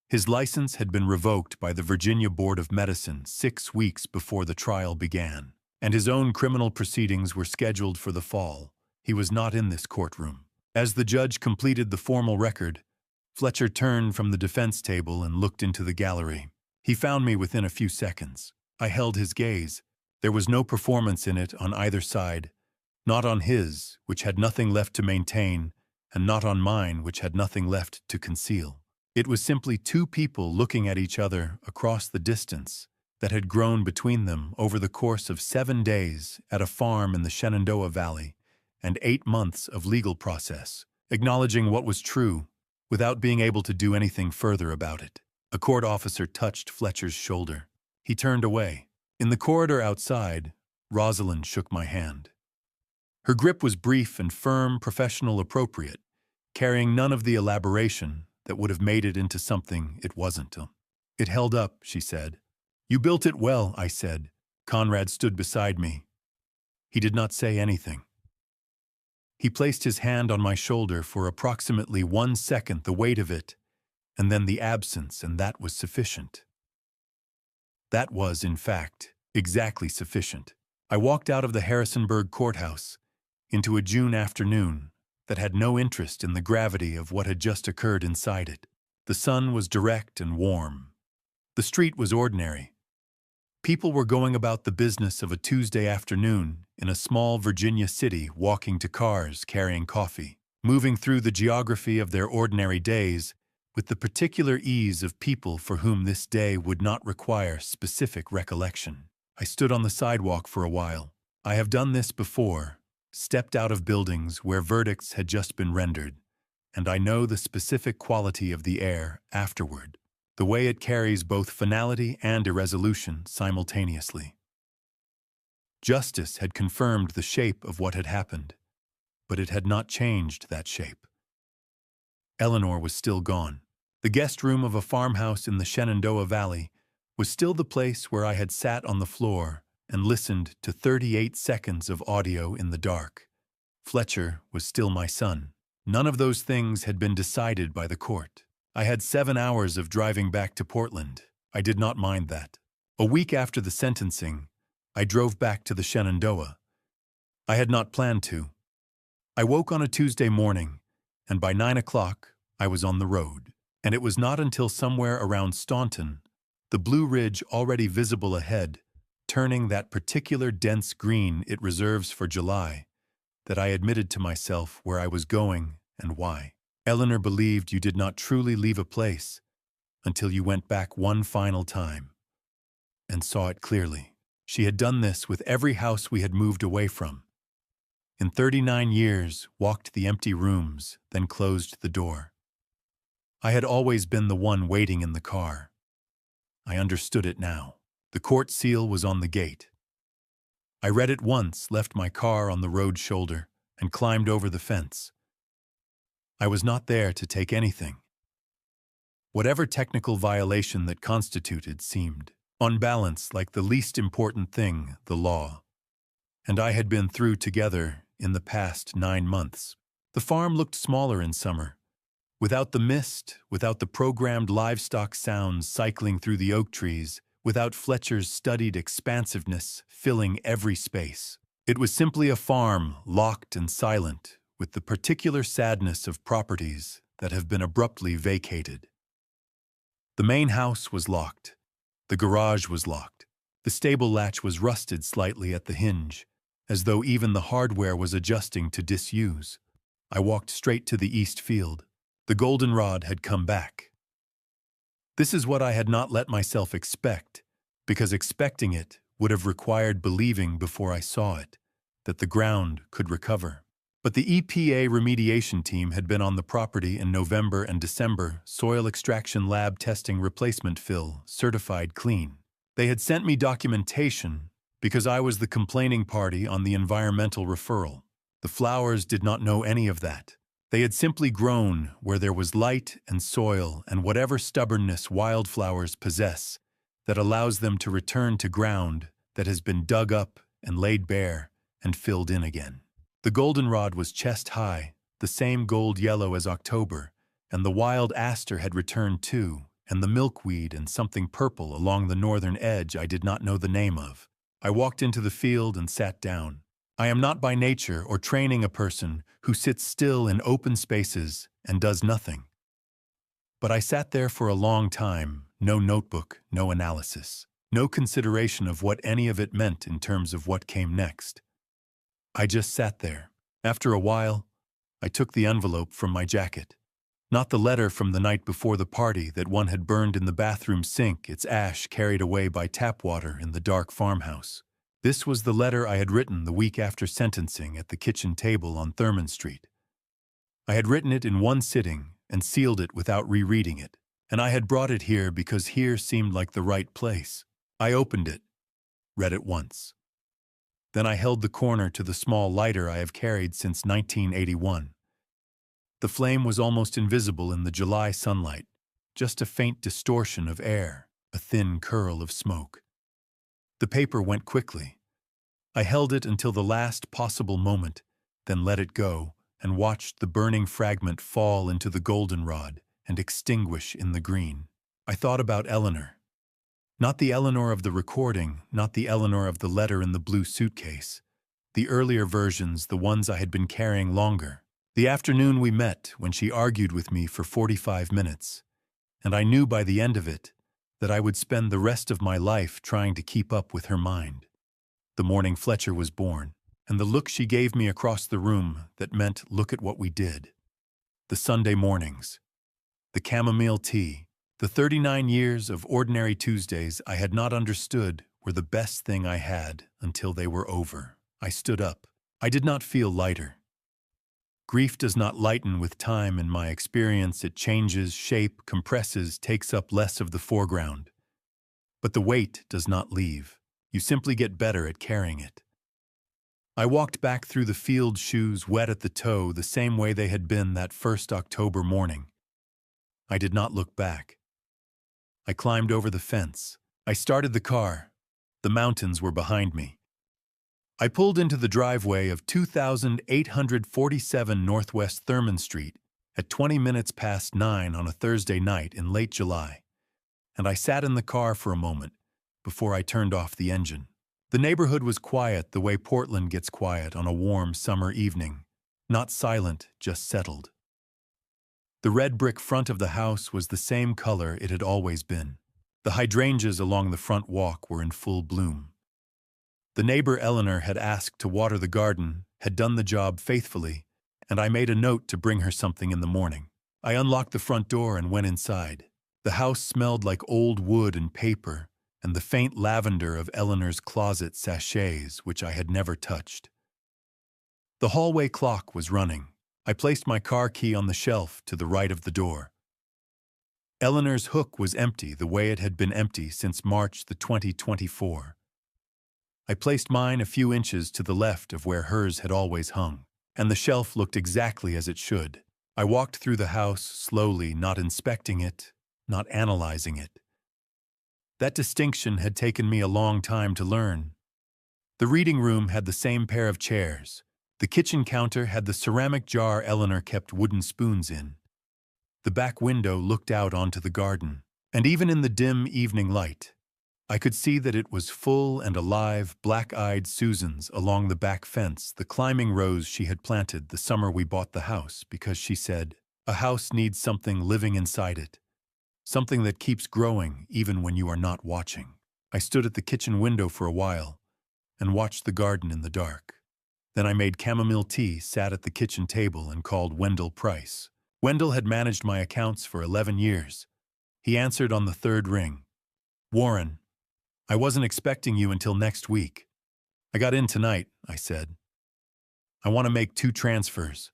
His license had been revoked by the Virginia Board of Medicine 6 weeks before the trial began, and his own criminal proceedings were scheduled for the fall. He was not in this courtroom. As the judge completed the formal record, Fletcher turned from the defense table and looked into the gallery. He found me within a few seconds. I held his gaze. There was no performance in it on either side, not on his, which had nothing left to maintain, and not on mine, which had nothing left to conceal. It was simply two people looking at each other across the distance that had grown between them over the course of 7 days at a farm in the Shenandoah Valley and 8 months of legal process, acknowledging what was true without being able to do anything further about it. A court officer touched Fletcher's shoulder. He turned away. In the corridor outside, Rosalind shook my hand. Her grip was brief and firm, professional, appropriate, carrying none of the elaboration that would have made it into something it wasn't. It held up, she said. You built it well, I said. Conrad stood beside me. He did not say anything. He placed his hand on my shoulder for approximately 1 second, the weight of it, and then the absence, and that was sufficient. That was, in fact, exactly sufficient. I walked out of the Harrisonburg courthouse into a June afternoon that had no interest in the gravity of what had just occurred inside it. The sun was direct and warm. The street was ordinary. People were going about the business of a Tuesday afternoon in a small Virginia city, walking to cars, carrying coffee, moving through the geography of their ordinary days with the particular ease of people for whom this day would not require specific recollection. I stood on the sidewalk for a while. I have done this before, stepped out of buildings where verdicts had just been rendered, and I know the specific quality of the air afterward, the way it carries both finality and irresolution simultaneously. Justice had confirmed the shape of what had happened, but it had not changed that shape. Eleanor was still gone. The guest room of a farmhouse in the Shenandoah Valley was still the place where I had sat on the floor and listened to 38 seconds of audio in the dark. Fletcher was still my son. None of those things had been decided by the court. I had 7 hours of driving back to Portland. I did not mind that. A week after the sentencing, I drove back to the Shenandoah. I had not planned to. I woke on a Tuesday morning, and by 9 o'clock, I was on the road. And it was not until somewhere around Staunton, the Blue Ridge already visible ahead, turning that particular dense green it reserves for July, that I admitted to myself where I was going and why. Eleanor believed you did not truly leave a place until you went back one final time and saw it clearly. She had done this with every house we had moved away from. In 39 years, walked the empty rooms, then closed the door. I had always been the one waiting in the car. I understood it now. The court seal was on the gate. I read it once, left my car on the road shoulder, and climbed over the fence. I was not there to take anything. Whatever technical violation that constituted seemed, on balance, like the least important thing, the law. And I had been through together in the past 9 months. The farm looked smaller in summer, Without the mist, without the programmed livestock sounds cycling through the oak trees, without Fletcher's studied expansiveness filling every space. It was simply a farm, locked and silent, with the particular sadness of properties that have been abruptly vacated. The main house was locked. The garage was locked. The stable latch was rusted slightly at the hinge, as though even the hardware was adjusting to disuse. I walked straight to the east field. The goldenrod had come back. This is what I had not let myself expect, because expecting it would have required believing before I saw it, that the ground could recover. But the EPA remediation team had been on the property in November and December, soil extraction lab testing replacement fill, certified clean. They had sent me documentation because I was the complaining party on the environmental referral. The flowers did not know any of that. They had simply grown where there was light and soil and whatever stubbornness wildflowers possess that allows them to return to ground that has been dug up and laid bare and filled in again. The goldenrod was chest high, the same gold yellow as October, and the wild aster had returned too, and the milkweed and something purple along the northern edge I did not know the name of. I walked into the field and sat down. I am not by nature or training a person who sits still in open spaces and does nothing. But I sat there for a long time, no notebook, no analysis, no consideration of what any of it meant in terms of what came next. I just sat there. After a while, I took the envelope from my jacket. Not the letter from the night before the party that one had burned in the bathroom sink, its ash carried away by tap water in the dark farmhouse. This was the letter I had written the week after sentencing at the kitchen table on Thurman Street. I had written it in one sitting and sealed it without rereading it, and I had brought it here because here seemed like the right place. I opened it, read it once. Then I held the corner to the small lighter I have carried since 1981. The flame was almost invisible in the July sunlight, just a faint distortion of air, a thin curl of smoke. The paper went quickly. I held it until the last possible moment, then let it go and watched the burning fragment fall into the goldenrod and extinguish in the green. I thought about Eleanor. Not the Eleanor of the recording, not the Eleanor of the letter in the blue suitcase. The earlier versions, the ones I had been carrying longer. The afternoon we met when she argued with me for 45 minutes, and I knew by the end of it that I would spend the rest of my life trying to keep up with her mind. The morning Fletcher was born, and the look she gave me across the room that meant look at what we did. The Sunday mornings, the chamomile tea, the 39 years of ordinary Tuesdays I had not understood were the best thing I had until they were over. I stood up. I did not feel lighter. Grief does not lighten with time in my experience. It changes, shape, compresses, takes up less of the foreground. But the weight does not leave. You simply get better at carrying it. I walked back through the field, shoes wet at the toe, the same way they had been that first October morning. I did not look back. I climbed over the fence. I started the car. The mountains were behind me. I pulled into the driveway of 2847 Northwest Thurman Street at 20 minutes past 9 on a Thursday night in late July, and I sat in the car for a moment before I turned off the engine. The neighborhood was quiet the way Portland gets quiet on a warm summer evening, not silent, just settled. The red brick front of the house was the same color it had always been. The hydrangeas along the front walk were in full bloom. The neighbor Eleanor had asked to water the garden, had done the job faithfully, and I made a note to bring her something in the morning. I unlocked the front door and went inside. The house smelled like old wood and paper, and the faint lavender of Eleanor's closet sachets, which I had never touched. The hallway clock was running. I placed my car key on the shelf to the right of the door. Eleanor's hook was empty the way it had been empty since March 2024. I placed mine a few inches to the left of where hers had always hung, and the shelf looked exactly as it should. I walked through the house slowly, not inspecting it, not analyzing it. That distinction had taken me a long time to learn. The reading room had the same pair of chairs. The kitchen counter had the ceramic jar Eleanor kept wooden spoons in. The back window looked out onto the garden, and even in the dim evening light, I could see that it was full and alive, black-eyed Susans along the back fence, the climbing rose she had planted the summer we bought the house, because she said, "A house needs something living inside it, something that keeps growing even when you are not watching." I stood at the kitchen window for a while and watched the garden in the dark. Then I made chamomile tea, sat at the kitchen table, and called Wendell Price. Wendell had managed my accounts for 11 years. He answered on the third ring. "Warren, I wasn't expecting you until next week." "I got in tonight," I said. "I want to make 2 transfers."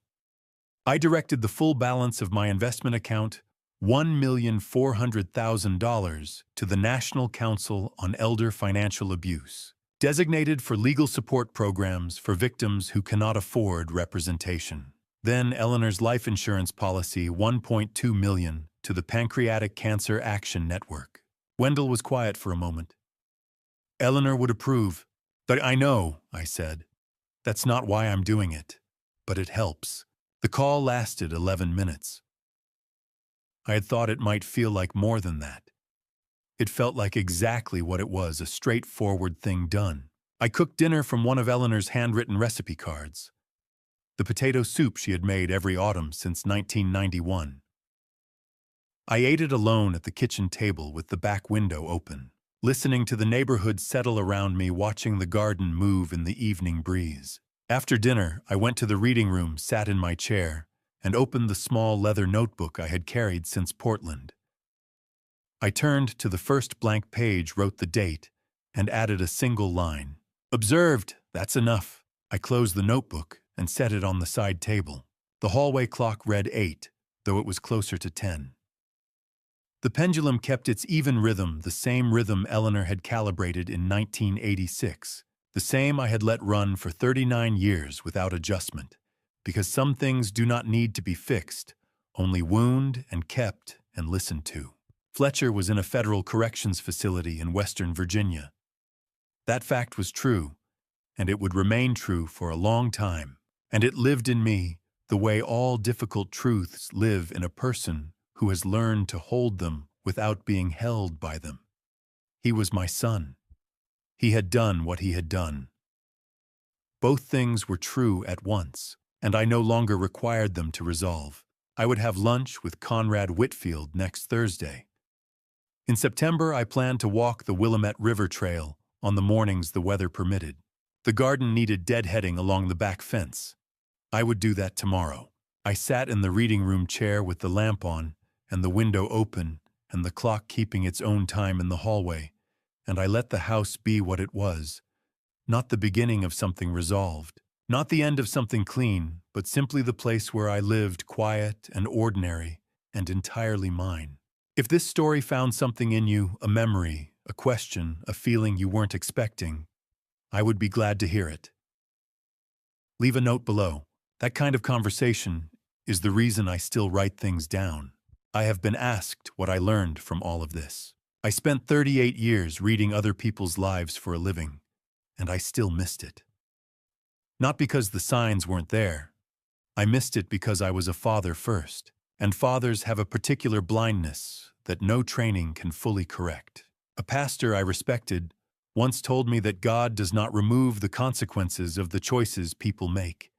I directed the full balance of my investment account, $1,400,000, to the National Council on Elder Financial Abuse, designated for legal support programs for victims who cannot afford representation. Then Eleanor's life insurance policy, $1.2 million, to the Pancreatic Cancer Action Network. Wendell was quiet for a moment. "Eleanor would approve." "But I know," I said. "That's not why I'm doing it. But it helps." The call lasted 11 minutes. I had thought it might feel like more than that. It felt like exactly what it was, a straightforward thing done. I cooked dinner from one of Eleanor's handwritten recipe cards. The potato soup she had made every autumn since 1991. I ate it alone at the kitchen table with the back window open, listening to the neighborhood settle around me, watching the garden move in the evening breeze. After dinner, I went to the reading room, sat in my chair, and opened the small leather notebook I had carried since Portland. I turned to the first blank page, wrote the date, and added a single line. "Observed, that's enough." I closed the notebook and set it on the side table. The hallway clock read 8, though it was closer to 10. The pendulum kept its even rhythm, the same rhythm Eleanor had calibrated in 1986, the same I had let run for 39 years without adjustment, because some things do not need to be fixed, only wound and kept and listened to. Fletcher was in a federal corrections facility in Western Virginia. That fact was true, and it would remain true for a long time, and it lived in me the way all difficult truths live in a person who has learned to hold them without being held by them. He was my son. He had done what he had done. Both things were true at once, and I no longer required them to resolve. I would have lunch with Conrad Whitfield next Thursday. In September, I planned to walk the Willamette River Trail on the mornings the weather permitted. The garden needed deadheading along the back fence. I would do that tomorrow. I sat in the reading room chair with the lamp on and the window open and the clock keeping its own time in the hallway, and I let the house be what it was, not the beginning of something resolved, not the end of something clean, but simply the place where I lived, quiet and ordinary and entirely mine. If this story found something in you, a memory, a question, a feeling you weren't expecting, I would be glad to hear it. Leave a note below. That kind of conversation is the reason I still write things down. I have been asked what I learned from all of this. I spent 38 years reading other people's lives for a living, and I still missed it. Not because the signs weren't there. I missed it because I was a father first, and fathers have a particular blindness that no training can fully correct. A pastor I respected once told me that God does not remove the consequences of the choices people make.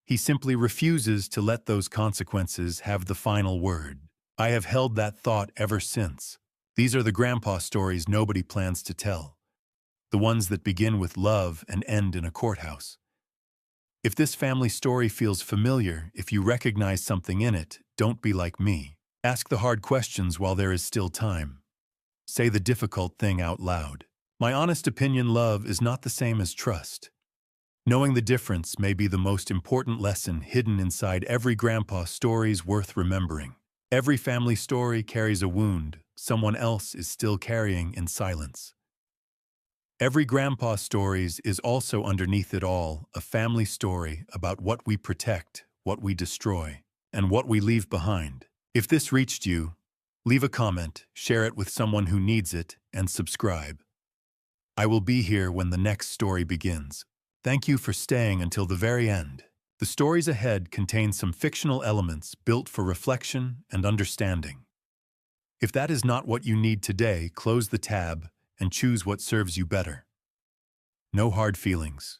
He simply refuses to let those consequences have the final word. I have held that thought ever since. These are the grandpa stories nobody plans to tell, the ones that begin with love and end in a courthouse. If this family story feels familiar, if you recognize something in it, don't be like me. Ask the hard questions while there is still time. Say the difficult thing out loud. My honest opinion, love is not the same as trust. Knowing the difference may be the most important lesson hidden inside every grandpa stories worth remembering. Every family story carries a wound someone else is still carrying in silence. Every grandpa stories is also underneath it all a family story about what we protect, what we destroy, and what we leave behind. If this reached you, leave a comment, share it with someone who needs it, and subscribe. I will be here when the next story begins. Thank you for staying until the very end. The stories ahead contain some fictional elements built for reflection and understanding. If that is not what you need today, close the tab and choose what serves you better. No hard feelings.